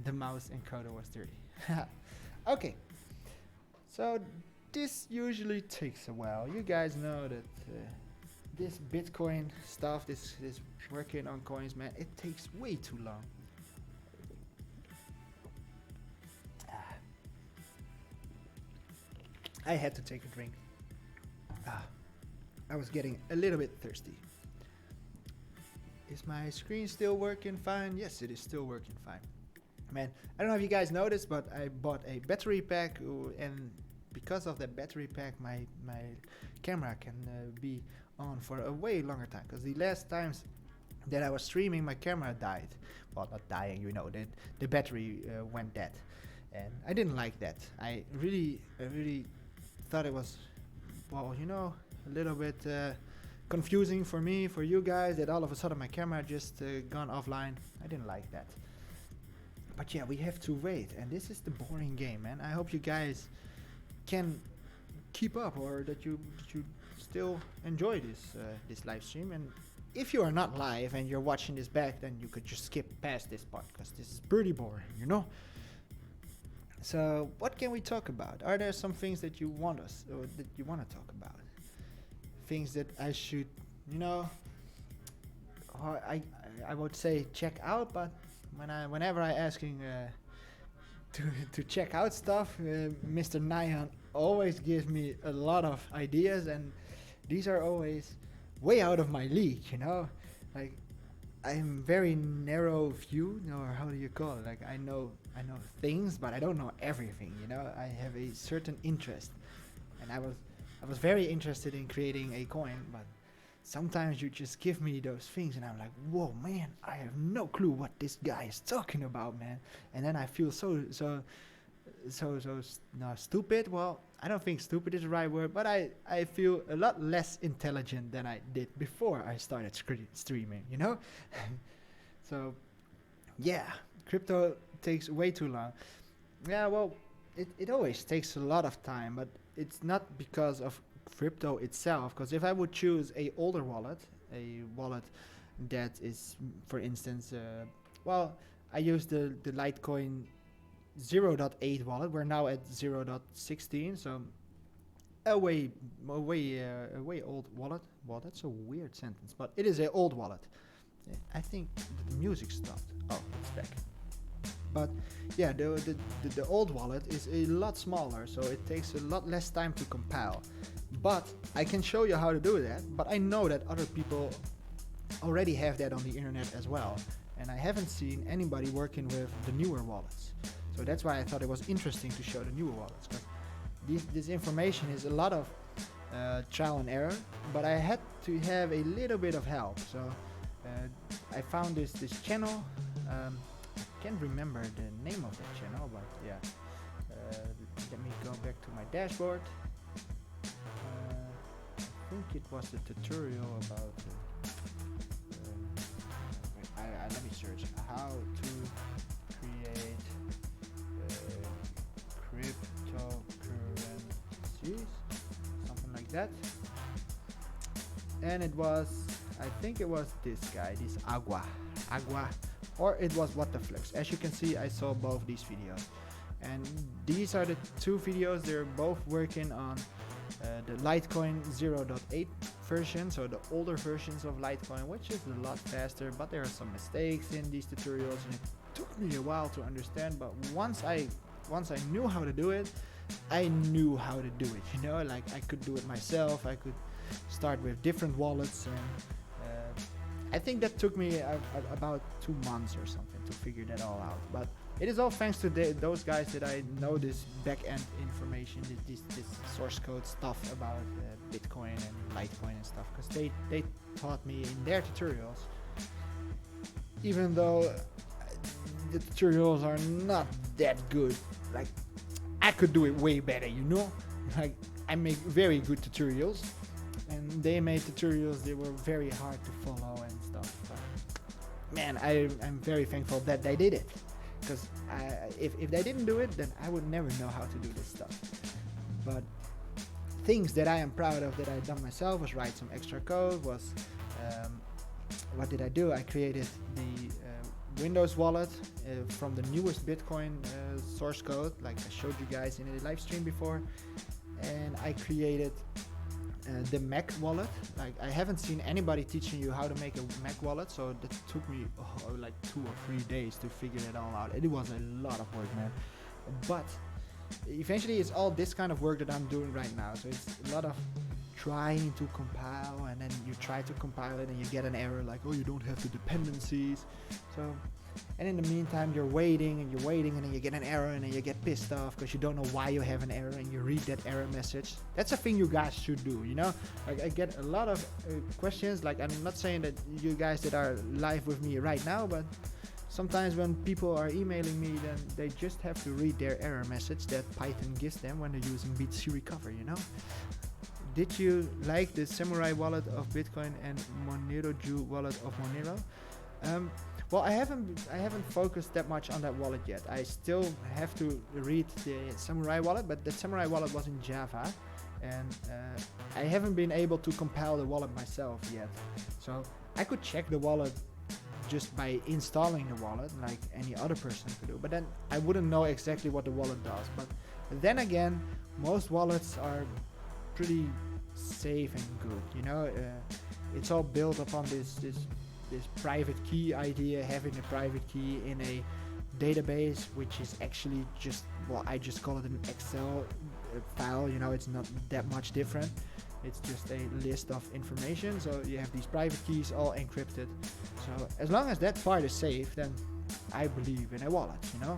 The mouse encoder was dirty. Okay. So this usually takes a while. You guys know that this Bitcoin stuff, this working on coins, man, it takes way too long. I had to take a drink. I was getting a little bit thirsty. Is my screen still working fine? Yes, it is still working fine. Man, I don't know if you guys noticed, but I bought a battery pack, and because of that battery pack, my camera can be on for a way longer time. Because the last times that I was streaming, my camera died. Well, not dying, you know, the battery went dead, and I didn't like that. I really thought it was, well, you know, a little bit confusing for me, for you guys, that all of a sudden my camera just gone offline. I didn't like that. But yeah, we have to wait, and this is the boring game, man. I hope you guys can keep up, or that you still enjoy this live stream. And if you are not live and you're watching this back, then you could just skip past this part, because this is pretty boring, you know. So what can we talk about? Are there some things that you want us, or that you want to talk about? Things that I should, you know, I would say check out, but whenever I asking to check out stuff, Mr. Nyan always gives me a lot of ideas, and these are always way out of my league, you know. Like, I'm very narrow view, or how do you call it? Like, I know things, but I don't know everything, you know. I have a certain interest, and I was very interested in creating a coin, but sometimes you just give me those things and I'm like, whoa, man, I have no clue what this guy is talking about, man. And then I feel so stupid. Well, I don't think stupid is the right word, but I feel a lot less intelligent than I did before I started streaming, you know? So, yeah, crypto takes way too long. Yeah, well, it always takes a lot of time, but it's not because of crypto itself, because if I would choose a older wallet, a wallet that is, for instance, well, I use the LiteCoin 0.8 wallet. We're now at 0.16, so a way old wallet. Well, that's a weird sentence, but it is an old wallet. I think the music stopped. Oh, it's back. But yeah, the old wallet is a lot smaller, so it takes a lot less time to compile. But I can show you how to do that, but I know that other people already have that on the internet as well, and I haven't seen anybody working with the newer wallets. So that's why I thought it was interesting to show the newer wallets, because this information is a lot of trial and error, but I had to have a little bit of help. So I found this channel. I can't remember the name of that channel, but yeah. Let me go back to my dashboard. I think it was a tutorial about let me search how to create cryptocurrencies, something like that. And it was, I think it was this guy, this Agua, or it was What the Flux. As you can see, I saw both these videos, and these are the two videos. They're both working on the LiteCoin 0.8 version, so the older versions of LiteCoin, which is a lot faster, but there are some mistakes in these tutorials, and it took me a while to understand. But once I knew how to do it, I knew how to do it, you know. Like, I could do it myself. I could start with different wallets, and I think that took me about 2 months or something to figure that all out. But it is all thanks to those guys that I know this back-end information, this source code stuff about Bitcoin and Litecoin and stuff, because they taught me in their tutorials, even though the tutorials are not that good. Like, I could do it way better, you know? Like, I make very good tutorials, and they made tutorials that were very hard to follow and stuff. But man, I'm very thankful that they did it, because if they didn't do it, then I would never know how to do this stuff. But things that I am proud of that I've done myself was write some extra code, was what did I do? I created the Windows wallet from the newest Bitcoin source code, like I showed you guys in a live stream before, and I created the Mac wallet. Like, I haven't seen anybody teaching you how to make a Mac wallet, so that took me like 2 or 3 days to figure it all out. It was a lot of work, man, but eventually it's all this kind of work that I'm doing right now. So it's a lot of trying to compile, and then you try to compile it and you get an error like, oh, you don't have the dependencies. So, and in the meantime you're waiting and then you get an error, and then you get pissed off because you don't know why you have an error, and you read that error message. That's a thing you guys should do, you know? Like, I get a lot of questions. Like, I'm not saying that you guys that are live with me right now, but sometimes when people are emailing me, then they just have to read their error message that Python gives them when they're using BTC Recover, you know? Did you like the Samurai wallet of Bitcoin and Monero Jew wallet of Monero? Well, I haven't focused that much on that wallet yet. I still have to read the Samurai wallet, but the Samurai wallet was in Java, and I haven't been able to compile the wallet myself yet. So I could check the wallet just by installing the wallet, like any other person could do, but then I wouldn't know exactly what the wallet does. But then again, most wallets are pretty safe and good, you know. It's all built upon this private key idea, having a private key in a database, which is actually just, well, I just call it an Excel file, you know. It's not that much different. It's just a list of information. So you have these private keys all encrypted. So as long as that part is safe, then I believe in a wallet, you know.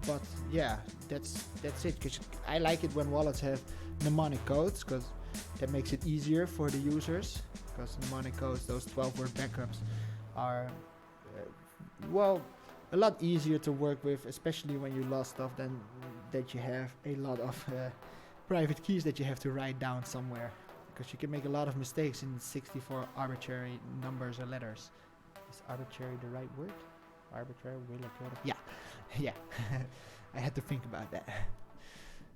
But yeah, that's it, because I like it when wallets have mnemonic codes, because that makes it easier for the users, because mnemonic codes, those 12-word backups, are well, a lot easier to work with, especially when you lost stuff, than that you have a lot of private keys that you have to write down somewhere, because you can make a lot of mistakes in 64 arbitrary numbers or letters. Is arbitrary the right word? Arbitrary, yeah. I had to think about that.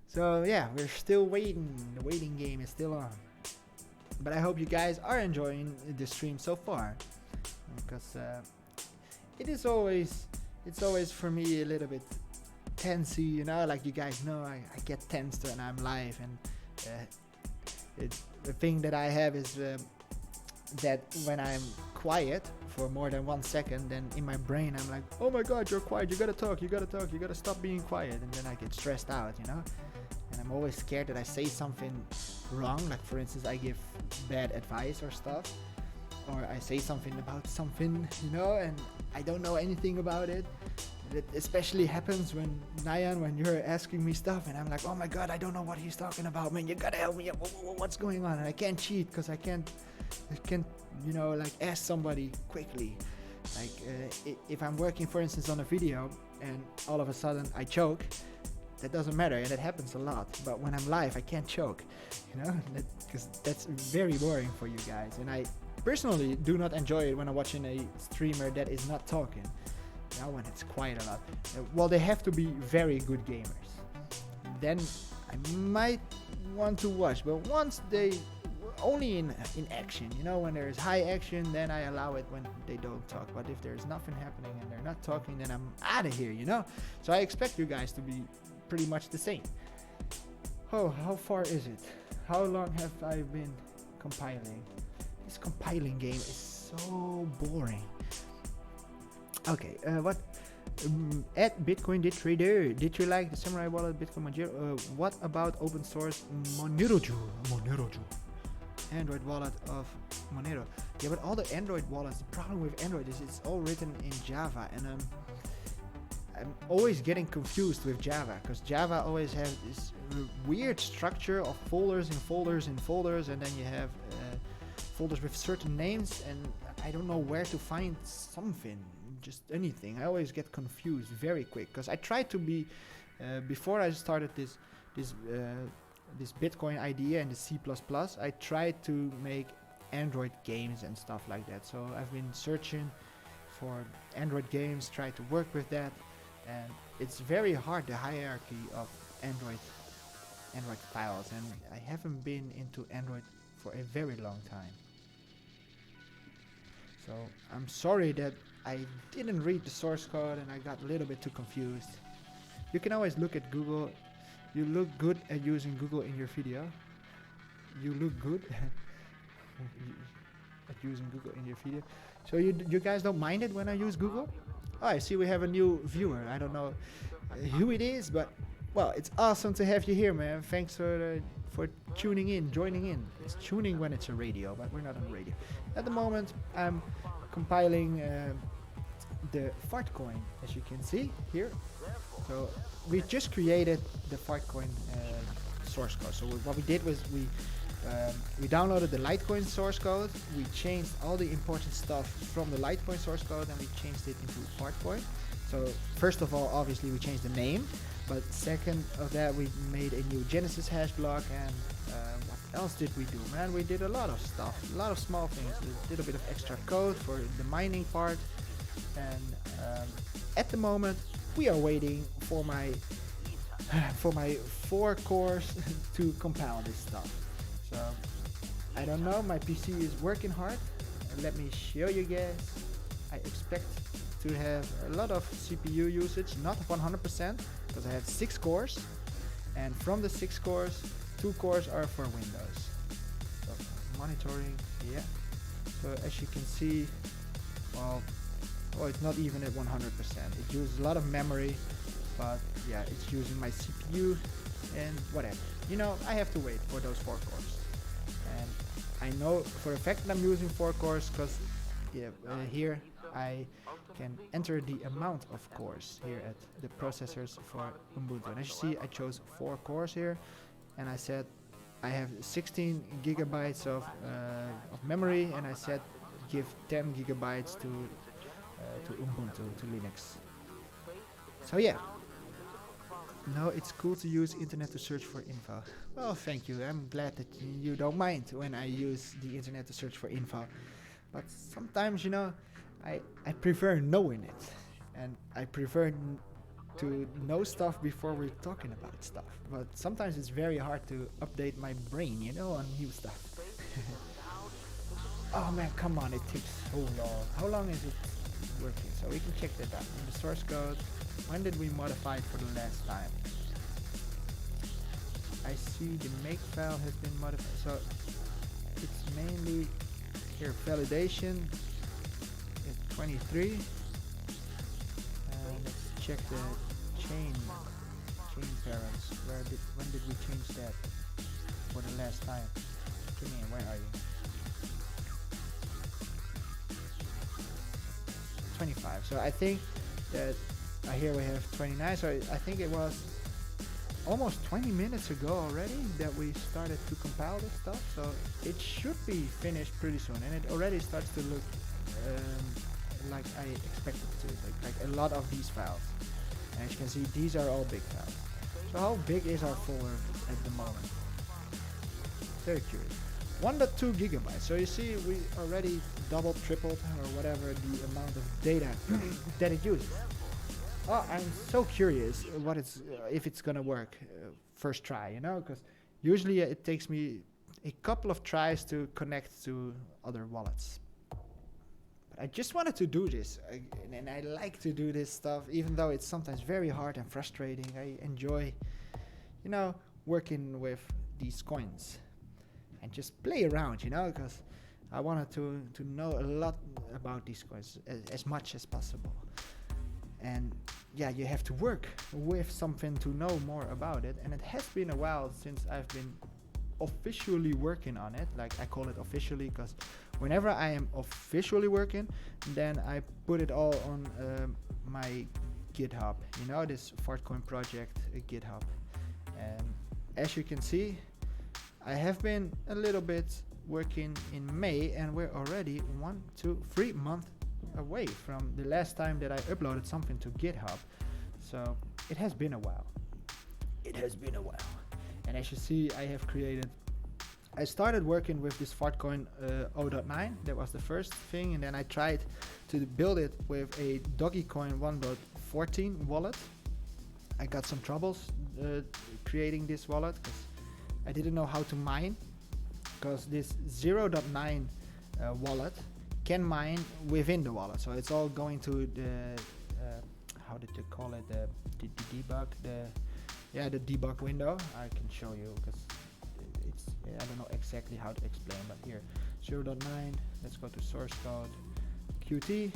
So yeah, we're still waiting. The waiting game is still on. But I hope you guys are enjoying the stream so far, because it's always for me a little bit tensey, you know. Like, you guys know, I get tensed when I'm live, and the thing that I have is that when I'm quiet for more than 1 second, then in my brain I'm like, oh my god, you're quiet, you gotta talk, you gotta stop being quiet, and then I get stressed out, you know. And I'm always scared that I say something wrong, like for instance I give bad advice or stuff, or I say something about something, you know, and I don't know anything about it. It especially happens when Nyan, when you're asking me stuff and I'm like, oh my god, I don't know what he's talking about, man, you gotta help me, what's going on? And I can't cheat because I can't, you know, like, ask somebody quickly. Like if I'm working, for instance, on a video and all of a sudden I choke, that doesn't matter, and it happens a lot. But when I'm live, I can't choke, you know, because that's very boring for you guys. And I personally do not enjoy it when I'm watching a streamer that is not talking. You know, when it's quiet a lot. Well, they have to be very good gamers. Then I might want to watch, but once they only in action, you know, when there is high action, then I allow it when they don't talk. But if there's nothing happening and they're not talking, then I'm out of here, you know. So I expect you guys to be pretty much the same. Oh, how far is it? How long have I been compiling? This compiling game is so boring. Okay, what At Bitcoin Daytrader, did you like the Samurai Wallet, Bitcoin Monero? What about open source Monero? Android wallet of Monero. Yeah, but all the Android wallets, the problem with Android is it's all written in Java, and I'm always getting confused with Java, because Java always has this weird structure of folders and folders and folders, and then you have folders with certain names, and I don't know where to find something, just anything. I always get confused very quick, because I tried to be, before I started this Bitcoin idea and the C++, I tried to make Android games and stuff like that. So I've been searching for Android games, try to work with that, and it's very hard, the hierarchy of Android files, and I haven't been into Android for a very long time. So I'm sorry that I didn't read the source code and I got a little bit too confused. You can always look at Google. You look good at using Google in your video. You look good at using Google in your video. So you guys don't mind it when I use Google? Oh, I see we have a new viewer. I don't know who it is, but well, it's awesome to have you here, man. Thanks for tuning in, joining in. It's tuning when it's a radio, but we're not on radio. At the moment, I'm compiling the Fartcoin, as you can see here. So we just created the Fartcoin source code. So what we did was we downloaded the LiteCoin source code. We changed all the important stuff from the LiteCoin source code, and we changed it into Fartcoin. So first of all, obviously we changed the name, but second of that, we made a new Genesis hash block. And what else did we do, man? We did a lot of stuff, a lot of small things. We did a bit of extra code for the mining part, and at the moment we are waiting for my 4 cores to compile this stuff. So I don't know, my PC is working hard. Let me show you guys. I expect to have a lot of CPU usage, not 100%, because I have 6 cores, and from the 6 cores, 2 cores are for Windows. So monitoring, yeah. So as you can see, well, it's not even at 100%. It uses a lot of memory, but yeah, it's using my CPU and whatever. You know, I have to wait for those 4 cores. And I know for a fact that I'm using 4 cores because here I can enter the amount of cores here at the processors for Ubuntu. And as you see, I chose 4 cores here, and I said I have 16 gigabytes of memory, and I said give 10 gigabytes to Ubuntu, to Linux. So yeah. No, it's cool to use internet to search for info. Well, thank you. I'm glad that you don't mind when I use the internet to search for info. But sometimes, you know, I prefer knowing it. And I prefer to know stuff before we're talking about stuff. But sometimes it's very hard to update my brain, you know, on new stuff. Oh man, come on, it takes so long. How long is it working? So we can check that out in the source code. When did we modify it for the last time? I see the make file has been modified. So it's mainly here validation at 23. Let's check the chain parents. When did we change that for the last time? Come in, where are you? 25. So I think that here we have 29. So I think it was almost 20 minutes ago already that we started to compile this stuff. So it should be finished pretty soon, and it already starts to look like I expected it to, like a lot of these files. And as you can see, these are all big files. So how big is our folder at the moment? Very curious. 1.2 gigabytes. So you see, we already doubled, tripled, or whatever the amount of data that it uses. Oh, I'm so curious what it's if it's gonna work first try, you know, because usually it takes me a couple of tries to connect to other wallets. But I just wanted to do this, and I like to do this stuff, even though it's sometimes very hard and frustrating. I enjoy, you know, working with these coins and just play around, you know, because I wanted to know a lot about these coins as much as possible. And yeah, you have to work with something to know more about it. And it has been a while since I've been officially working on it. Like, I call it officially because whenever I am officially working, then I put it all on my GitHub, you know, this Fartcoin-Project GitHub. And as you can see, I have been a little bit working in May, and we're already 3 months away from the last time that I uploaded something to GitHub. So it has been a while. It has been a while. And as you see, I started working with this Fartcoin 0.9. That was the first thing, and then I tried to build it with a Dogecoin 1.14 wallet. I got some troubles creating this wallet because I didn't know how to mine, because this 0.9 wallet can mine within the wallet. So it's all going to the how did you call it, the debug, the debug window. I can show you because I don't know exactly how to explain, but here 0.9, let's go to source code, Qt,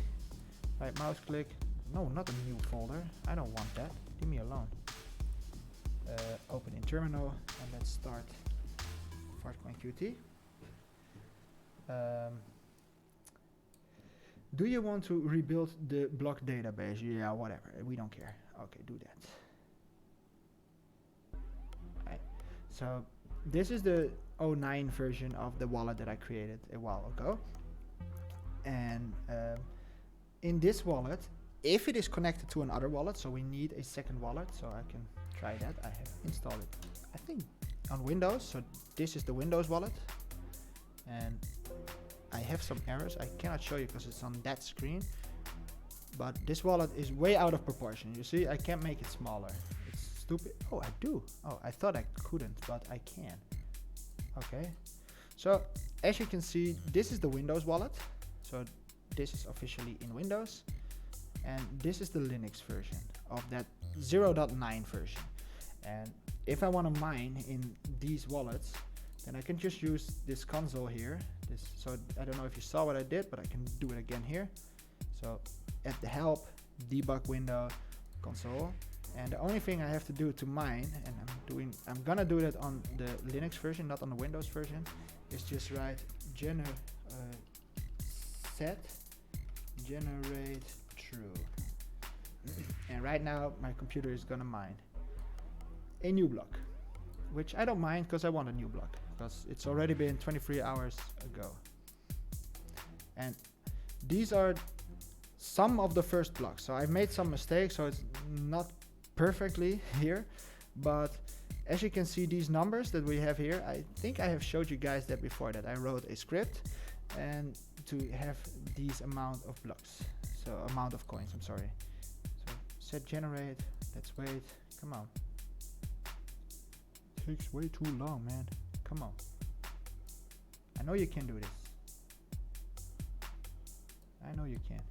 right mouse click, no, not a new folder, I don't want that, leave me alone. Open in terminal, and let's start Fartcoin Qt. Do you want to rebuild the block database? Yeah, whatever, we don't care. Okay, do that. Right. So this is the 09 version of the wallet that I created a while ago. And in this wallet, if it is connected to another wallet, so we need a second wallet, so I can try that. I have installed it, I think, on Windows. So this is the Windows wallet. And I have some errors. I cannot show you because it's on that screen. But this wallet is way out of proportion. You see, I can't make it smaller. Stupid. Oh, I do. Oh, I thought I couldn't, but I can. Okay. So as you can see, this is the Windows wallet. So this is officially in Windows, and this is the Linux version of that 0.9 version. And if I want to mine in these wallets, then I can just use this console here. So I don't know if you saw what I did, but I can do it again here. So at the help, debug window, console. And the only thing I have to do to mine, and I'm gonna do that on the Linux version, not on the Windows version, is just write set generate true. And right now my computer is gonna mine a new block, which I don't mind because I want a new block, because it's already been 23 hours ago. And these are some of the first blocks. So I've made some mistakes, so it's not perfectly here, but as you can see, these numbers that we have here, I think I have showed you guys that before, that I wrote a script and to have these amount of blocks, so amount of coins, I'm sorry. So set generate, let's wait, come on, takes way too long, man, come on, I know you can do this, I know you can.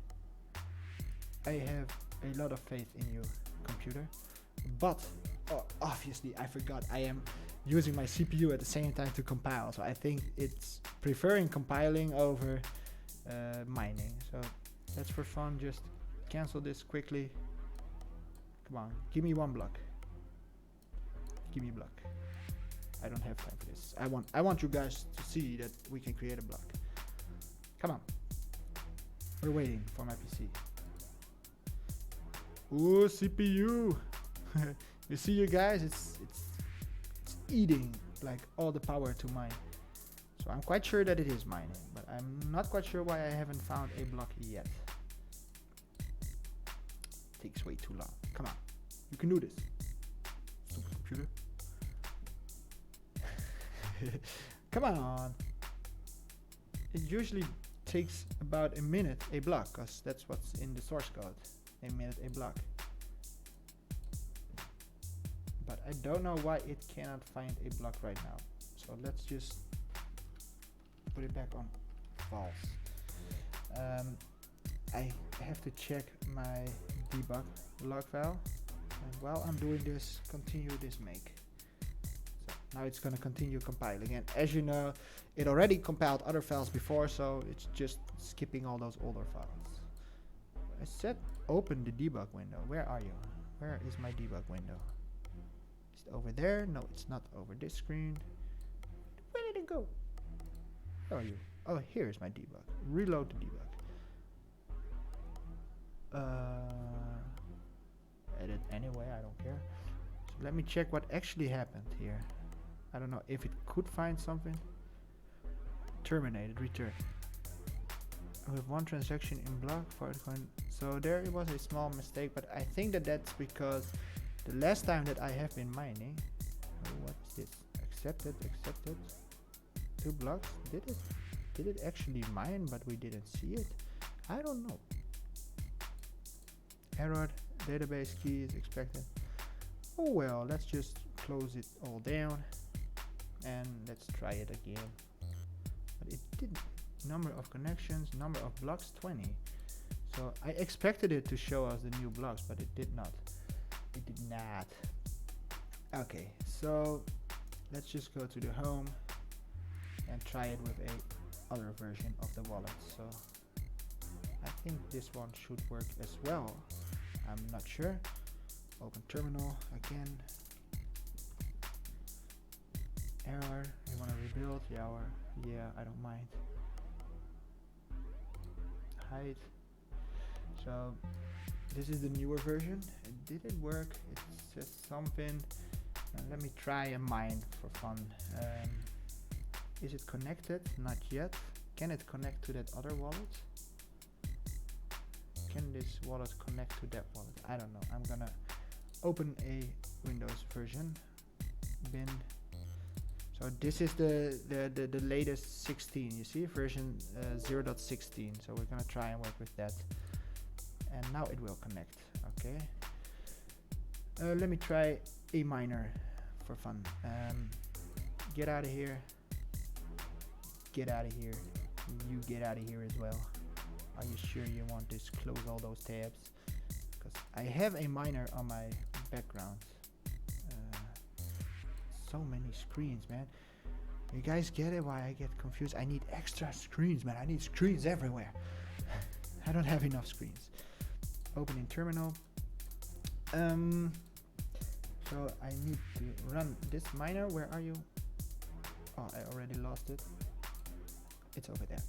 I have a lot of faith in you, computer, but obviously I forgot I am using my CPU at the same time to compile, so I think it's preferring compiling over mining. So let's, for fun, just cancel this quickly. Come on, give me one block, give me a block. I don't have time for this. I want you guys to see that we can create a block. Come on, we're waiting for my PC. Ooh, CPU. You see, you guys, it's eating like all the power to mine. So I'm quite sure that it is mining, but I'm not quite sure why I haven't found a block yet. Takes way too long. Come on, you can do this, stupid computer. Come on. It usually takes about a minute a block, because that's what's in the source code. A minute a block. But I don't know why it cannot find a block right now. So let's just put it back on false. I have to check my debug log file. And while I'm doing this, continue this make. So now it's going to continue compiling. And as you know, it already compiled other files before, so it's just skipping all those older files. I said open the debug window. Where are you? Where is my debug window? Is it over there? No, it's not over this screen. Where did it go? Where are you? Oh, here's my debug. Reload the debug. Edit anyway, I don't care. So let me check what actually happened here. I don't know if it could find something. Terminated, return. We have one transaction in block Fartcoin. So there was a small mistake, but I think that that's because the last time that I have been mining, what's this? Accepted. 2 blocks. Did it actually mine, but we didn't see it? I don't know. Error, database key is expected. Oh well, let's just close it all down and let's try it again. But it didn't. Number of connections, number of blocks 20. So I expected it to show us the new blocks, but it did not. It did not. Okay, so let's just go to the home and try it with a other version of the wallet. So I think this one should work as well. I'm not sure. Open terminal again. Error. You want to rebuild? Yeah, I don't mind. Hide. So this is the newer version. It didn't work. It's just something. Let me try a mine for fun. Is it connected? Not yet. Can it connect to that other wallet? Can this wallet connect to that wallet? I don't know. I'm gonna open a Windows version. Bin. So this is the latest 16. You see, version 0.16. So we're gonna try and work with that. And now it will connect. Okay. Let me try a miner for fun. Get out of here. Get out of here. You get out of here as well. Are you sure you want this? Close all those tabs. Because I have a miner on my background. So many screens, man. You guys get it? Why I get confused? I need extra screens, man. I need screens everywhere. I don't have enough screens. Opening terminal. So I need to run this miner. Where are you? Oh, I already lost it. It's over there.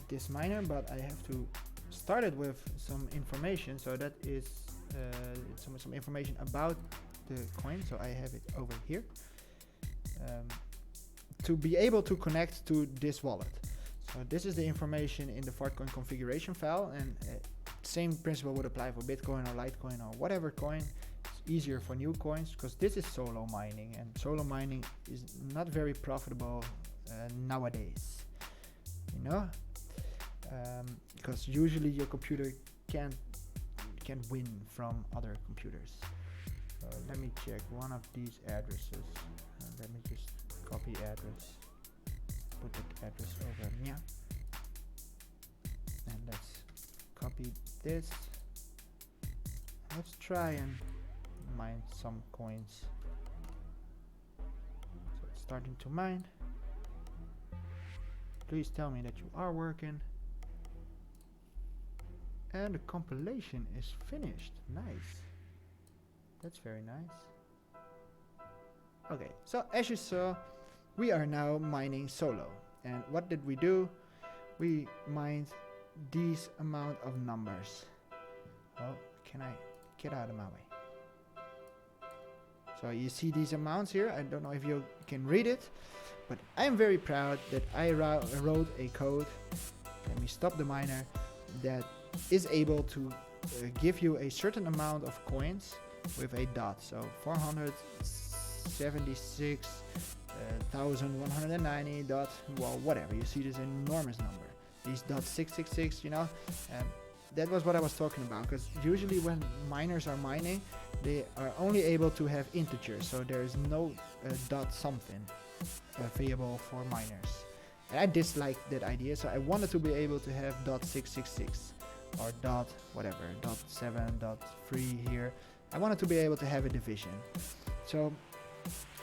This miner, but I have to start it with some information. So that is some information about the coin. So I have it over here to be able to connect to this wallet. So this is the information in the Fartcoin configuration file, and same principle would apply for Bitcoin or Litecoin or whatever coin. It's easier for new coins because this is solo mining, and solo mining is not very profitable nowadays. You know, because usually your computer can't win from other computers. So let me check one of these addresses. Let me just copy address, put the address over here, and let's copy this. Let's try and mine some coins. So it's starting to mine. Please tell me that you are working. And the compilation is finished. Nice. That's very nice. Okay, so as you saw, we are now mining solo. And what did we do? We mined these amount of numbers. Oh, can I get out of my way? So you see these amounts here. I don't know if you can read it, but I'm very proud that I wrote a code. Let me stop the miner. That is able to give you a certain amount of coins with a dot. So 476,190 dot, well, whatever. You see this enormous number. These dot 666, you know, and that was what I was talking about. Because usually when miners are mining, they are only able to have integers. So there is no dot something available for miners. And I disliked that idea, so I wanted to be able to have dot 666 or dot whatever, dot 7, dot 3 here. I wanted to be able to have a division. So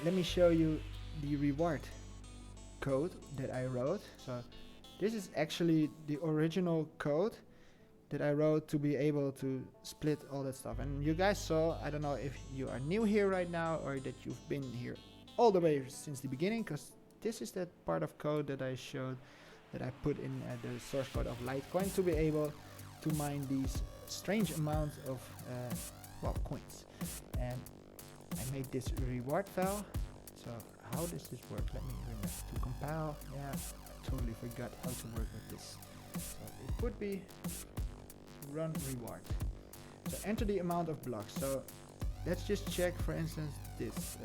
let me show you the reward code that I wrote. So this is actually the original code that I wrote to be able to split all that stuff. And you guys saw, I don't know if you are new here right now or that you've been here all the way since the beginning, because this is that part of code that I showed, that I put in the source code of LiteCoin to be able to mine these strange amounts of well, coins. And I made this reward file. So how does this work? Let me remember to compile. Yeah, I totally forgot how to work with this. So it would be run reward. So enter the amount of blocks. So let's just check, for instance, this.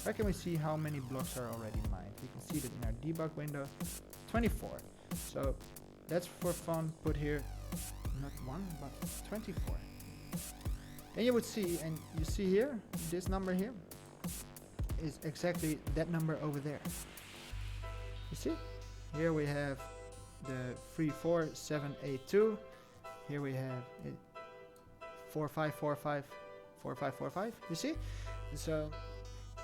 Where can we see how many blocks are already mined? We can see that in our debug window, 24. So let's for fun put here not 1 but 24. Then you would see, and you see here, this number here is exactly that number over there. You see? Here we have the 34782. Here we have it 4545 4545. You see? So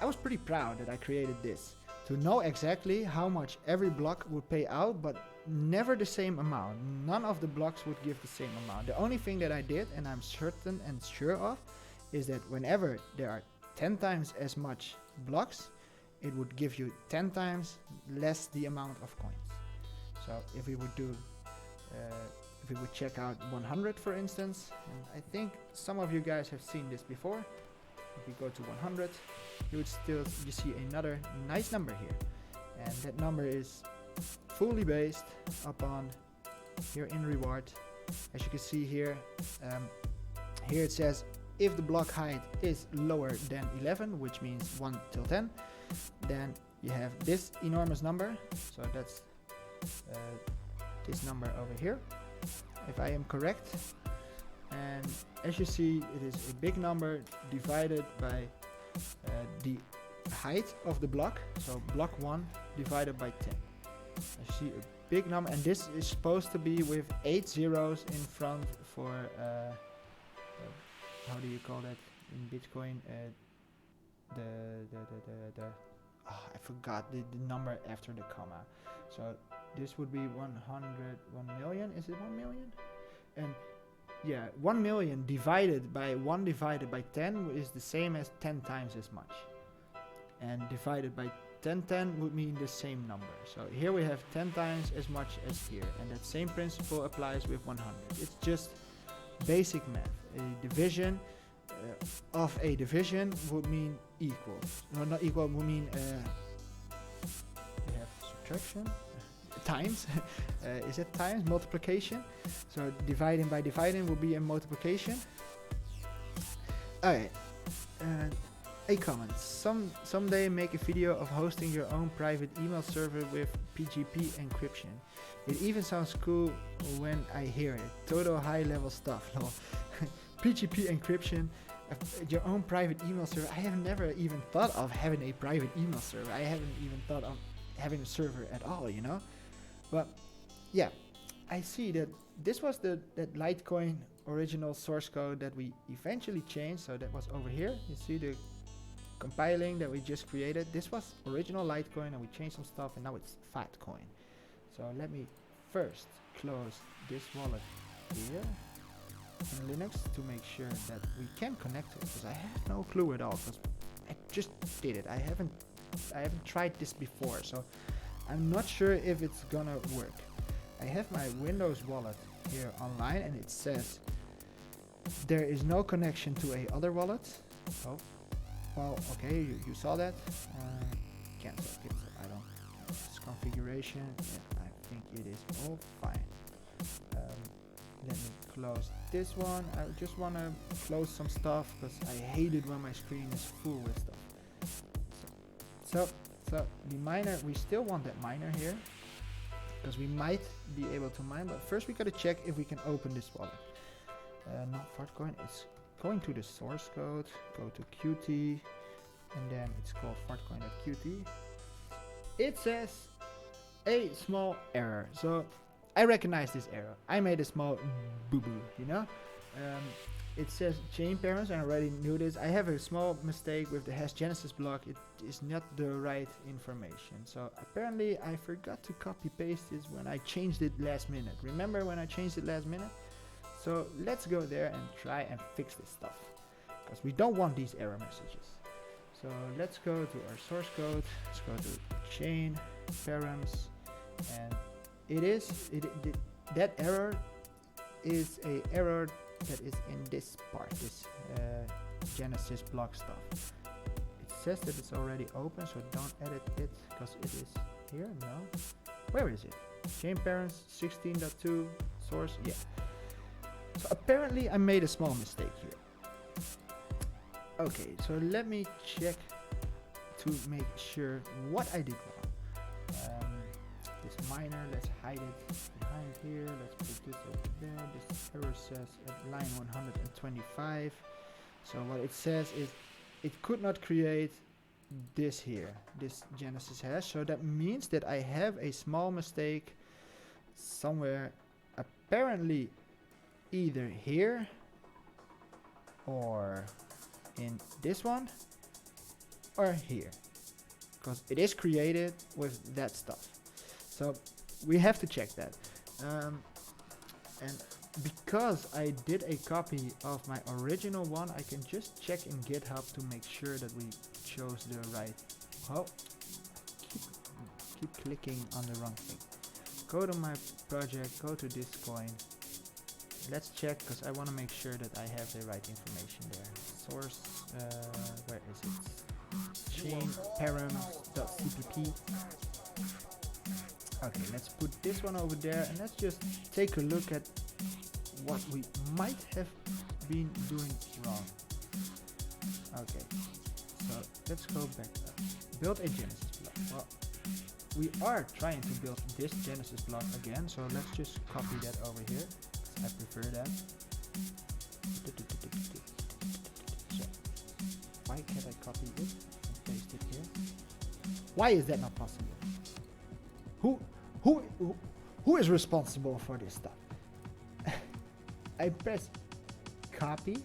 I was pretty proud that I created this, to know exactly how much every block would pay out, but never the same amount. None of the blocks would give the same amount. The only thing that I did, and I'm certain and sure of, is that whenever there are 10 times as much blocks, it would give you 10 times less the amount of coins. So if we would do, if we would check out 100 for instance, and I think some of you guys have seen this before. If we go to 100, you see another nice number here, and that number is fully based upon here in reward. As you can see here, here it says if the block height is lower than 11, which means 1 till 10, then you have this enormous number. So that's this number over here, if I am correct. And as you see, it is a big number divided by the height of the block. So block 1 divided by 10. I see a big number, and this is supposed to be with 8 zeros in front for how do you call that in Bitcoin? I forgot the number after the comma. So this would be 1 million. Is it 1 million? And yeah, 1 million divided by 1 divided by 10 is the same as 10 times as much. And divided by 10 would mean the same number. So here we have 10 times as much as here. And that same principle applies with 100. It's just basic math. A division of a division would mean equal. No, not equal, would mean we have subtraction. Times. Is it times? Multiplication. So dividing by dividing will be a multiplication. Alright. A comment. Someday make a video of hosting your own private email server with PGP encryption. It even sounds cool when I hear it. Total high level stuff. PGP encryption, your own private email server. I have never even thought of having a private email server. I haven't even thought of having a server at all, you know. But yeah, I see that this was that LiteCoin original source code that we eventually changed. So that was over here. You see the compiling that we just created. This was original LiteCoin, and we changed some stuff, and now it's Fartcoin. So let me first close this wallet here in Linux to make sure that we can connect to it, because I have no clue at all, because I just did it. I haven't tried this before, so I'm not sure if it's gonna work. I have my Windows wallet here online, and it says there is no connection to a other wallet. Oh, well, okay, you saw that. Cancel. I don't. It's configuration. Yeah, I think it is all fine. Let me close this one. I just want to close some stuff because I hate it when my screen is full with stuff. So the miner, we still want that miner here because we might be able to mine, but first we gotta check if we can open this wallet. Not Fartcoin, it's going to the source code, go to Qt, and then it's called Fartcoin.qt. It says a small error. So I recognize this error. I made a small boo-boo, you know. it says chain parents, and I already knew this. I have a small mistake with the hash genesis block. It is not the right information. So apparently I forgot to copy paste this when I changed it last minute. Remember when I changed it last minute? So let's go there and try and fix this stuff, because we don't want these error messages. So let's go to our source code. Let's go to chain params, and that error is a error that is in this part, this Genesis block stuff. It says that it's already open, so don't edit it because it is here. No, where is it? Chain parents 16.2 source. Yeah. So apparently I made a small mistake here. Okay, so let me check to make sure what I did wrong. This minor, let's hide it behind here. Let's put this over there. This error says at line 125. So what it says is it could not create this here, this Genesis hash. So that means that I have a small mistake somewhere, apparently either here or in this one or here, because it is created with that stuff. So we have to check that. And because I did a copy of my original one, I can just check in GitHub to make sure that we chose the right. Oh, keep clicking on the wrong thing. Go to my project, go to this coin. Let's check, because I want to make sure that I have the right information there. Source, where is it? Chain param.cpp. Okay, let's put this one over there, and let's just take a look at what we might have been doing wrong. Okay, so let's go back up. Build a Genesis block. Well, we are trying to build this Genesis block again, so let's just copy that over here. I prefer that. So, why can't I copy it and paste it here? Why is that not possible? Who is responsible for this stuff? I press copy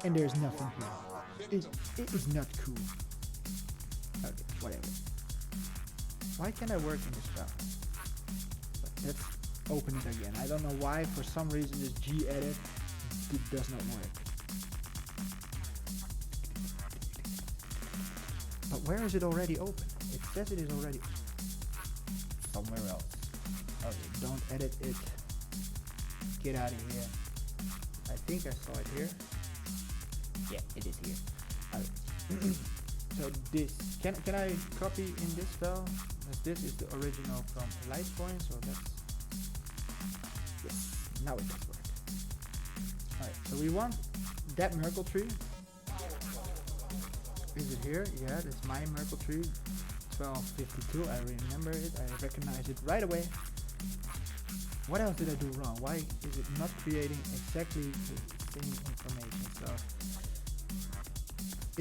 and there's nothing here. It is not cool. Okay, whatever. Why can't I work in this stuff? Let's open it again. I don't know why, for some reason this gedit does not work. But where is it already open? It says it is already somewhere else. Okay, don't edit it. Get out of here. I think I saw it here. Yeah, it is here. Okay. So this, can I copy in this file? This is the original from LiteCoin, so that's, yes, now it does work. Alright, so we want that Merkle tree. Is it here? Yeah, that's my Merkle tree. 1252, I remember it, I recognize it right away. What else did I do wrong? Why is it not creating exactly the same information? So,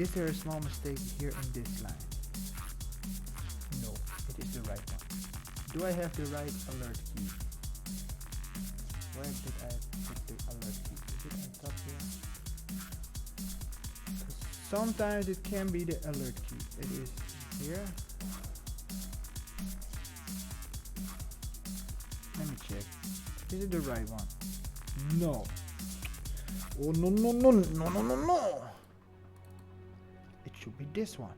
is there a small mistake here in this line? No, it is the right one. Do I have the right alert key? Where did I put the alert key? Is it on top here? Sometimes it can be the alert key. It is here. Let me check. Is it the right one? No. Oh no no no no no no no. It should be this one.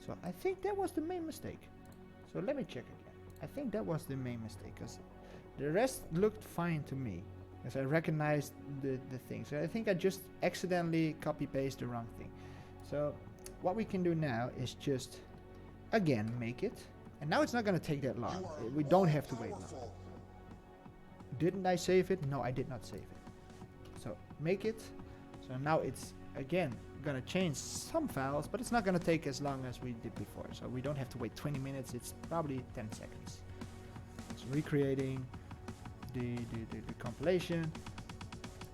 So I think that was the main mistake. So let me check again. I think that was the main mistake, because the rest looked fine to me, because I recognized the thing. So I think I just accidentally copy paste the wrong thing. So what we can do now is just again make it, and now it's not going to take that long. We don't have to wait long. Didn't I save it? No, I did not save it. So make it. So now it's again gonna change some files, but it's not gonna take as long as we did before. So we don't have to wait 20 minutes. It's probably 10 seconds. It's recreating the compilation,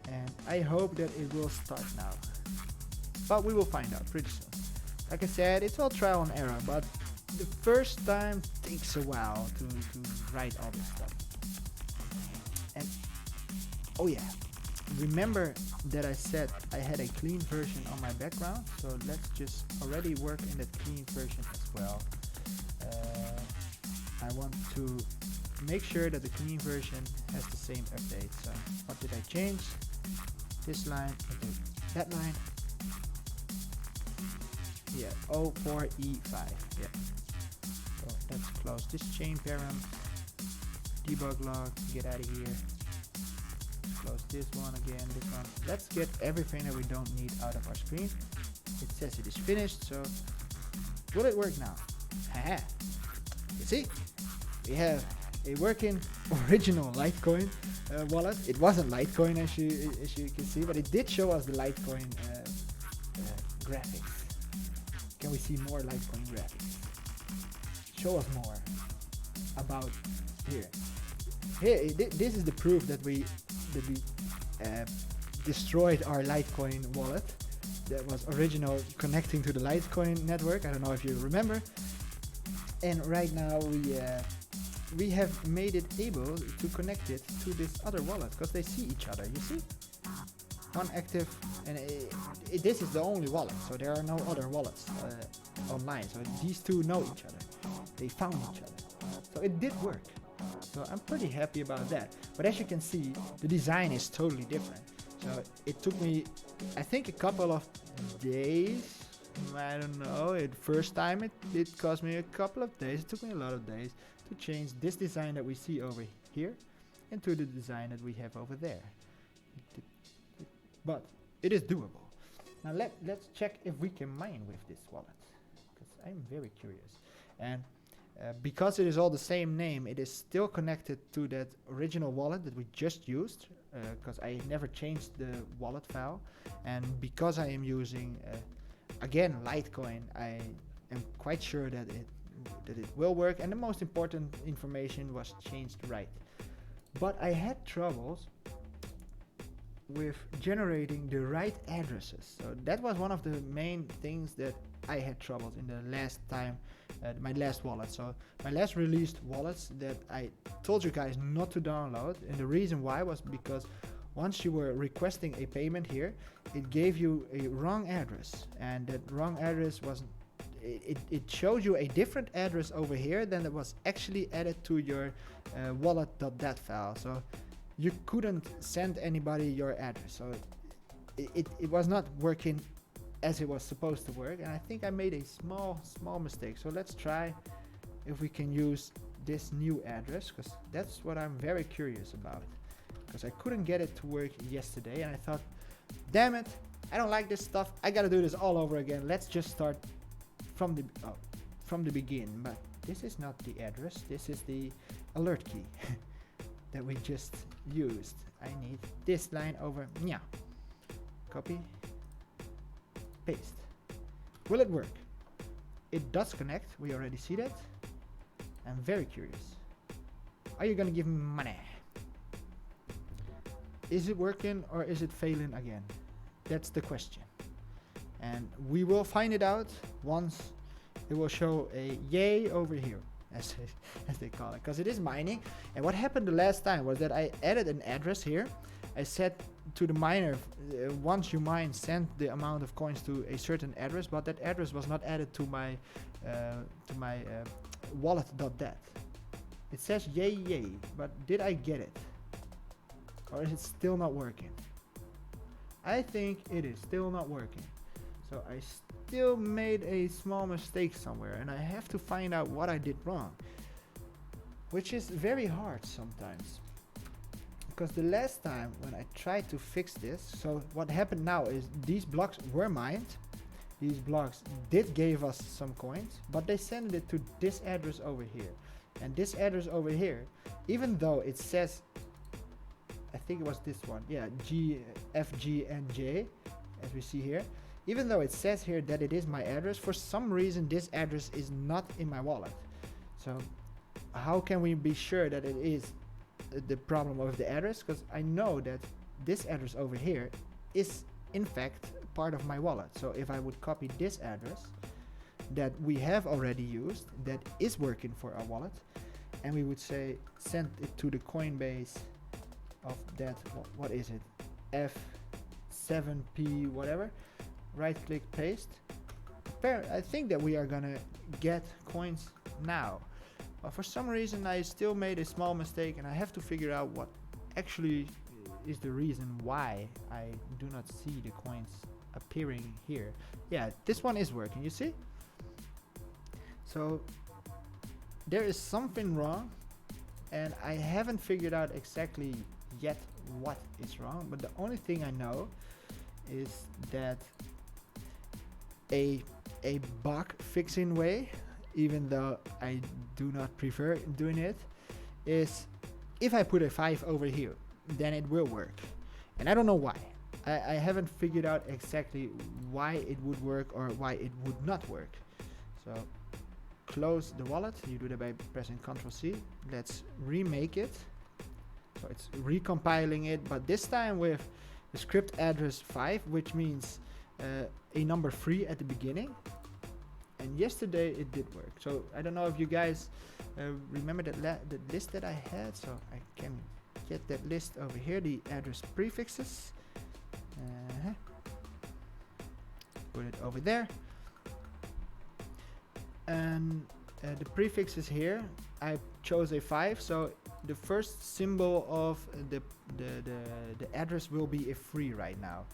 and I hope that it will start now. But we will find out pretty soon. Like I said, it's all trial and error, but the first time takes a while to write all this stuff. And oh yeah, remember that I said I had a clean version on my background, so let's just already work in that clean version as well. I want to make sure that the clean version has the same update. So what did I change? This line into that line. Yeah, 04E5. Yeah. So let's close this chain param. Debug log, get out of here. Close this one again, this one. Let's get everything that we don't need out of our screen. It says it is finished, so will it work now? Haha. You see? We have a working original LiteCoin wallet. It wasn't LiteCoin as you can see, but it did show us the LiteCoin graphics. Can we see more LiteCoin graphics? Show us more about here. Here, this is the proof that we destroyed our LiteCoin wallet that was original connecting to the LiteCoin network. I don't know if you remember. And right now we have made it able to connect it to this other wallet because they see each other. You see, one active, and this is the only wallet, so there are no other wallets online. So these two know each other. They found each other. So it did work. So I'm pretty happy about that. But as you can see, the design is totally different. So it took me, I think, a couple of days. I don't know. First time it cost me a couple of days. It took me a lot of days to change this design that we see over here into the design that we have over there. But it is doable. Now let's check if we can mine with this wallet, because I'm very curious. And because it is all the same name, it is still connected to that original wallet that we just used, because I never changed the wallet file. And because I am using again LiteCoin, I am quite sure that it will work, and the most important information was changed right. But I had troubles with generating the right addresses. So that was one of the main things that I had troubles in the last time, my last wallet. So my last released wallets that I told you guys not to download, and the reason why was because once you were requesting a payment here, it gave you a wrong address, and that wrong address was it showed you a different address over here than that was actually added to your wallet.dat file. So you couldn't send anybody your address, so it was not working as it was supposed to work, and I think I made a small mistake. So let's try if we can use this new address, because that's what I'm very curious about, because I couldn't get it to work yesterday, and I thought, damn it, I don't like this stuff, I gotta do this all over again. Let's just start from the beginning. But this is not the address, this is the alert key that we just used. I need this line over, yeah. Copy, paste. Will it work? It does connect, we already see that. I'm very curious. Are you gonna give me money? Is it working or is it failing again? That's the question. And we will find it out once it will show a yay over here, as they call it, because it is mining. And what happened the last time was that I added an address here. I said to the miner, once you mine, send the amount of coins to a certain address, but that address was not added to my wallet.dat. It says yay, but did I get it? Or is it still not working? I think it is still not working. So I still made a small mistake somewhere, and I have to find out what I did wrong, which is very hard sometimes. Because the last time when I tried to fix this, so what happened now is these blocks were mined. These blocks did give us some coins, but they sent it to this address over here. And this address over here, even though it says, I think it was this one, yeah, GFGNJ, as we see here, even though it says here that it is my address, for some reason this address is not in my wallet. So how can we be sure that it is the problem of the address? Because I know that this address over here is in fact part of my wallet. So if I would copy this address that we have already used, that is working for our wallet, and we would say send it to the Coinbase of that, what is it, F7P whatever, right click paste. I think that we are gonna get coins now, but for some reason I still made a small mistake, and I have to figure out what actually is the reason why I do not see the coins appearing here. Yeah, this one is working, you see? So there is something wrong, and I haven't figured out exactly yet what is wrong, but the only thing I know is that a bug fixing way, even though I do not prefer doing it, is if I put a 5 over here, then it will work. And I don't know why. I haven't figured out exactly why it would work or why it would not work. So close the wallet. You do that by pressing Ctrl C. Let's remake it. So it's recompiling it, but this time with the script address 5, which means a number 3 at the beginning. And yesterday it did work. So I don't know if you guys remember the list that I had. So I can get that list over here, the address prefixes. Put it over there. And the prefixes here, I chose a 5. So the first symbol of the address will be a 3 right now.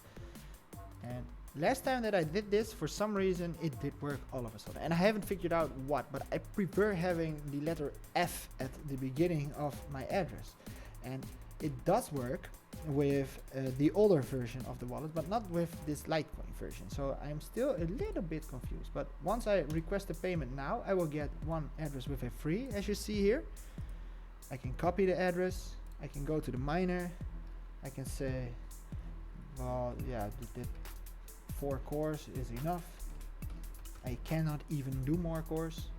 And last time that I did this, for some reason it did work all of a sudden, and I haven't figured out what, but I prefer having the letter F at the beginning of my address, and it does work with the older version of the wallet, but not with this LiteCoin version. So I'm still a little bit confused, but once I request a payment now, I will get one address with a 3, as you see here. I can copy the address, I can go to the miner, I can say, well, yeah, the 4 cores is enough. I cannot even do more cores.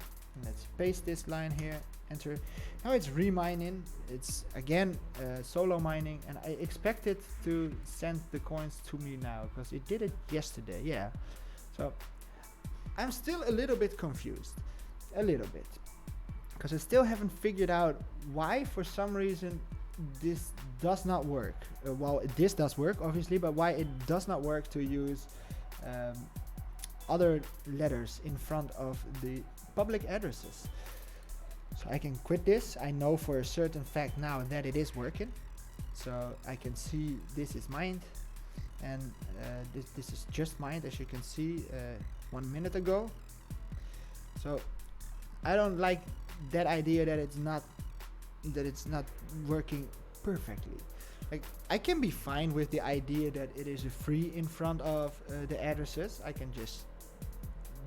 Let's paste this line here, enter. Now it's remining. It's again solo mining, and I expect it to send the coins to me now because it did it yesterday. Yeah, so I'm still a little bit confused, a little bit, because I still haven't figured out why for some reason this does not work. Well, this does work obviously, but why it does not work to use other letters in front of the public addresses. So I can quit this. I know for a certain fact now that it is working. So I can see this is mined, and this is just mined, as you can see 1 minute ago. So I don't like that idea that it's not working perfectly. Like, I can be fine with the idea that it is a 3 in front of the addresses. I can just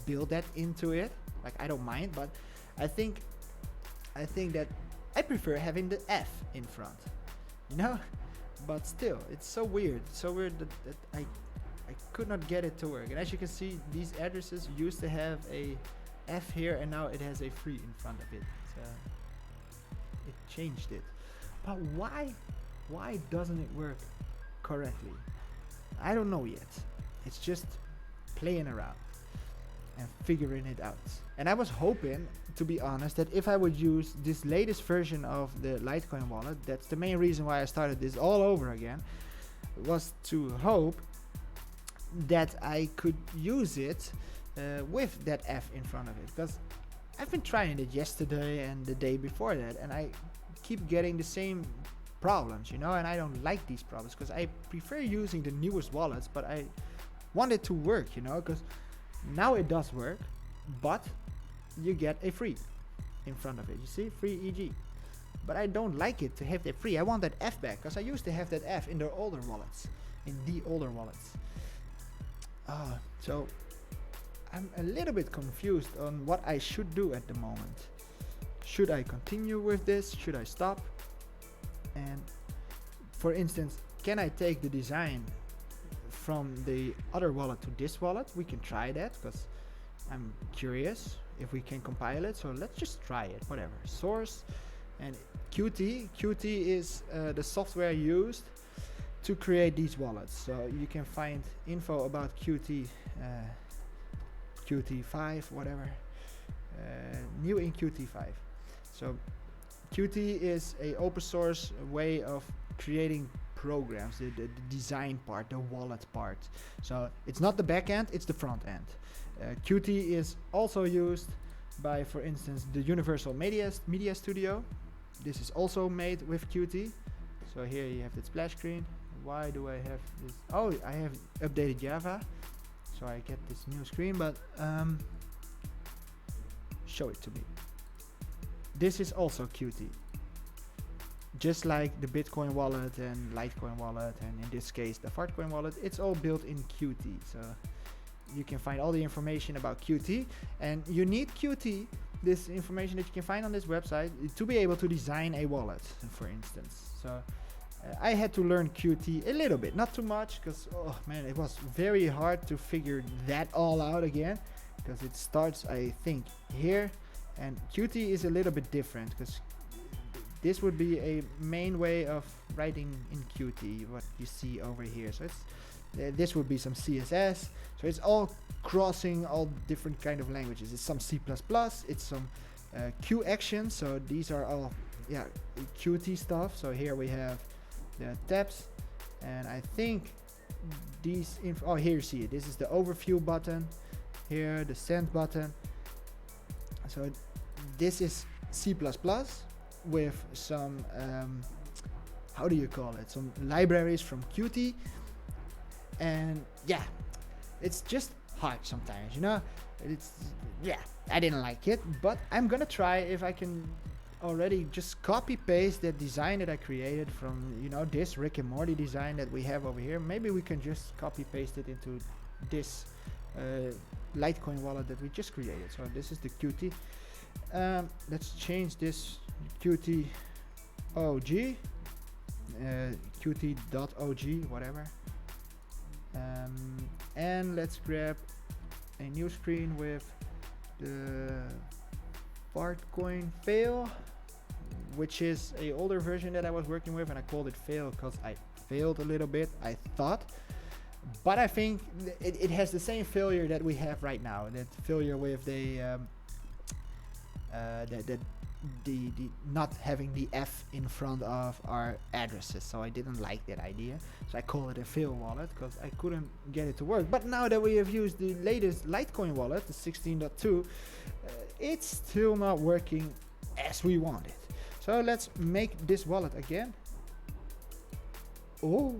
build that into it. Like, I don't mind, but I think that I prefer having the F in front, you know. But still, it's so weird. It's so weird that I could not get it to work. And as you can see, these addresses used to have a F here, and now it has a 3 in front of it. So it changed it. But why doesn't it work correctly? I don't know yet. It's just playing around and figuring it out. And I was hoping, to be honest, that if I would use this latest version of the LiteCoin wallet, that's the main reason why I started this all over again, was to hope that I could use it with that F in front of it. Because I've been trying it yesterday and the day before that, and I keep getting the same problems, you know, and I don't like these problems because I prefer using the newest wallets, but I want it to work, you know, because now it does work, but you get a 3 in front of it. You see, free EG. But I don't like it to have that 3. I want that F back, because I used to have that F in the older wallets, so I'm a little bit confused on what I should do at the moment. Should I continue with this? Should I stop? And for instance, can I take the design from the other wallet to this wallet? We can try that, because I'm curious if we can compile it. So let's just try it, whatever. Source and Qt. Qt is the software used to create these wallets. So you can find info about Qt, Qt5, whatever, new in Qt5. So Qt is a open source way of creating programs, the design part, the wallet part. So it's not the back end, it's the front end. Qt is also used by, for instance, the Universal Media Studio. This is also made with Qt. So here you have the splash screen. Why do I have this? Oh, I have updated Java, so I get this new screen, but show it to me. This is also Qt. Just like the Bitcoin wallet and LiteCoin wallet, and in this case the Fartcoin wallet, it's all built in Qt. So you can find all the information about Qt, and you need Qt, this information that you can find on this website, to be able to design a wallet, for instance. So I had to learn Qt a little bit, not too much, because oh man, it was very hard to figure that all out again, because it starts, I think, here, and Qt is a little bit different, because this would be a main way of writing in Qt, what you see over here. So it's this would be some CSS. So it's all crossing all different kind of languages. It's some C++, it's some Q actions. So these are all Qt stuff. So here we have the tabs, and I think these oh, here you see it. This is the overview button, here the send button. So this is C++ with some how do you call it, some libraries from Qt, and yeah, it's just hard sometimes, you know. It's I didn't like it, but I'm gonna try if I can already just copy paste that design that I created from, you know, this Rick and Morty design that we have over here. Maybe we can just copy paste it into this LiteCoin wallet that we just created. So this is the Qt. Let's change this Qt OG, Qt.og, whatever, and let's grab a new screen with the Fartcoin fail, which is a older version that I was working with, and I called it fail because I failed a little bit, I thought, but I think it has the same failure that we have right now, that failure with the not having the F in front of our addresses. So I didn't like that idea, so I call it a fail wallet because I couldn't get it to work. But now that we have used the latest LiteCoin wallet, the 16.2, it's still not working as we want it. So let's make this wallet again. Oh,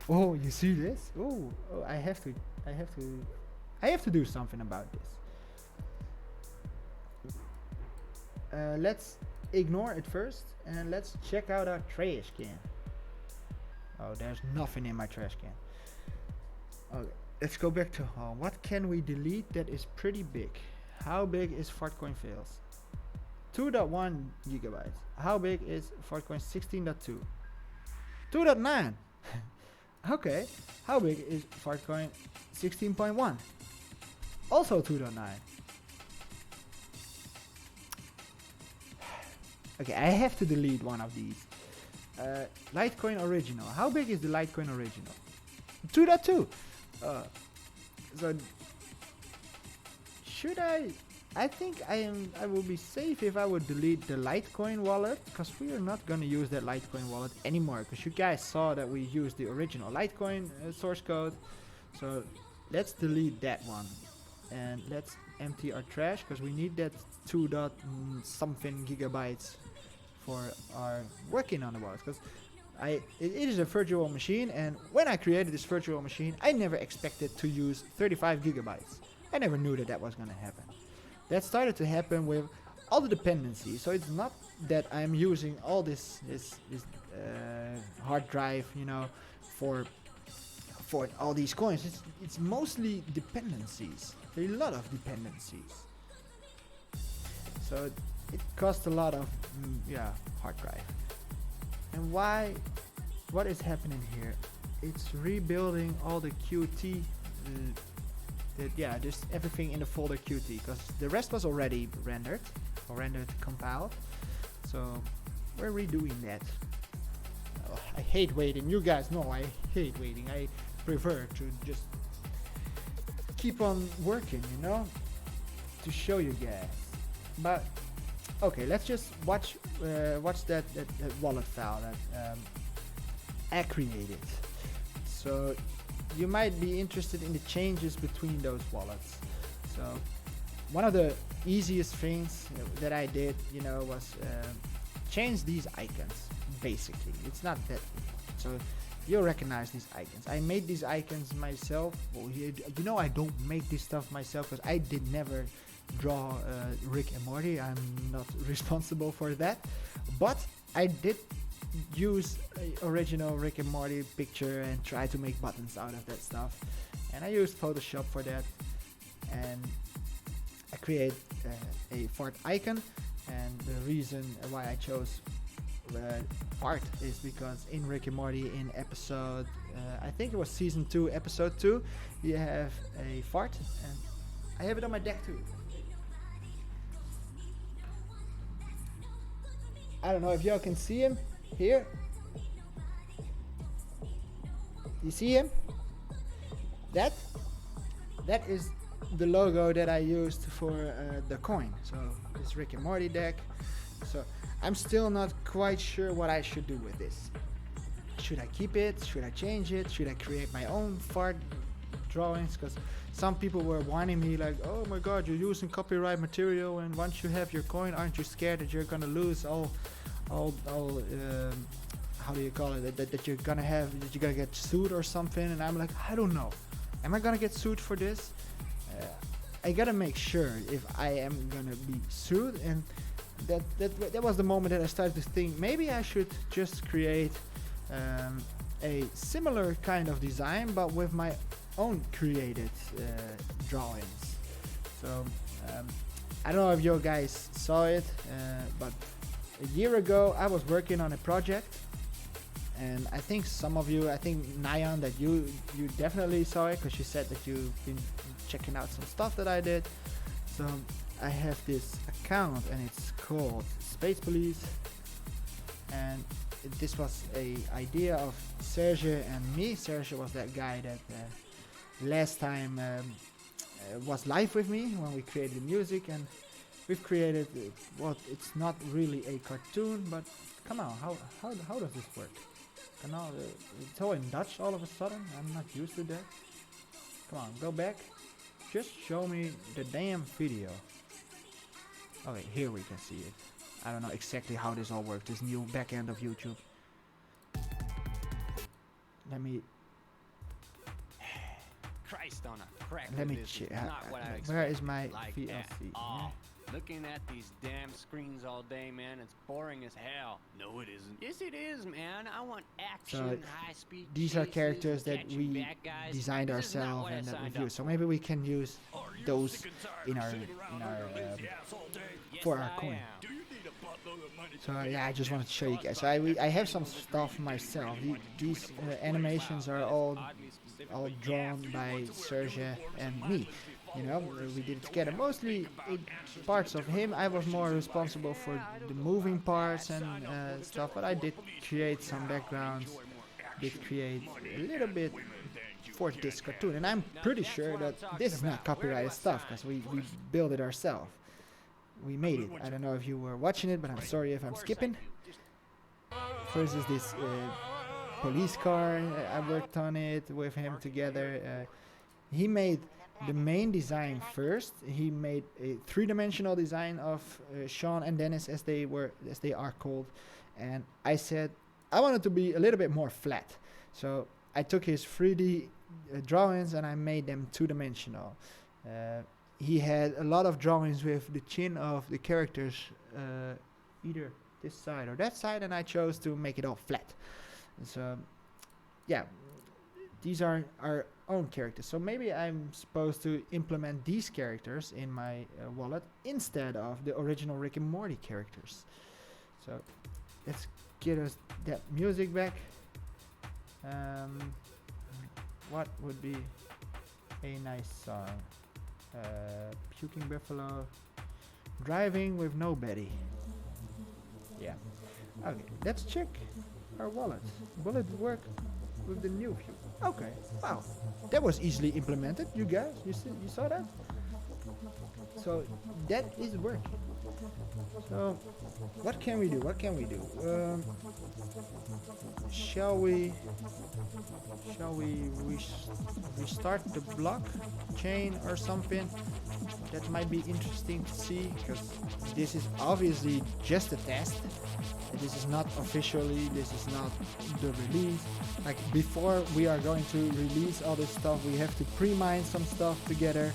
you see this? Oh, I have to do something about this. Let's ignore it first, and let's check out our trash can. Oh, there's nothing in my trash can. Okay, let's go back to home. What can we delete that is pretty big? How big is Fartcoin fails? 2.1 gigabytes. How big is Fartcoin 16.2? 2.9. Okay. How big is Fartcoin 16.1? Also 2.9. Okay, I have to delete one of these. LiteCoin original. How big is the LiteCoin original? 2.2. So should I think I will be safe if I would delete the LiteCoin wallet, because we are not going to use that LiteCoin wallet anymore, because you guys saw that we used the original LiteCoin source code. So let's delete that one, and let's empty our trash, because we need that 2 something gigabytes for our working on the wallet, because it is a virtual machine, and when I created this virtual machine, I never expected to use 35 gigabytes. I never knew that that was going to happen. That started to happen with all the dependencies. So it's not that I'm using all this hard drive, you know, for all these coins. It's mostly dependencies. There are a lot of dependencies. So it costs a lot of hard drive. And what is happening here? It's rebuilding all the Qt. Just everything in the folder Qt, because the rest was already rendered compiled. So we're redoing that. Oh, I hate waiting. You guys know I hate waiting. I prefer to just keep on working, you know, to show you guys. But okay, let's just watch that wallet file. I created. So you might be interested in the changes between those wallets. So one of the easiest things that I did, was change these icons. Basically, it's not that. So you'll recognize these icons. I made these icons myself. Well, I don't make this stuff myself because I did never draw Rick and Morty. I'm not responsible for that. But I did use original Rick and Morty picture and try to make buttons out of that stuff. And I used Photoshop for that. And I create a fart icon. And the reason why I chose fart is because in Rick and Morty, in episode, I think it was season 2, episode 2, you have a fart, and I have it on my deck too. I don't know if y'all can see him here. You see him? That is the logo that I used for the coin. So it's Rick and Morty deck. So I'm still not quite sure what I should do with this. Should I keep it? Should I change it? Should I create my own fart drawings? Because some people were warning me like, oh my god, you're using copyright material, and once you have your coin, aren't you scared that you're gonna lose all how do you call it, that you're gonna get sued or something? And I'm like, I don't know, am I gonna get sued for this? I gotta make sure if I am gonna be sued. And that was the moment that I started to think maybe I should just create a similar kind of design but with my own created drawings. So I don't know if you guys saw it, but a year ago I was working on a project, and I think some of you, I think Nyan, that you definitely saw it because you said that you've been checking out some stuff that I did. So I have this account and it's called Space Police, and this was a idea of Serge and me. Serge was that guy that last time was live with me when we created music, and we've created it's not really a cartoon, but come on, how does this work? It's all in Dutch all of a sudden. I'm not used to that. Come on, go back. Just show me the damn video. Okay, here we can see it. I don't know exactly how this all works, this new back end of YouTube. Let me... Christ on a crack. Let me check. Where is my VLC? Oh, looking at these damn screens all day, man, it's boring as hell. No, it isn't. Yes, it is, man. I want action, So high speed. these are characters that we designed ourselves and that we use. So maybe we can use those in our for our coin. So yeah, I just wanted to show you guys. So I have some stuff myself. These animations are all drawn by Serge and me. We did it together. Mostly parts of him. I was more responsible for the moving parts and stuff, but I did create some backgrounds. Did create a little bit for this cartoon, and I'm pretty sure that this is not copyrighted stuff because we built it ourselves. We made it. I don't know if you were watching it, but I'm sorry if I'm skipping. First is this police car. I worked on it with him together. He made the main design first. He made a three-dimensional design of Sean and Dennis, as they are called, and I said I wanted to be a little bit more flat. So I took his 3D drawings and I made them two-dimensional. He had a lot of drawings with the chin of the characters either this side or that side, and I chose to make it all flat. So yeah, these are our own characters. So maybe I'm supposed to implement these characters in my wallet instead of the original Rick and Morty characters. So let's get us that music back. What would be a nice song? Puking Buffalo, Driving with Nobody. Yeah. Okay, let's check our wallet. Will it work with the new view? Okay. Wow, that was easily implemented. You guys, you saw that? So that is working. So what can we do? What can we do? Shall we restart the blockchain or something? That might be interesting to see, because this is obviously just a test. This is not officially, this is not the release. Like, before we are going to release all this stuff, we have to pre-mine some stuff together,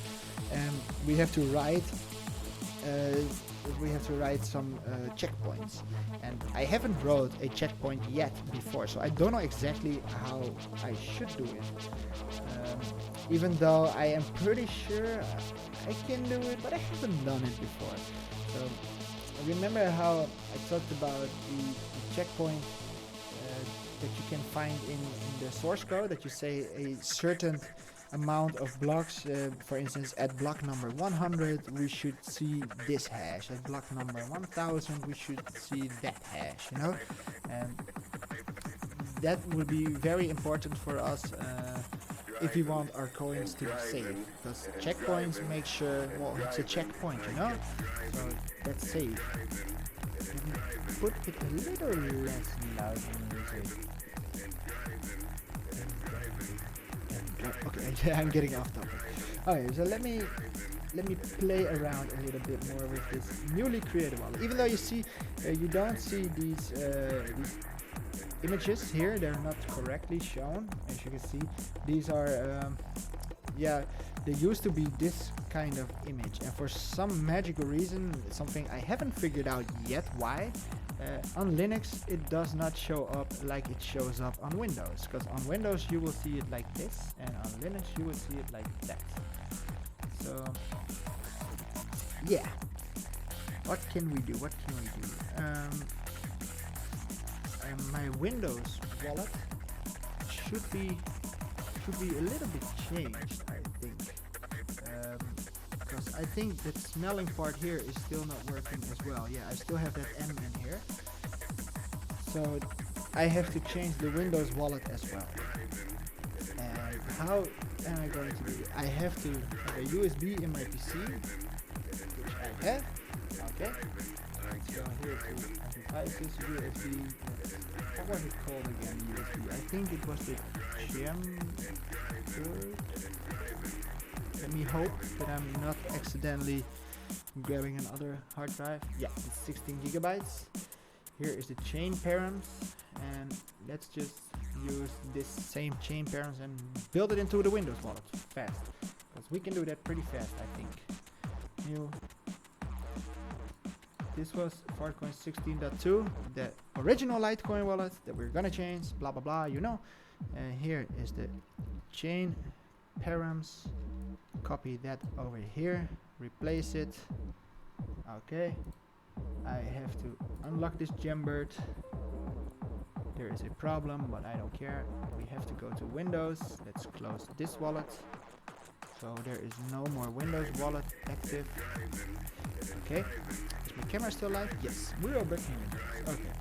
and we have to write some checkpoints. And I haven't wrote a checkpoint yet before, so I don't know exactly how I should do it. Even though I am pretty sure I can do it, but I haven't done it before. So remember how I talked about the checkpoint that you can find in the source code, that you say a certain amount of blocks, for instance, at block number 100 we should see this hash, at block number 1000 we should see that hash, you know? And that will be very important for us if we want our coins to be safe, because checkpoints make sure, well, it's a checkpoint, you know? So that's safe. Put it a little less loud music. Okay, I'm getting off topic. Okay, so let me play around a little bit more with this newly created wallet. Even though you see, you don't see these images here, they're not correctly shown. As you can see, these are, yeah, they used to be this kind of image, and for some magical reason, something I haven't figured out yet why, on Linux it does not show up like it shows up on Windows, because on Windows you will see it like this, and on Linux you will see it like that. So yeah, what can we do? My Windows wallet should be a little bit changed, I think, because I think that smelling part here is still not working as well. Yeah, I still have that M in here, so I have to change the Windows wallet as well. And how am I going to do it? I have to have a USB in my PC, which I have. Okay, let's go here to devices, USB. What was it called again? USB. I think it was the gem. Let me hope that I'm not accidentally grabbing another hard drive. Yeah, it's 16 gigabytes. Here is the chain params, and let's just use this same chain params and build it into the Windows wallet fast, because we can do that pretty fast, I think. New. This was Fartcoin 16.2, the original LiteCoin wallet that we're gonna change, blah blah blah, you know. And here is the chain params. Copy that over here, replace it. Okay, I have to unlock this Gembird. There is a problem, but I don't care. We have to go to Windows. Let's close this wallet. So there is no more Windows wallet active. Okay, is my camera still live? Yes, we are breaking Windows. Okay,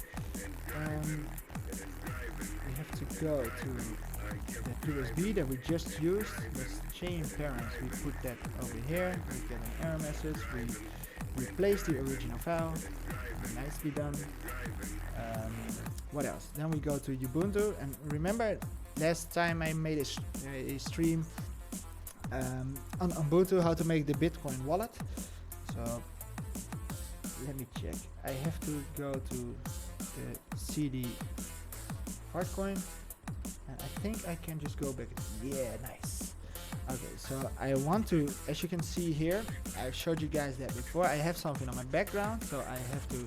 we have to go to the USB that we just used. This chain parents, we put that over here. We get an error message. We replace the original file. Nicely done. What else? Then we go to Ubuntu, and remember last time I made a stream on Ubuntu how to make the Bitcoin wallet. So let me check. I have to go to the CD Fartcoin, and I think I can just go back. Yeah, nice. Okay, so I want to, as you can see here, I've showed you guys that before. I have something on my background, so I have to,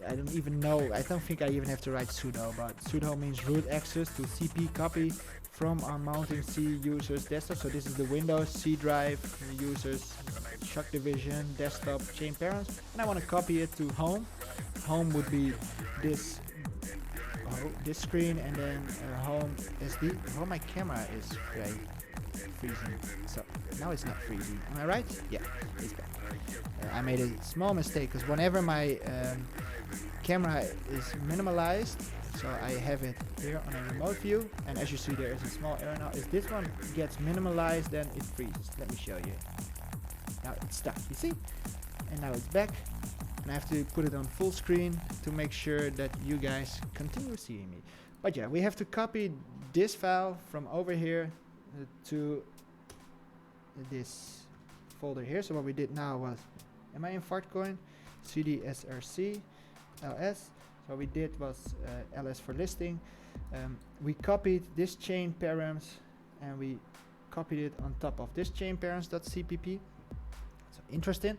I don't even know, I don't think I even have to write sudo, but sudo means root access to CP copy from our mounting C users desktop. So this is the Windows C drive users shock division desktop chain parents, and I want to copy it to home. Home would be this screen, and then home SD. Oh, my camera is freezing. So now it's not freezing. Am I right? Yeah, it's back. I made a small mistake, because whenever my camera is minimalized, so I have it here on a remote view, and as you see there is a small error now. If this one gets minimalized, then it freezes. Let me show you. Now it's stuck, you see? And now it's back. And I have to put it on full screen to make sure that you guys continue seeing me. But yeah, we have to copy this file from over here to this folder here. So what we did now was, am I in Fartcoin? cd src ls. So what we did was ls for listing. We copied this chain params and we copied it on top of this chain params.cpp. So interesting.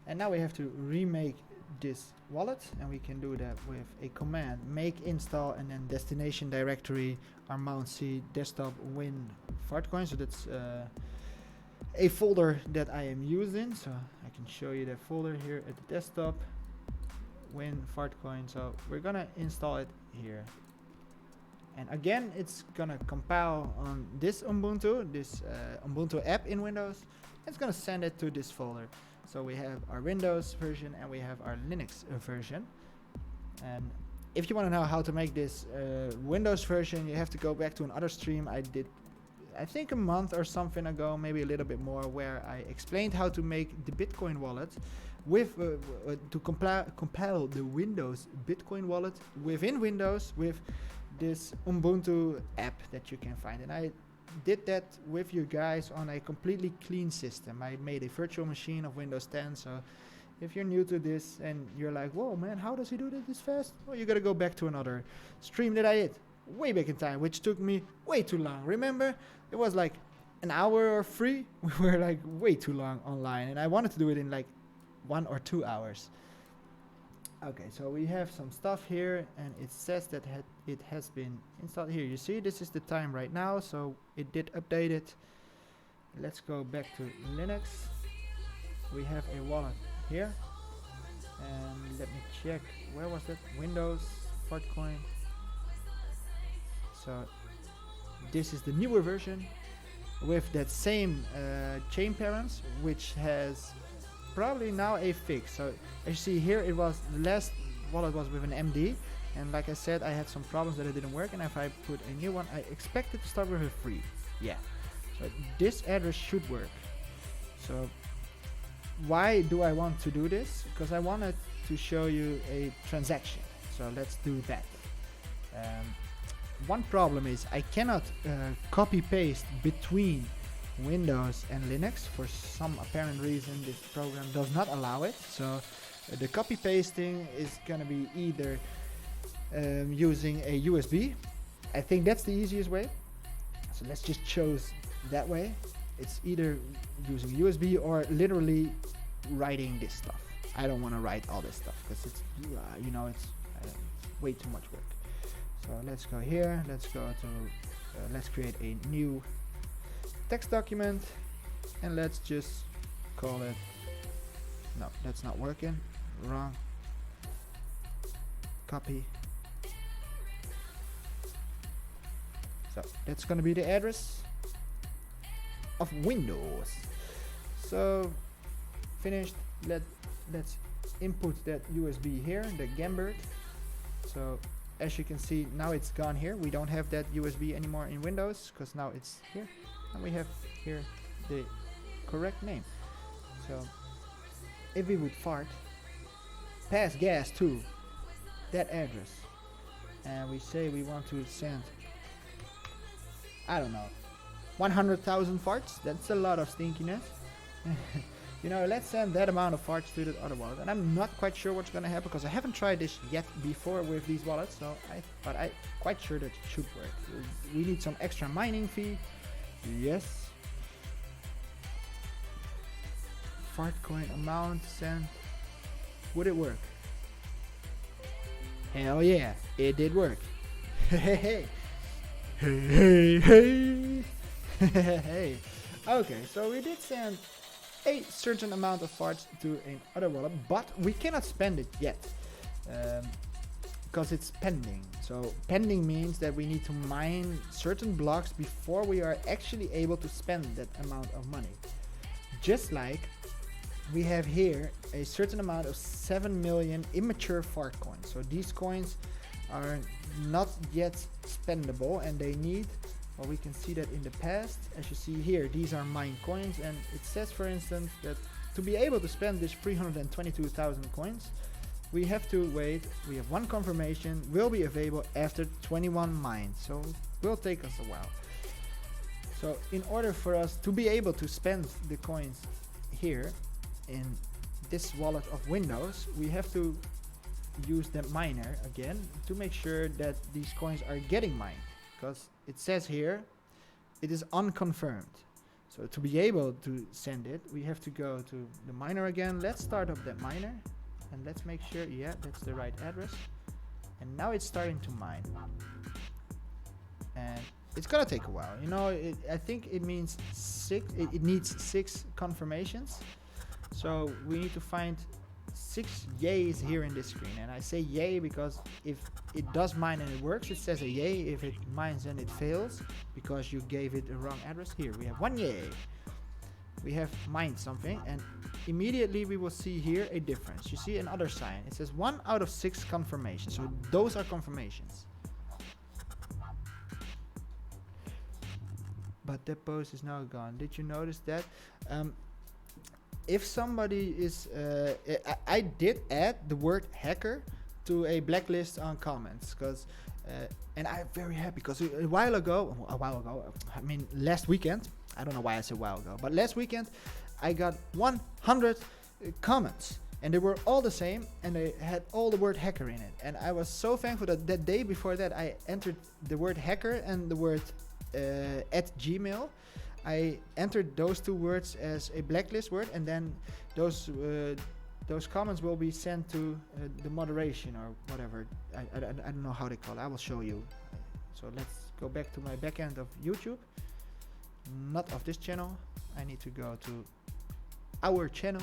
And now we have to remake this wallet, and we can do that with a command make install and then destination directory mount c desktop win fartcoin. So that's a folder that I am using, so I can show you that folder here at the desktop, win fartcoin. So we're gonna install it here, and again it's gonna compile on this Ubuntu, this Ubuntu app in Windows. It's gonna send it to this folder. So we have our Windows version and we have our Linux version. And if you want to know how to make this Windows version, you have to go back to another stream I did, I think a month or something ago, maybe a little bit more, where I explained how to make the Bitcoin wallet with to compile the Windows Bitcoin wallet within Windows with this Ubuntu app that you can find. And I did that with you guys on a completely clean system. I made a virtual machine of Windows 10, so if you're new to this and you're like, whoa man, how does he do this fast? Well, you gotta go back to another stream that I did way back in time, which took me way too long. Remember, it was like an hour or 3. We were like way too long online, and I wanted to do it in like 1 or 2 hours. Okay, so we have some stuff here, and it says that it has been installed here. You see, this is the time right now, so it did update it. Let's go back to Linux. We have a wallet here, and let me check, where was it? Windows, Fartcoin. So this is the newer version with that same chain params, which has probably now a fix. So as you see here, it was the last wallet was with an MD, and like I said, I had some problems that it didn't work, and if I put a new one, I expect it to start with a 3. Yeah, so this address should work. So why do I want to do this? Because I wanted to show you a transaction, so let's do that. One problem is I cannot copy paste between Windows and Linux. For some apparent reason, this program does not allow it. So the copy pasting is gonna be either using a USB. I think that's the easiest way. So let's just choose that way. It's either using USB or literally writing this stuff. I don't want to write all this stuff because it's you know, it's way too much work. So let's go here. Let's go to let's create a new text document, and let's just call it, no, that's not working, wrong, copy. So that's gonna be the address of Windows. So finished. Let's input that USB here, the Gambert. So as you can see, now it's gone here. We don't have that USB anymore in Windows because now it's here. And we have here the correct name. So if we would fart, pass gas to that address, and we say we want to send, I don't know, 100,000 farts. That's a lot of stinkiness. You know, let's send that amount of farts to the other wallet. And I'm not quite sure what's gonna happen because I haven't tried this yet before with these wallets. So but I'm quite sure that it should work. We need some extra mining fee. Yes. Fartcoin amount sent. Would it work? Hell yeah, it did work. Hey, hey, hey, hey, hey, hey. Okay, so we did send a certain amount of farts to another wallet, but we cannot spend it yet because it's pending. So pending means that we need to mine certain blocks before we are actually able to spend that amount of money. Just like we have here a certain amount of 7 million immature fart coins. So these coins are not yet spendable, and they need, well, we can see that in the past. As you see here, these are mine coins, and it says, for instance, that to be able to spend this 322,000 coins, we have to wait. We have one confirmation, will be available after 21 mines, so it will take us a while. So in order for us to be able to spend the coins here in this wallet of Windows, we have to use the miner again to make sure that these coins are getting mined, because it says here it is unconfirmed. So to be able to send it, we have to go to the miner again. Let's start up that miner and let's make sure, yeah, that's the right address. And now it's starting to mine. And it's gonna take a while, you know. I think it means it needs 6 confirmations. So we need to find 6 yays here in this screen, and I say yay because if it does mine and it works, it says a yay. If it mines and it fails because you gave it a wrong address, here we have 1 yay. We have mined something, and immediately we will see here a difference. You see another sign. It says 1 out of 6 confirmations. So those are confirmations. But that post is now gone. Did you notice that? If somebody is, I did add the word hacker to a blacklist on comments, because, and I'm very happy because a while ago, I mean last weekend, I don't know why I said a while ago, but last weekend I got 100 comments, and they were all the same, and they had all the word hacker in it, and I was so thankful that that day before that I entered the word hacker and the word at Gmail. I entered those 2 words as a blacklist word, and then those comments will be sent to the moderation or whatever. I don't know how they call it. I will show you. So let's go back to my backend of YouTube, not of this channel. I need to go to our channel,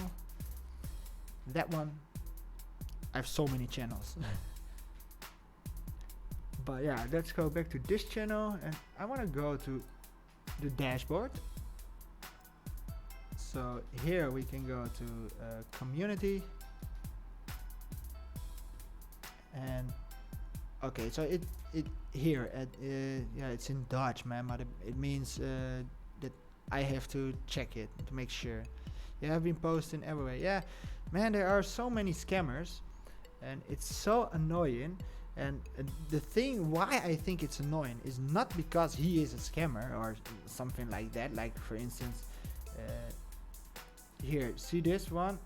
that one. I have so many channels. But yeah, let's go back to this channel, and I want to go to the dashboard. So here we can go to community, and okay, so it here at yeah, it's in Dutch, man, but it means that I have to check it to make sure. Yeah, I've been posting everywhere. Yeah, man, there are so many scammers, and it's so annoying. And the thing why I think it's annoying is not because he is a scammer or something like that. Like for instance, here, see this one,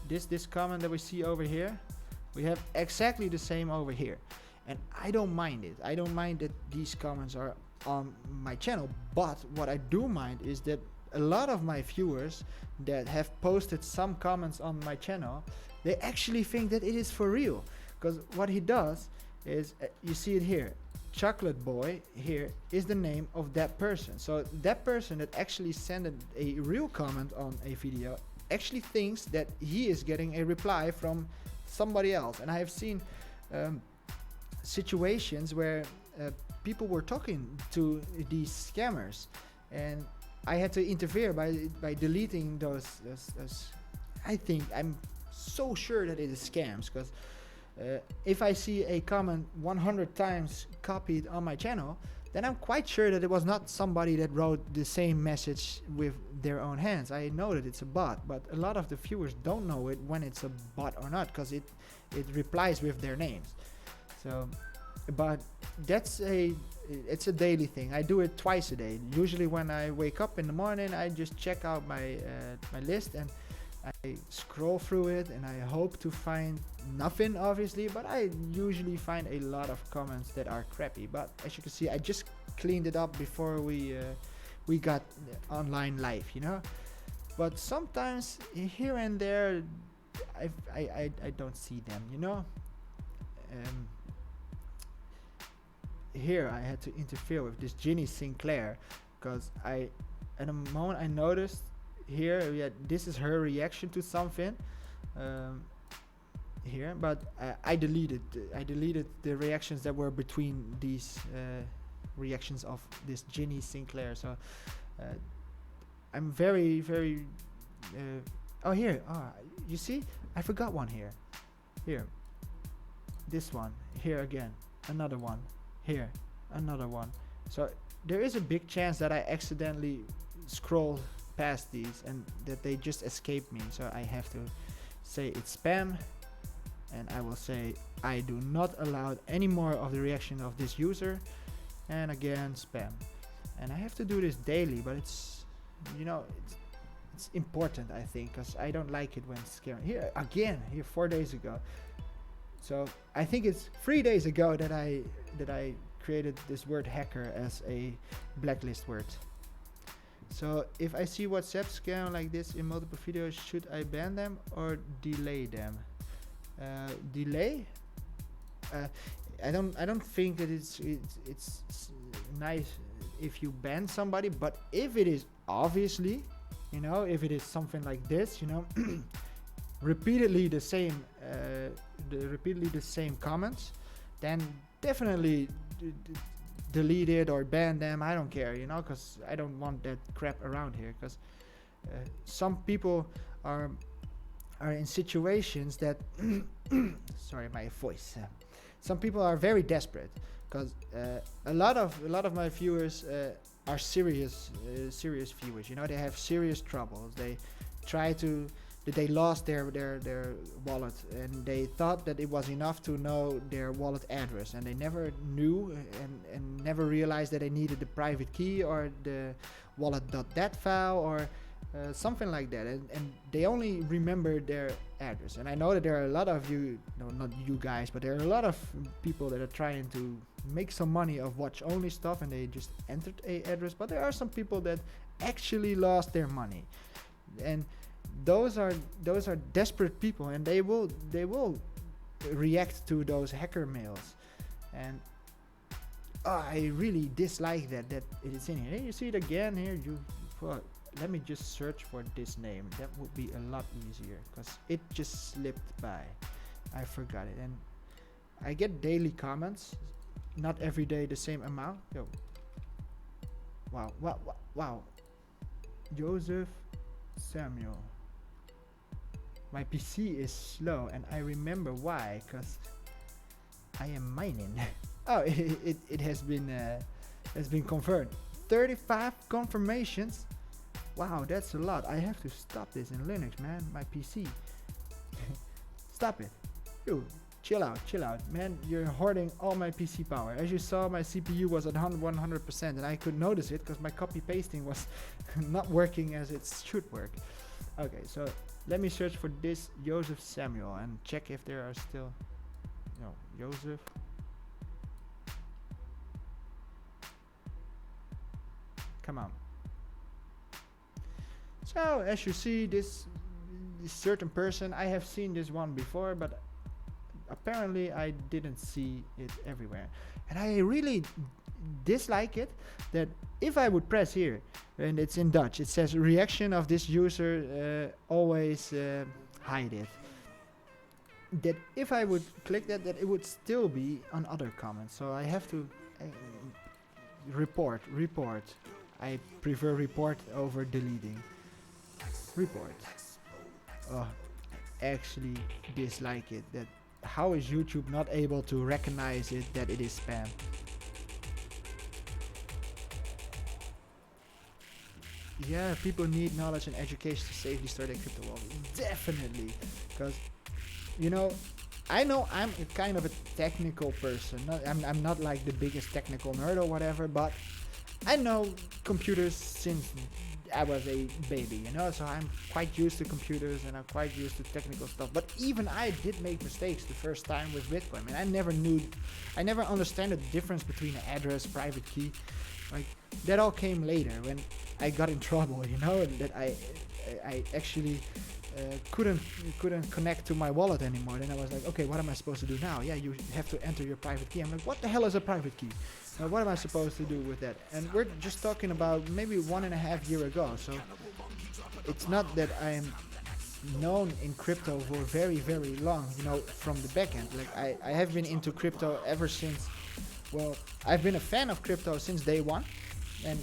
this comment that we see over here, we have exactly the same over here, and I don't mind it. I don't mind that these comments are on my channel, but what I do mind is that a lot of my viewers that have posted some comments on my channel, they actually think that it is for real. Because what he does is, you see it here, Chocolate Boy here is the name of that person. So that person that actually sent a real comment on a video actually thinks that he is getting a reply from somebody else. And I have seen situations where people were talking to these scammers, and I had to interfere by deleting those. I think I'm so sure that it is scams, because if I see a comment 100 times copied on my channel, then I'm quite sure that it was not somebody that wrote the same message with their own hands. I know that it's a bot, but a lot of the viewers don't know it when it's a bot or not, because it replies with their names. So, but it's a daily thing. I do it twice a day. Usually when I wake up in the morning, I just check out my my list, and I scroll through it, and I hope to find nothing, obviously, but I usually find a lot of comments that are crappy. But as you can see, I just cleaned it up before we got online live, you know. But sometimes here and there I don't see them, you know. Here I had to interfere with this Ginny Sinclair, because at the moment I noticed here, yeah, this is her reaction to something here, but I deleted the reactions that were between these reactions of this Ginny Sinclair. So I'm very oh, here, you see, I forgot one here, this one here, again another one here, another one. So there is a big chance that I accidentally scroll past these and that they just escape me. So I have to say it's spam, and I will say I do not allow any more of the reaction of this user, and again spam. And I have to do this daily, but it's, you know, it's important, I think, because I don't like it when it's scaring. Here again, here 4 days ago. So I think it's 3 days ago that I created this word hacker as a blacklist word. So if I see WhatsApp scam like this in multiple videos, should I ban them or delay them? Delay? I don't think that it's nice if you ban somebody, but if it is obviously, you know, if it is something like this, you know, repeatedly the same comments, then definitely delete it or ban them. I don't care, you know, because I don't want that crap around here. Because some people are in situations that sorry, my voice. Some people are very desperate, because a lot of my viewers are serious viewers. You know, they have serious troubles. They lost their wallet, and they thought that it was enough to know their wallet address, and they never knew and never realized that they needed the private key or the wallet.dat file or something like that, and they only remember their address. And I know that there are a lot of you, no, not you guys, but there are a lot of people that are trying to make some money of watch only stuff, and they just entered a address. But there are some people that actually lost their money, and those are desperate people, and they will react to those hacker mails. And I really dislike that it is in here. You see it again here. Let me just search for this name. That would be a lot easier, because it just slipped by. I forgot it. And I get daily comments, not every day the same amount. Yo, wow. Joseph Samuel. My PC is slow, and I remember why, because I am mining. Oh, it has been confirmed. 35 confirmations. Wow, that's a lot. I have to stop this in Linux, man. My PC. Stop it. Yo, chill out, man. You're hoarding all my PC power. As you saw, my CPU was at 100%, and I could notice it because my copy pasting was not working as it should work. Okay, so let me search for this Joseph Samuel and check if there are still, no, Joseph. Come on. So as you see, this certain person, I have seen this one before, but apparently I didn't see it everywhere. And I really dislike it, that if I would press here, and it's in Dutch, it says reaction of this user, always hide it. That if I would click that it would still be on other comments. So I have to report. I prefer report over deleting. Report. Oh, I actually dislike it. That how is YouTube not able to recognize it that it is spam? Yeah, people need knowledge and education to safely store their crypto wallet. Definitely, because you know I'm a kind of a technical person. I'm not like the biggest technical nerd or whatever, but I know computers since I was a baby, you know, so I'm quite used to computers and I'm quite used to technical stuff. But even I did make mistakes the first time with Bitcoin. I mean, I never understand the difference between an address, private key. Like, that all came later when I got in trouble, you know, that I actually couldn't connect to my wallet anymore. Then I was like, okay, what am I supposed to do now? Yeah, you have to enter your private key. I'm like, what the hell is a private key? What am I supposed to do with that? And we're just talking about maybe 1.5 years ago. So it's not that I am known in crypto for very, very long, you know, from the back end. Like I have been into crypto ever since, well, I've been a fan of crypto since day one. And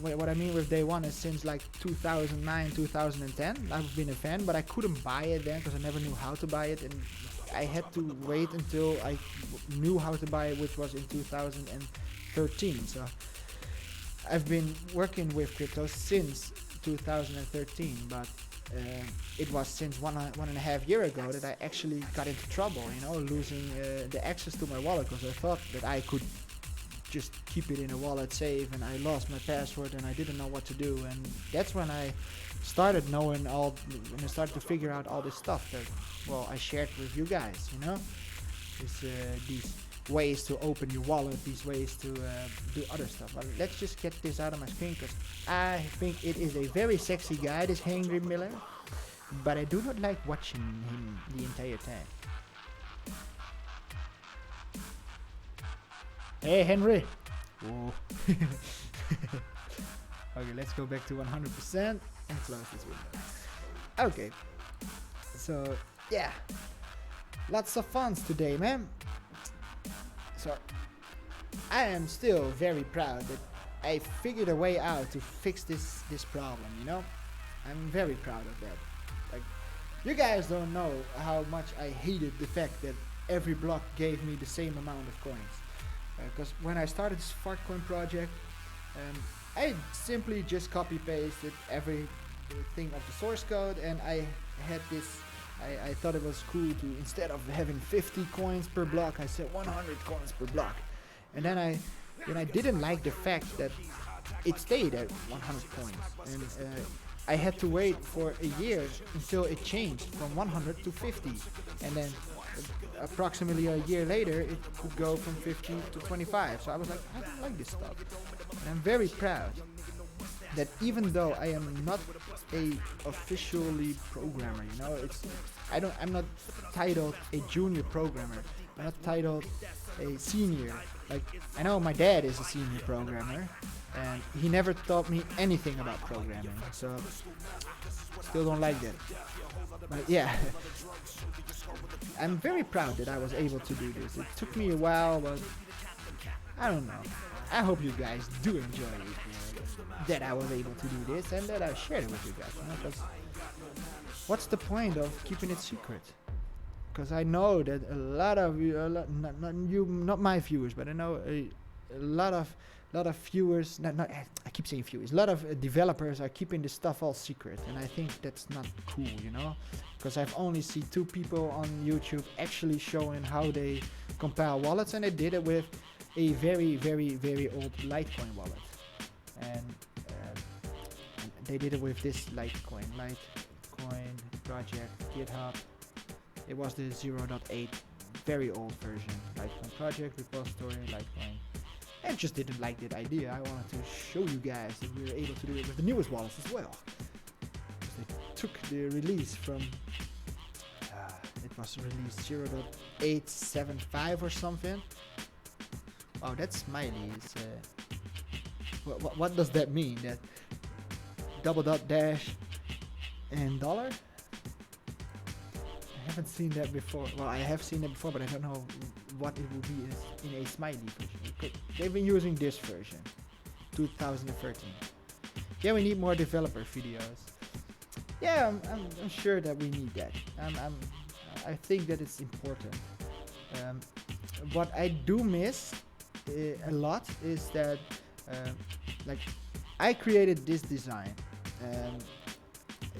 what I mean with day one is since like 2009, 2010, I've been a fan, but I couldn't buy it then because I never knew how to buy it. And I had to wait until I knew how to buy it, which was in 2013. So I've been working with crypto since 2013, but it was since one and a half year ago that I actually got into trouble, you know, losing the access to my wallet, because I thought that I could just keep it in a wallet safe, and I lost my password and I didn't know what to do. And that's when I started knowing when I started to figure out all this stuff that, well, I shared with you guys, you know, these ways to open your wallet, these ways to do other stuff. But let's just get this out of my screen, because I think it is a very sexy guy, this Henry Miller, but I do not like watching him the entire time. Hey Henry! Whoa. Okay, let's go back to 100% and close this window. Okay, so yeah, lots of funs today, man. So I am still very proud that I figured a way out to fix this problem, you know. I'm very proud of that. Like, you guys don't know how much I hated the fact that every block gave me the same amount of coins. Because when I started this Fartcoin-Project, I simply just copy-pasted everything of the source code, and I had this. I thought it was cool to, instead of having 50 coins per block, I said 100 coins per block. And then I didn't like the fact that it stayed at 100 coins, and I had to wait for a year until it changed from 100 to 50, and then approximately a year later it could go from 50 to 25. So I was like, I don't like this stuff, and I'm very proud that even though I am not a officially programmer, you know, I'm not titled a junior programmer, I'm not titled a senior. Like, I know my dad is a senior programmer, and he never taught me anything about programming, so still don't like that. But yeah, I'm very proud that I was able to do this. It took me a while, but I don't know. I hope you guys do enjoy it, that I was able to do this and that I shared it with you guys. You know, 'cause what's the point of keeping it secret? Because I know that a lot of you, not my viewers, but I know a lot of viewers. I keep saying viewers. A lot of developers are keeping this stuff all secret, and I think that's not cool, you know. Because I've only seen 2 people on YouTube actually showing how they compile wallets, and they did it with a very, very, very old LiteCoin wallet, and they did it with this LiteCoin Project GitHub. It was the 0.8, very old version. LiteCoin Project repository, LiteCoin. I just didn't like that idea. I wanted to show you guys that we were able to do it with the newest wallets as well. They took the release from, it was released 0.875 or something. Wow, that smiley is, what does that mean? That double dot dash and dollar? I haven't seen that before. Well, I have seen it before, but I don't know what it would be in a smiley version. They've been using this version, 2013. Yeah, we need more developer videos. Yeah, I'm sure that we need that. I think that it's important. What I do miss a lot is that, like, I created this design.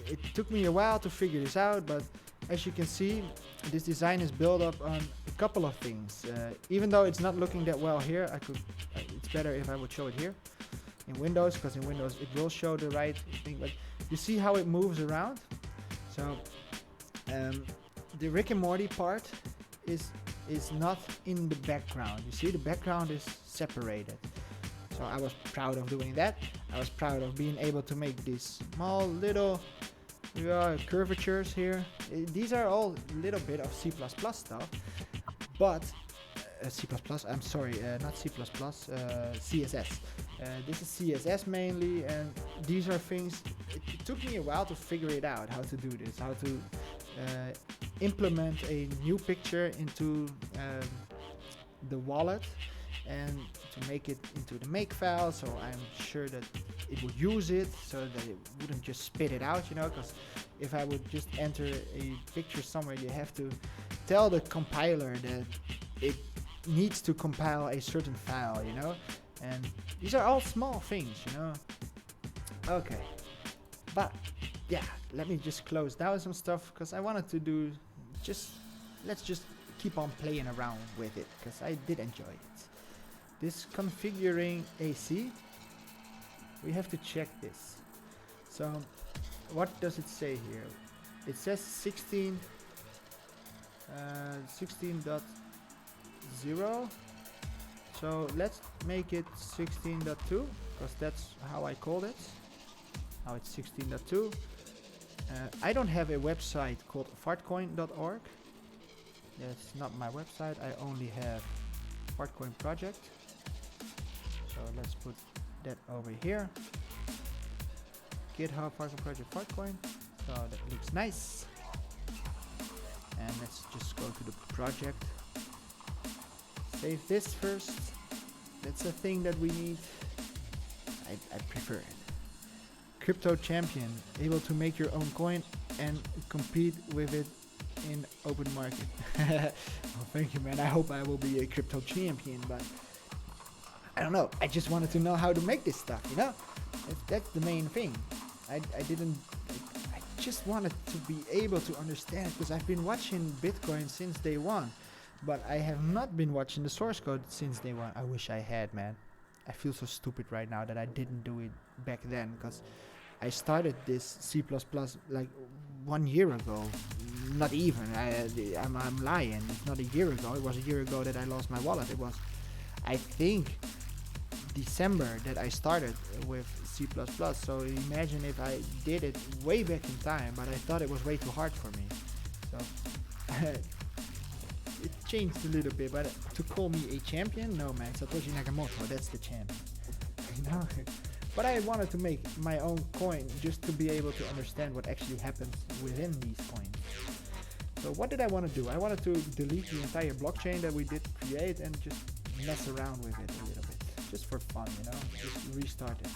It took me a while to figure this out, but as you can see, this design is built up on a couple of things. Even though it's not looking that well here, it's better if I would show it here in Windows, because in Windows it will show the right thing. But you see how it moves around? So the Rick and Morty part is not in the background. You see, the background is separated. So I was proud of doing that. I was proud of being able to make these small little curvatures here. These are all a little bit of C++ stuff, but C++, I'm sorry, not C++, CSS. This is CSS mainly, and these are things, it took me a while to figure it out, how to do this, how to implement a new picture into the wallet and to make it into the make file, so I'm sure that it would use it, so that it wouldn't just spit it out, you know, because if I would just enter a picture somewhere, you have to tell the compiler that it needs to compile a certain file, you know, and these are all small things, you know. Okay, But yeah, let me just close down some stuff because I wanted to do let's just keep on playing around with it because I did enjoy it. This configuring AC, we have to check this. So what does it say here? It says 16.0. So let's make it 16.2 because that's how I called it. Now it's 16.2. I don't have a website called Fartcoin.org. That's not my website. I only have Fartcoin-Project. So let's put that over here. GitHub Fartcoin-Project Fartcoin. So that looks nice. And let's just go to the project. Save this first. That's a thing that we need. I prefer it. Crypto champion, able to make your own coin and compete with it in open market. Oh, thank you, man. I hope I will be a crypto champion, but I don't know. I just wanted to know how to make this stuff, you know? That's the main thing. I just wanted to be able to understand it because I've been watching Bitcoin since day one, but I have not been watching the source code since day one. I wish I had, man. I feel so stupid right now that I didn't do it back then because I started this C++ like 1 year ago. Not even. I'm lying. It's not a year ago. It was a year ago that I lost my wallet. It was, I think, December that I started with C++. So imagine if I did it way back in time, but I thought it was way too hard for me. So it changed a little bit, but to call me a champion, no, man. Satoshi Nakamoto, that's the champion. You know? But I wanted to make my own coin just to be able to understand what actually happens within these coins. So what did I want to do? I wanted to delete the entire blockchain that we did create and just mess around with it a little bit. Just for fun, you know? Just restart it.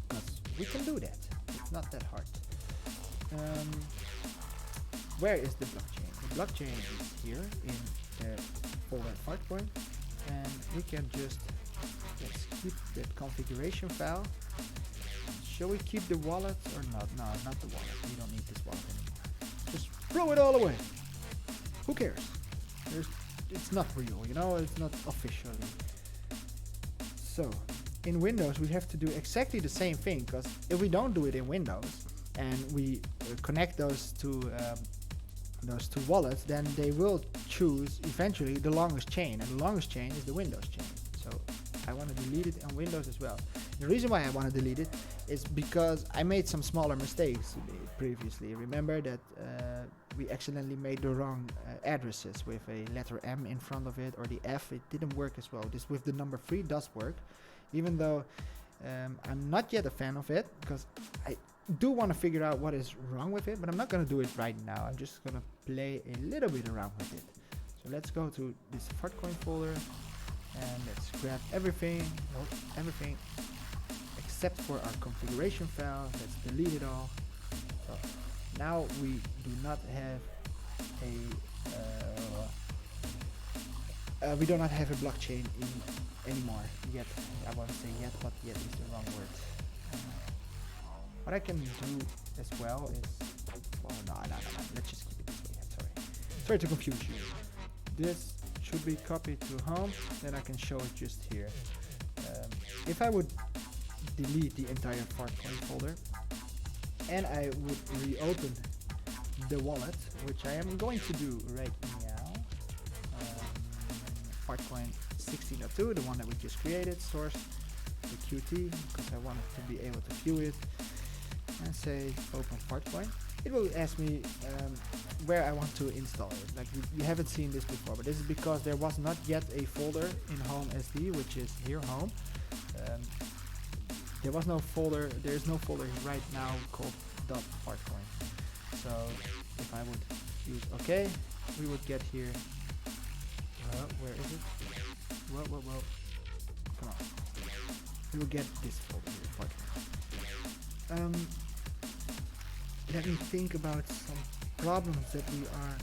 Because we can do that. It's not that hard. Where is the blockchain? The blockchain is here in the folder Fartcoin. And we can just let's keep that configuration file. Shall we keep the wallet or not? No, not the wallet. We don't need this wallet anymore. Just throw it all away. Who cares? It's not real, you know? It's not officially. So, in Windows, we have to do exactly the same thing because if we don't do it in Windows and we connect those two wallets, then they will choose eventually the longest chain, and the longest chain is the Windows chain. So I want to delete it on Windows as well. The reason why I want to delete it is because I made some smaller mistakes previously. Remember that we accidentally made the wrong addresses with a letter M in front of it, or the F. It didn't work as well. This with the number 3 does work, even though I'm not yet a fan of it because I do want to figure out what is wrong with it, but I'm not going to do it right now. I'm just going to play a little bit around with it. So let's go to this Fartcoin folder and let's grab everything except for our configuration file. Let's delete it all. So now we do not have a blockchain anymore yet. I want to say yet, but yet is the wrong word. What I can do as well is, well, no, let's just keep it this way. Sorry to confuse you. This should be copied to home, then I can show it just here. If I would delete the entire Fartcoin folder and I would reopen the wallet, which I am going to do right now, Fartcoin 16.2, the one that we just created, source the QT, because I wanted to be able to view it, and say open Fartcoin. It will ask me where I want to install it. Like you haven't seen this before, but this is because there was not yet a folder in home SD, which is here home. There was no folder. There is no folder right now called .fartcoin. So if I would use OK, we would get here. Where is it? Whoa. Come on. We will get this folder here, Fartcoin. Let me think about some problems that we are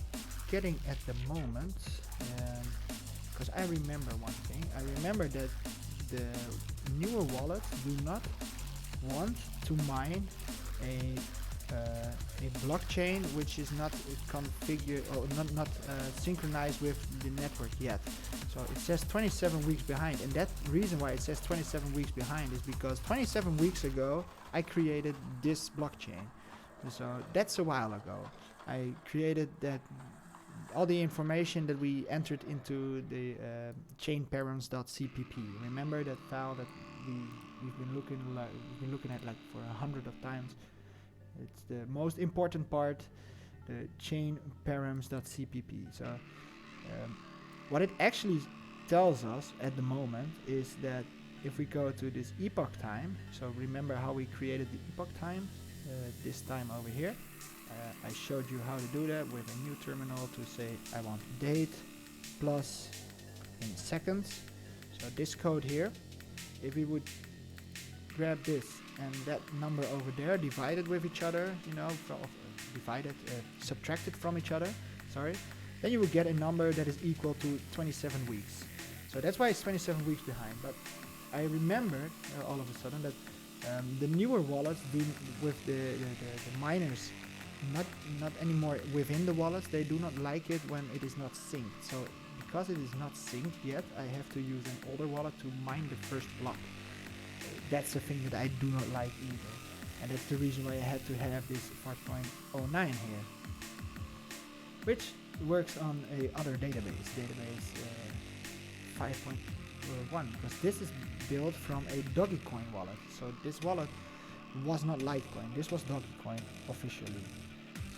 getting at the moment, because I remember one thing. I remember that the newer wallets do not want to mine a blockchain which is not configured or not synchronized with the network yet. So it says 27 weeks behind, and that reason why it says 27 weeks behind is because 27 weeks ago I created this blockchain. So that's a while ago. I created that, all the information that we entered into the chainparams.cpp. Remember that file that we've been looking at like for 100 of times. It's the most important part, the chainparams.cpp. So what it actually tells us at the moment is that if we go to this epoch time, so remember how we created the epoch time, this time over here. I showed you how to do that with a new terminal to say I want date plus in seconds. So this code here, if we would grab this and that number over there divided with each other, you know, subtracted from each other, sorry, then you will get a number that is equal to 27 weeks. So that's why it's 27 weeks behind. But I remembered all of a sudden that the newer wallets do with the miners not anymore within the wallets, they do not like it when it is not synced. So because it is not synced yet, I have to use an older wallet to mine the first block. That's the thing that I do not like either, and that's the reason why I had to have this Fartcoin-09 here, which works on a other database 5.1, because this is built from a Dogecoin wallet. So this wallet was not LiteCoin, this was Dogecoin officially.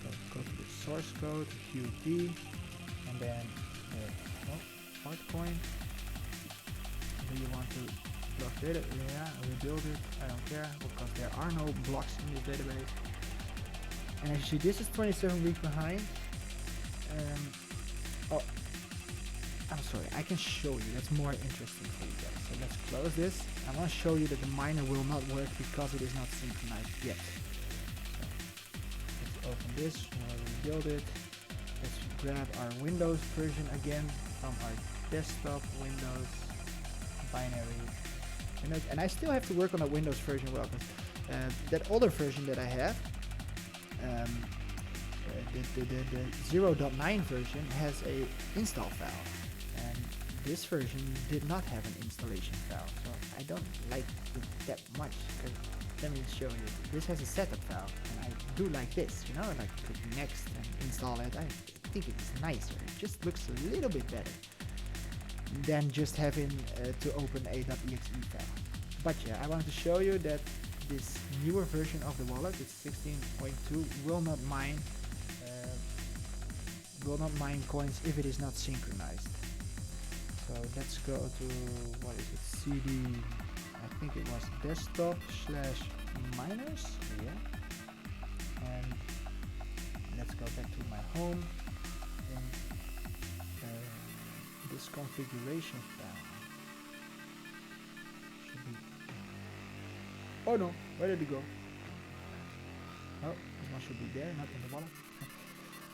So go to the source code, Qt, and then Fartcoin. Do you want to block data? Yeah, rebuild it. I don't care because there are no blocks in this database. And as you see, this is 27 weeks behind. Oh, I'm sorry, I can show you. That's more interesting for you guys. So let's close this. I want to show you that the miner will not work because it is not synchronized yet. So let's open this. We'll rebuild it. Let's grab our Windows version again from our desktop Windows binary. And I still have to work on a Windows version well, because that older version that I have, the 0.9 version has a install file, and this version did not have an installation file, so I don't like it that much. Let me show you. This has a setup file, and I do like this, you know, like click next and install it. I think it's nicer. It just looks a little bit better than just having to open a .exe file. But yeah, I wanted to show you that this newer version of the wallet, it's 16.2, will not mine coins if it is not synchronized. So let's go to, what is it, CD, I think it was desktop / miners, yeah. And let's go back to my home. This configuration file should be, oh no, where did it go? Oh, this one should be there, not in the wallet.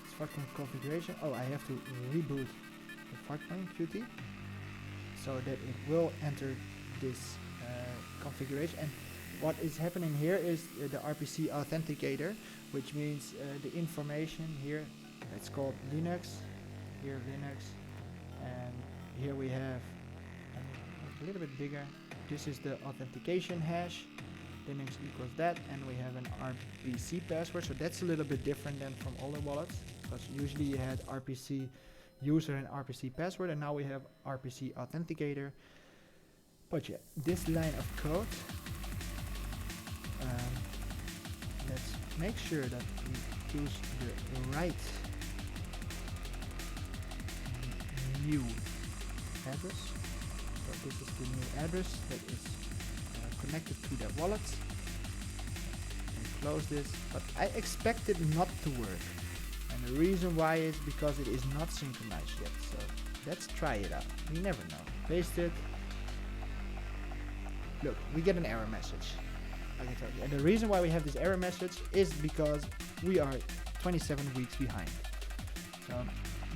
It's Fartcoin configuration. Oh, I have to reboot the Fartcoin Qt so that it will enter this configuration. And what is happening here is the RPC authenticator, which means the information here, it's called Linux, here Linux, and here we have a little bit bigger. This is the authentication hash, Linux equals that, and we have an RPC password. So that's a little bit different than from older wallets, because usually you had RPC user and RPC password, and now we have RPC authenticator. But yeah, this line of code, let's make sure that we choose the right new address. So this is the new address that is connected to the wallet. And close this, but I expect it not to work. And the reason why is because it is not synchronized yet. So let's try it out. We never know. Paste it. Look, we get an error message. I can tell you. And the reason why we have this error message is because we are 27 weeks behind. So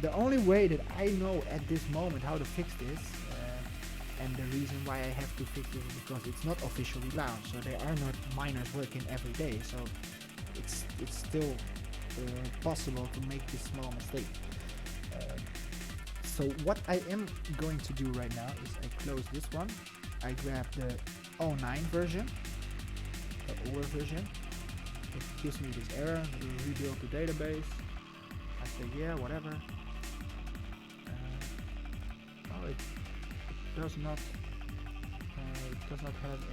the only way that I know at this moment how to fix this, And the reason why I have to fix this is because it's not officially launched, so there are not miners working every day, so it's still possible to make this small mistake. So what I am going to do right now is I close this one, I grab the 09 version, the older version. It gives me this error, rebuild the database. I say yeah, whatever. Oh, it does not have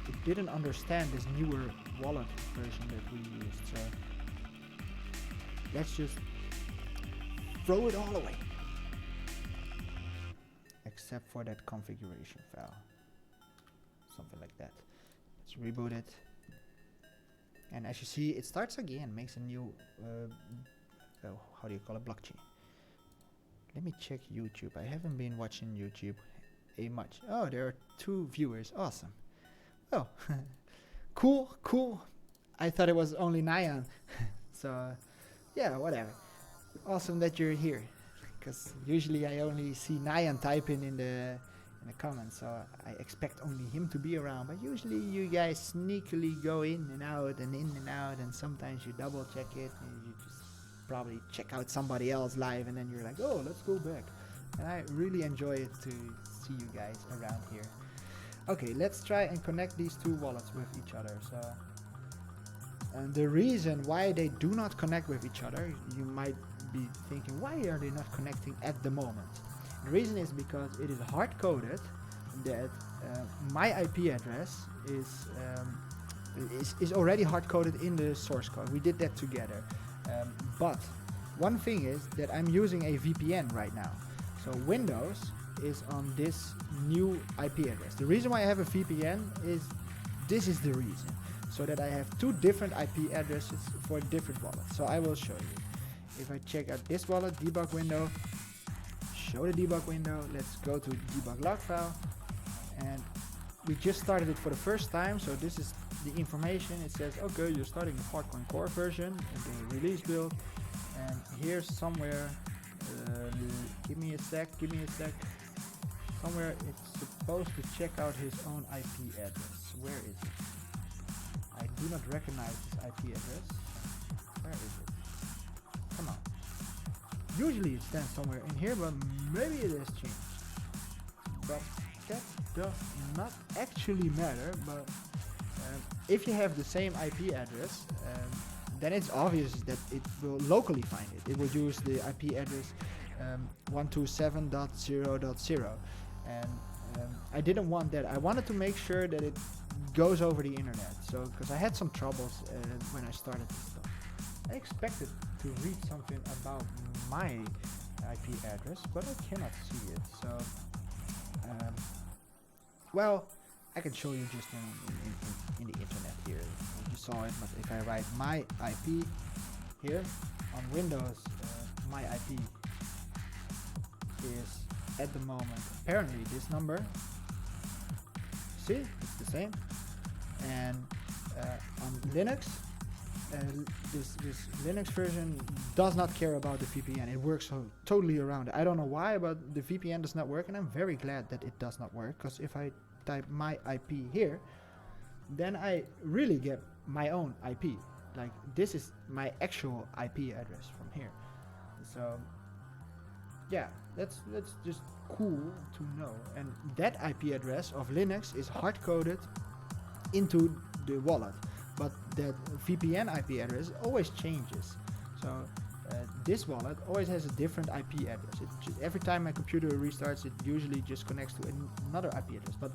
it didn't understand this newer wallet version that we used. So let's just throw it all away, except for that configuration file, something like that. Let's reboot it, and as you see, it starts again, makes a new how do you call it, blockchain. Let me check YouTube. I haven't been watching YouTube much. Oh, there are 2 viewers. Awesome. Oh, cool. I thought it was only Nyan. So yeah, whatever. Awesome that you're here, because usually I only see Nyan typing in the comments, so I expect only him to be around. But usually you guys sneakily go in and out, and sometimes you double check it, and you just probably check out somebody else live, and then you're like, oh, let's go back. And I really enjoy it to see you guys around here. Okay, let's try and connect these 2 wallets with each other. So, and the reason why they do not connect with each other, you might be thinking, why are they not connecting at the moment? The reason is because it is hard coded that my IP address is already hard coded in the source code. We did that together. But one thing is that I'm using a VPN right now. So Windows is on this new IP address. The reason why I have a VPN is, this is the reason. So that I have 2 different IP addresses for different wallets. So I will show you. If I check out this wallet, debug window, show the debug window, let's go to debug log file, and we just started it for the first time. So this is the information. It says, okay, you're starting the Fartcoin core version and the release build, and here's somewhere, give me a sec, somewhere it's supposed to check out his own IP address. Where is it? I do not recognize this IP address. Where is it? Come on. Usually it stands somewhere in here, but maybe it has changed. But that does not actually matter. But if you have the same IP address, then it's obvious that it will locally find it. It will use the IP address 127.0.0, and I didn't want that. I wanted to make sure that it goes over the internet. So because I had some troubles when I started this stuff. I expected to read something about my IP address, but I cannot see it. So well, I can show you just in the internet here. You saw it, but if I write my IP here on Windows, my IP is at the moment apparently this number. See, it's the same. And on Linux, this Linux version does not care about the VPN. It works totally around it. I don't know why, but the VPN does not work, and I'm very glad that it does not work, because if I type my IP here, then I really get my own IP. Like, this is my actual IP address from here. So yeah, that's just cool to know. And that IP address of Linux is hard coded into the wallet, but that VPN IP address always changes. So this wallet always has a different IP address. Every time my computer restarts, it usually just connects to another IP address, but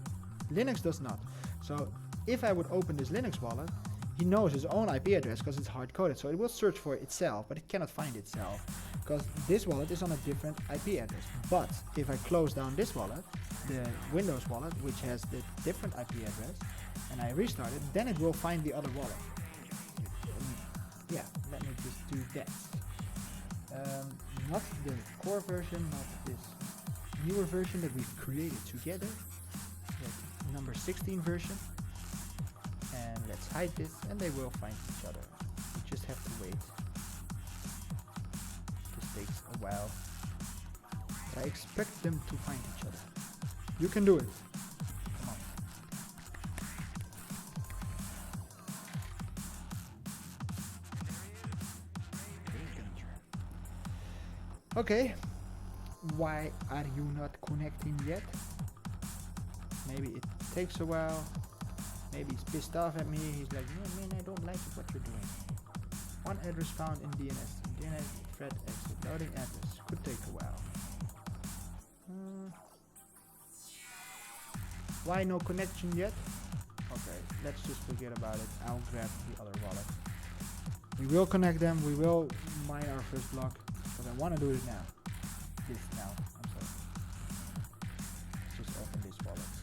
Linux does not. So if I would open this Linux wallet, he knows his own IP address because it's hard coded. So it will search for itself, but it cannot find itself because this wallet is on a different IP address. But if I close down this wallet, the Windows wallet, which has the different IP address, and I restart it, then it will find the other wallet. Yeah, let me just do that. Not the core version, not this newer version that we've created together, the number 16 version. And let's hide this, and they will find each other. We just have to wait. This takes a while. I expect them to find each other. You can do it. Come on. Okay. Why are you not connecting yet? Maybe it takes a while. Maybe he's pissed off at me. He's like, no, man, I don't like what you're doing. One address found in DNS. DNS thread exit. Loading address. Could take a while. Why no connection yet? Okay, let's just forget about it. I'll grab the other wallet. We will connect them. We will mine our first block. Because I want to do it now. I'm sorry. Let's just open this wallet.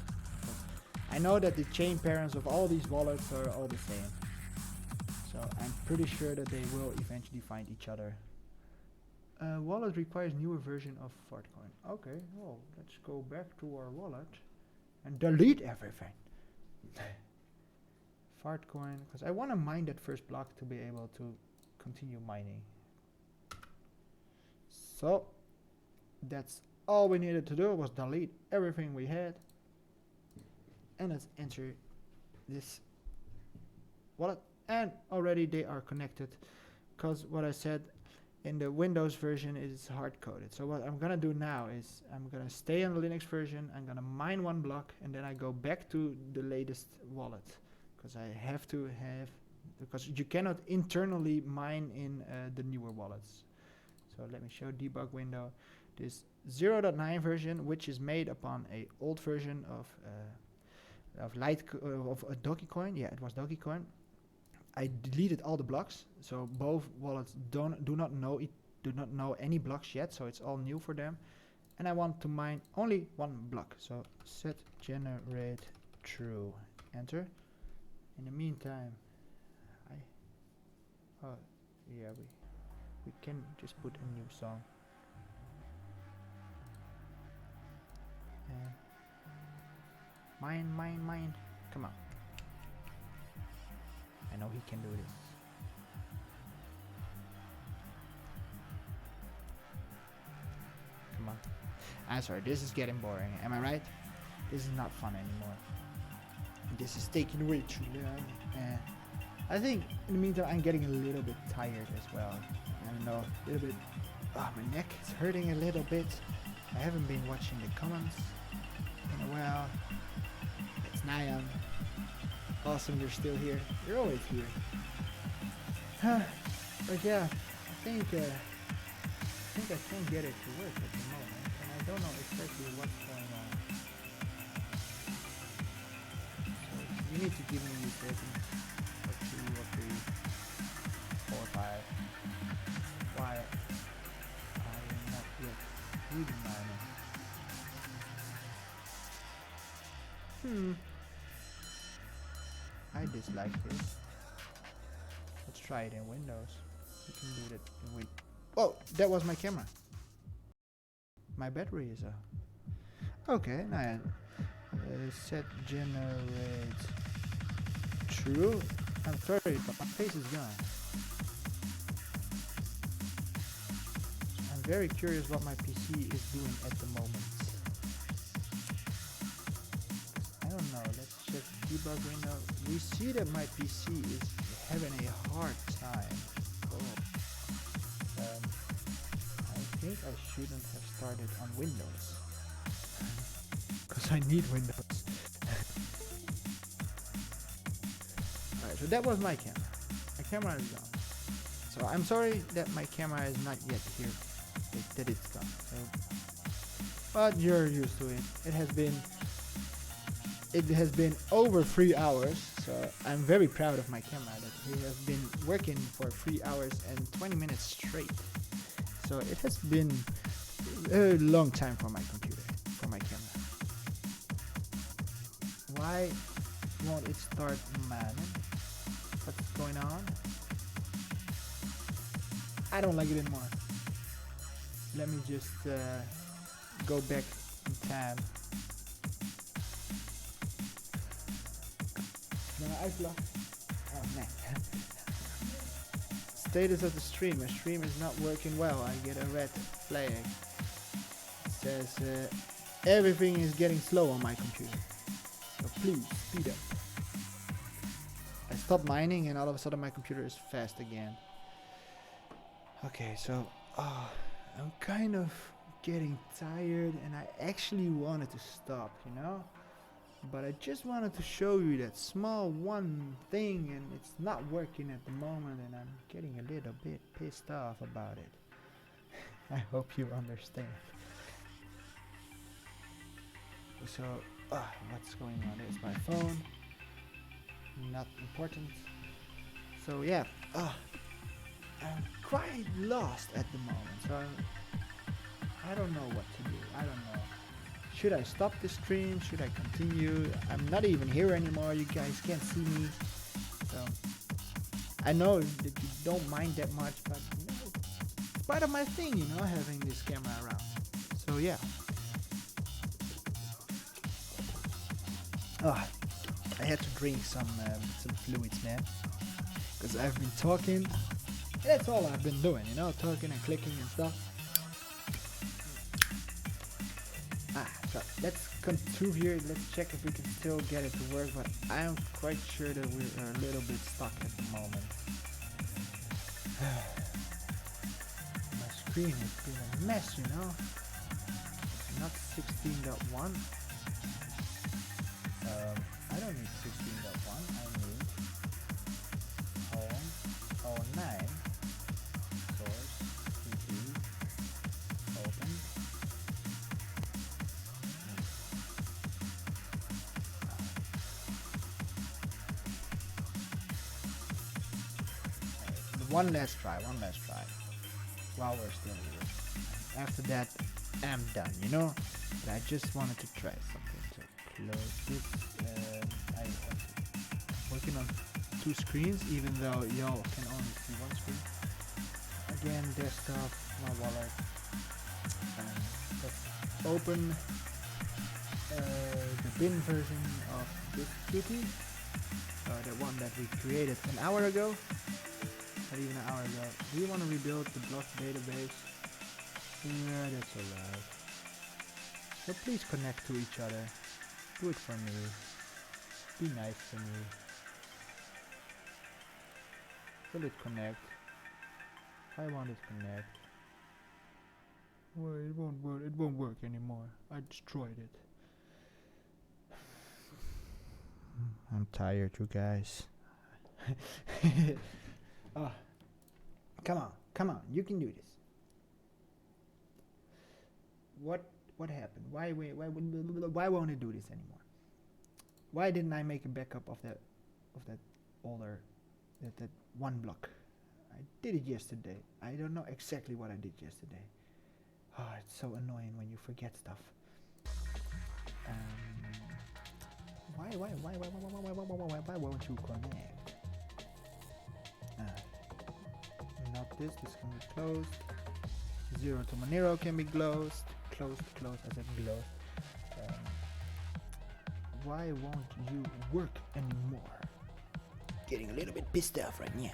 I know that the chain parents of all these wallets are all the same. So I'm pretty sure that they will eventually find each other. Wallet requires newer version of Fartcoin. Okay, well, let's go back to our wallet and delete everything. Fartcoin, because I want to mine that first block to be able to continue mining. So that's all we needed to do was delete everything we had. And let's enter this wallet. And already they are connected, because what I said in the Windows version is hard coded. So what I'm gonna do now is I'm gonna stay on the Linux version. I'm gonna mine one block and then I go back to the latest wallet, because I have to have, because you cannot internally mine in the newer wallets. So let me show debug window. This 0.9 version, which is made upon a old version of Dogecoin. Yeah, it was Dogecoin. I deleted all the blocks, so both wallets do not know any blocks yet, so it's all new for them. And I want to mine only one block, so set generate true, enter. In the meantime, we can just put a new song. And mine, come on. I know he can do this. Come on. I'm sorry, this is getting boring. Am I right? This is not fun anymore. This is taking way too long. And I think in the meantime I'm getting a little bit tired as well. I don't know, a little bit. Oh, my neck is hurting a little bit. I haven't been watching the comments in a while. It's Nyan. Awesome, you're still here. You're always here. But yeah, I think I can't get it to work at the moment, and I don't know exactly what's going on. So you need to give me these settings, or 2 or 3, 4 or 5. Why I am not yet really mining. I dislike this. Let's try it in Windows. You can do that in Windows. Oh, that was my camera. My battery is okay, now set generate true. I'm sorry, but my face is gone. I'm very curious what my PC is doing at the moment. I don't know, let's check debug window. We see that my PC is having a hard time. I think I shouldn't have started on Windows. Because I need Windows. Alright, so that was my camera. My camera is gone. So I'm sorry that my camera is not yet here. That it's gone. So, but you're used to it. It has been over 3 hours, so I'm very proud of my camera that he has been working for 3 hours and 20 minutes straight. So it has been a long time for my computer, for my camera. Why won't it start mining? What's going on? I don't like it anymore. Let me just go back in time. Oh man. Status of the stream. My stream is not working well. I get a red flag. says everything is getting slow on my computer. So please speed up. I stopped mining and all of a sudden my computer is fast again. Okay, so I'm kind of getting tired and I actually wanted to stop, you know? But I just wanted to show you that small one thing and it's not working at the moment and I'm getting a little bit pissed off about it. I hope you understand. So, what's going on? There's my phone. Not important. So yeah, I'm quite lost at the moment. So I don't know what to do. I don't know. Should I stop the stream? Should I continue? I'm not even here anymore. You guys can't see me. So I know that you don't mind that much, but you know, it's part of my thing, you know, having this camera around. So yeah. I had to drink some fluids, man, because I've been talking. That's all I've been doing, you know, talking and clicking and stuff. So let's come through here. Let's check if we can still get it to work, but I am quite sure that we are a little bit stuck at the moment. My screen has been a mess, you know. Not 16.1. I don't need 16.1. I need home 09 source cd open. One last try while we're still here. After that I'm done, you know, but I just wanted to try something. So close this. I'm working on two screens even though y'all can only see one screen. Again, desktop, my wallet. Let's open the bin version of this cutie, the one that we created an hour ago. Not even an hour ago. Do you want to rebuild the block database? Yeah, that's alright. So please connect to each other. Do it for me. Be nice to me. Will it connect? I want it connect. Well, it won't work. It won't work anymore. I destroyed it. I'm tired, you guys. Come on, you can do this. What happened? Why won't it do this anymore? Why didn't I make a backup of that older that one block? I did it yesterday. I don't know exactly what I did yesterday. It's so annoying when you forget stuff. Why won't you connect? Not this can be closed. 0 to Monero can be closed. Closed, I said closed. Why won't you work anymore? Getting a little bit pissed off right now.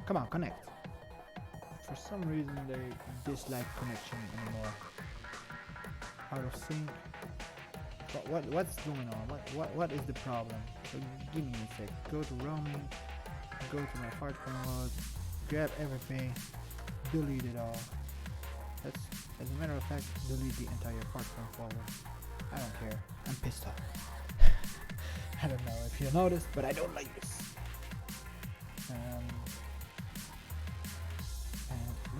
Come on, connect. For some reason they dislike connection anymore. Out of sync. What's going on? What is the problem? So give me a sec. Go to roaming. Go to my Fartcoin mode. Grab everything. Delete it all. As a matter of fact, delete the entire Fartcoin folder. I don't care. I'm pissed off. I don't know if you noticed, but I don't like this. And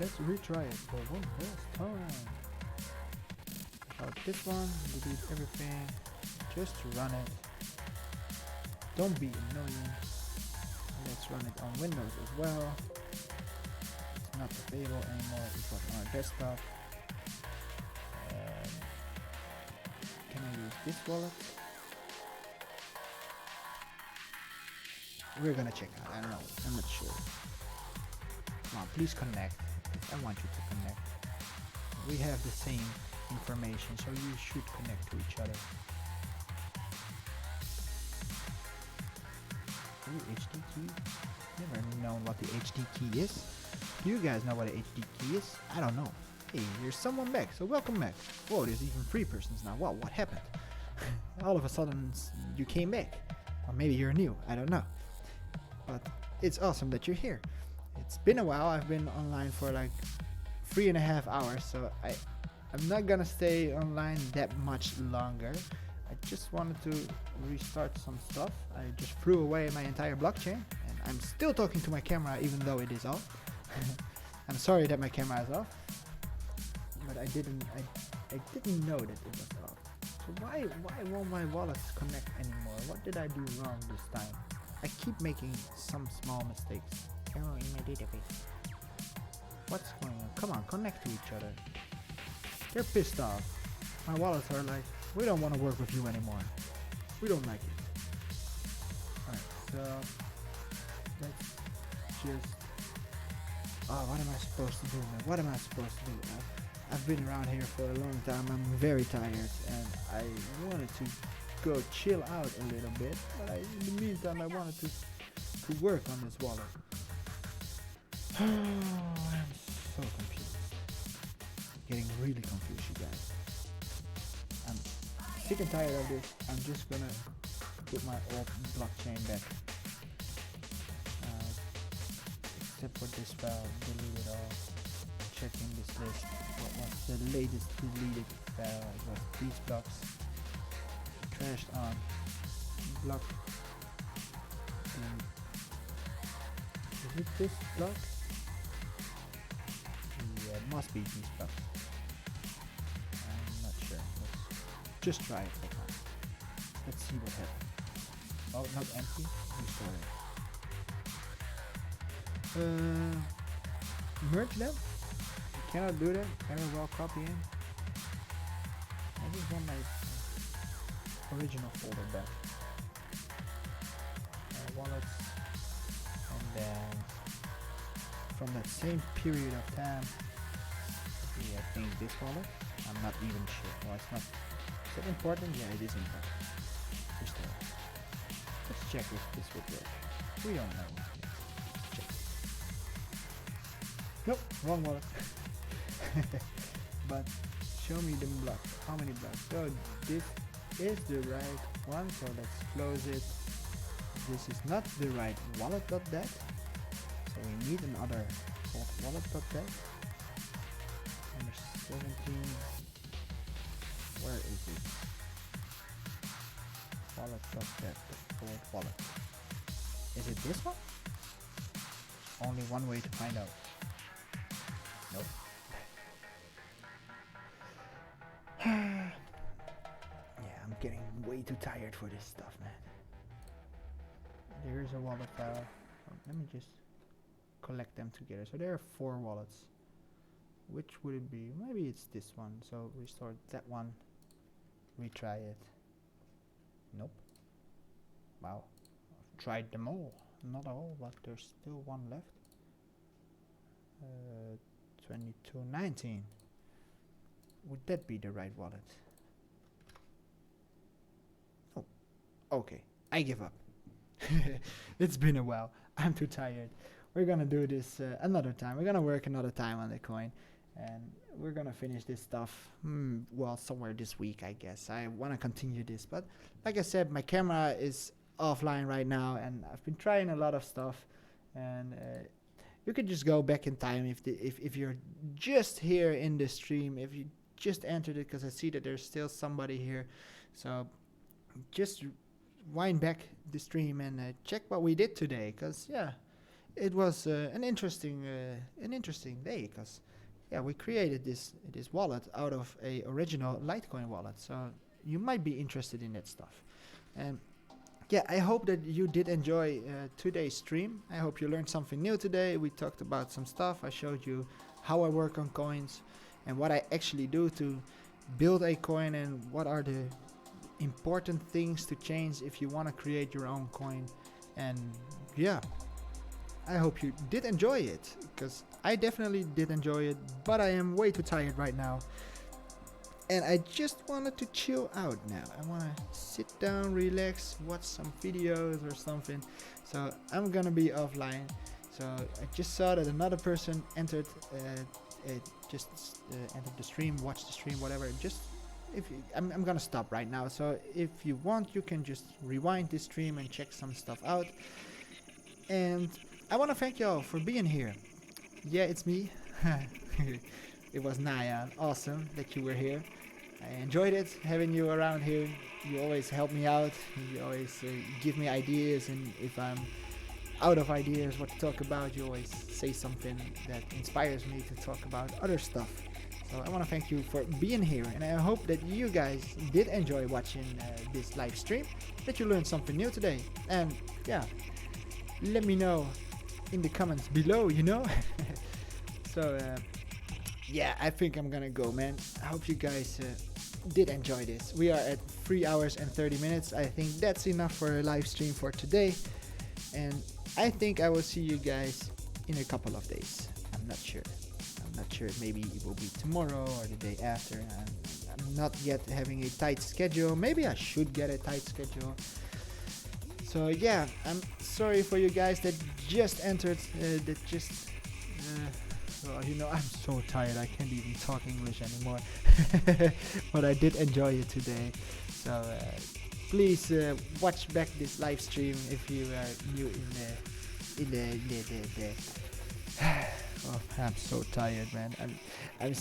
let's retry it for one last time. About this one, delete everything, just to run it. Don't be annoying. Let's run it on Windows as well. It's not available anymore. It was on our desktop. Can I use this wallet? We're gonna check out. I don't know. I'm not sure. Come on, please connect. I want you to connect. We have the same information, so you should connect to each other. Ooh, HTTP. Never known what the HD key is. Do you guys know what the HD key is? I don't know. Hey, there's someone back, so welcome back. Whoa, there's even 3 persons now. Wow, what happened? All of a sudden, you came back. Or maybe you're new, I don't know. But it's awesome that you're here. It's been a while. I've been online for like 3.5 hours, so I'm not gonna stay online that much longer. I just wanted to restart some stuff. I just threw away my entire blockchain, and I'm still talking to my camera even though it is off. I'm sorry that my camera is off, but I didn't know that it was off. So why won't my wallets connect anymore? What did I do wrong this time? I keep making some small mistakes. Error in my database. What's going on? Come on, connect to each other. They're pissed off. My wallets are like, we don't want to work with you anymore. We don't like it. Alright, so let's just... Oh, what am I supposed to do, man? What am I supposed to do? I've been around here for a long time. I'm very tired, and I wanted to go chill out a little bit, but in the meantime I wanted to work on this wallet. Oh, I'm so confused. Getting really confused, you guys. I'm sick and tired of this. I'm just gonna put my old blockchain back. Except for this file, delete it all. Checking this list. What was the latest deleted file? It was these blocks. Trashed on. Block. Is it this block? Yeah, it must be these blocks. I'm not sure. Let's just try it for fun. Let's see what happens. Oh, not empty. Restore it. Merge them? You cannot do that. Error while copying. I just want my original folder back. Wallets. And then from that same period of time, I think this wallet. I'm not even sure. Well, it's not. Is it important? Yeah, it is important. Restore. Let's check if this would work. We don't know. Let's check. Nope, wrong wallet. But show me the blocks. How many blocks? So this is the right one. So let's close it. This is not the right wallet.dat. So we need another called wallet.dat. Number 17. Where is it? Wallet.dat, the fourth wallet. Is it this one? Only one way to find out. Nope. Yeah, I'm getting way too tired for this stuff, man. There's a wallet file. Oh, let me just collect them together. So there are 4 wallets. Which would it be? Maybe it's this one. So restore that one. Retry it. Nope. Wow. I've tried them all. Not all, but there's still one left. 2219. Would that be the right wallet? Oh. Okay. I give up. It's been a while. I'm too tired. We're gonna do this another time. We're gonna work another time on the coin, and we're gonna finish this stuff well, somewhere this week, I guess. I want to continue this, but like I said, my camera is offline right now, and I've been trying a lot of stuff, and you could just go back in time if you're just here in the stream, if you just entered it, because I see that there's still somebody here. So just wind back the stream and check what we did today, because yeah, it was an interesting day, because yeah, we created this wallet out of a original LiteCoin wallet. So you might be interested in that stuff. And yeah, I hope that you did enjoy today's stream. I hope you learned something new today. We talked about some stuff. I showed you how I work on coins and what I actually do to build a coin, and what are the important things to change if you want to create your own coin. And yeah, I hope you did enjoy it, because I definitely did enjoy it, but I am way too tired right now. and I just wanted to chill out now. I want to sit down, relax, watch some videos or something. So I'm gonna be offline. So I just saw that another person entered, entered the stream, watched the stream, whatever. I'm gonna stop right now. So if you want, you can just rewind this stream and check some stuff out. And I want to thank y'all for being here. Yeah, it's me. It was Naya. Awesome that you were here. I enjoyed it having you around here. You always help me out. You always give me ideas, and if I'm out of ideas what to talk about, you always say something that inspires me to talk about other stuff. So I want to thank you for being here, and I hope that you guys did enjoy watching this live stream, that you learned something new today. And yeah, let me know in the comments below, you know. So yeah, I think I'm gonna go, man. I hope you guys did enjoy this. We are at 3 hours and 30 minutes. I think that's enough for a live stream for today, and I think I will see you guys in a couple of days. I'm not sure. Maybe it will be tomorrow or the day after. I'm not yet having a tight schedule. Maybe I should get a tight schedule. So yeah, I'm sorry for you guys that just entered. Well, you know, I'm so tired. I can't even talk English anymore. But I did enjoy it today. So please watch back this live stream if you are new in the Oh, I'm so tired, man. I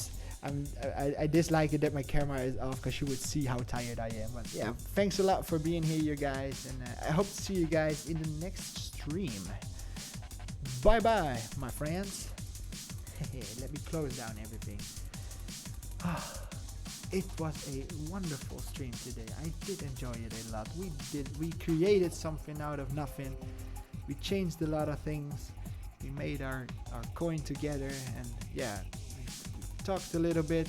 dislike it that my camera is off, because you would see how tired I am. But yeah, thanks a lot for being here, you guys, and I hope to see you guys in the next stream. Bye bye, my friends. Let me close down everything. It was a wonderful stream today. I did enjoy it a lot. We created something out of nothing. We changed a lot of things. We made our coin together, and yeah, we talked a little bit.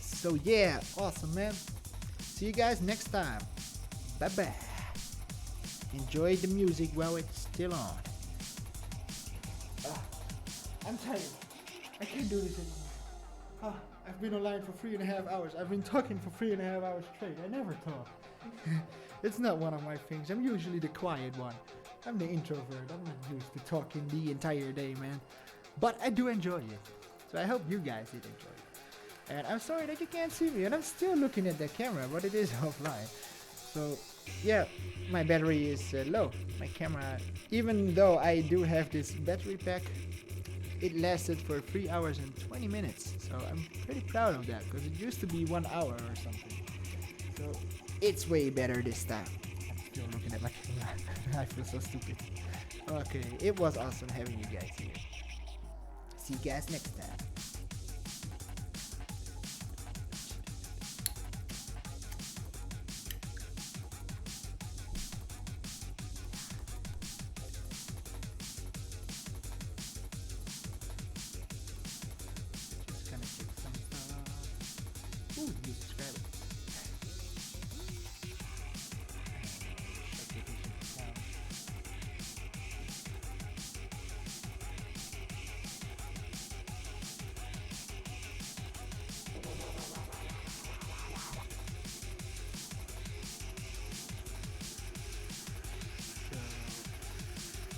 So yeah, awesome, man. See you guys next time. Bye bye. Enjoy the music while it's still on. I'm tired. I can't do this anymore. I've been online for 3.5 hours. I've been talking for 3.5 hours straight. I never talk. It's not one of my things. I'm usually the quiet one. I'm the introvert. I'm not used to talking the entire day, man. But I do enjoy it. So I hope you guys did enjoy it. And I'm sorry that you can't see me. And I'm still looking at the camera, but it is offline. So yeah, my battery is low. My camera, even though I do have this battery pack, it lasted for 3 hours and 20 minutes. So I'm pretty proud of that, because it used to be 1 hour or something. So it's way better this time. I'm still looking at my camera. I feel so stupid. Okay, it was awesome having you guys here. See you guys next time. Just gonna check some stuff. Ooh, new subscriber.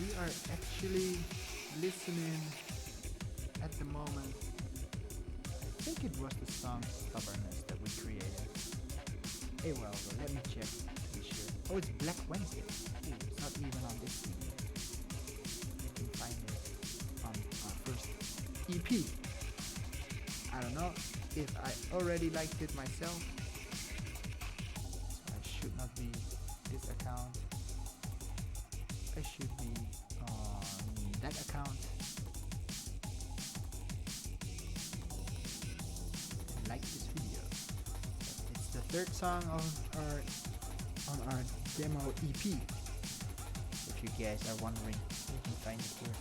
We are actually listening at the moment. I think it was the song Stubbornness that we created. Hey, well, let me check to be sure. Oh, it's Black Wednesday. Ooh, it's not even on this CD. You can find it on our first EP. I don't know if I already liked it myself. So I should not be this account. I should be on that account. And like this video. It's the third song on our demo EP. If you guys are wondering, you can find it here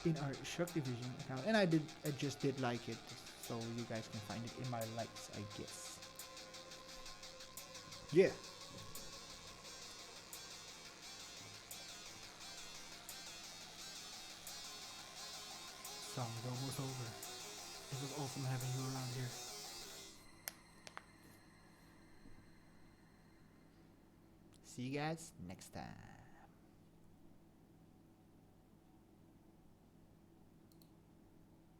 in our Shock Division account. And I just did like it, so you guys can find it in my likes, I guess. Yeah. Song's almost over. It was awesome having you around here. See you guys next time.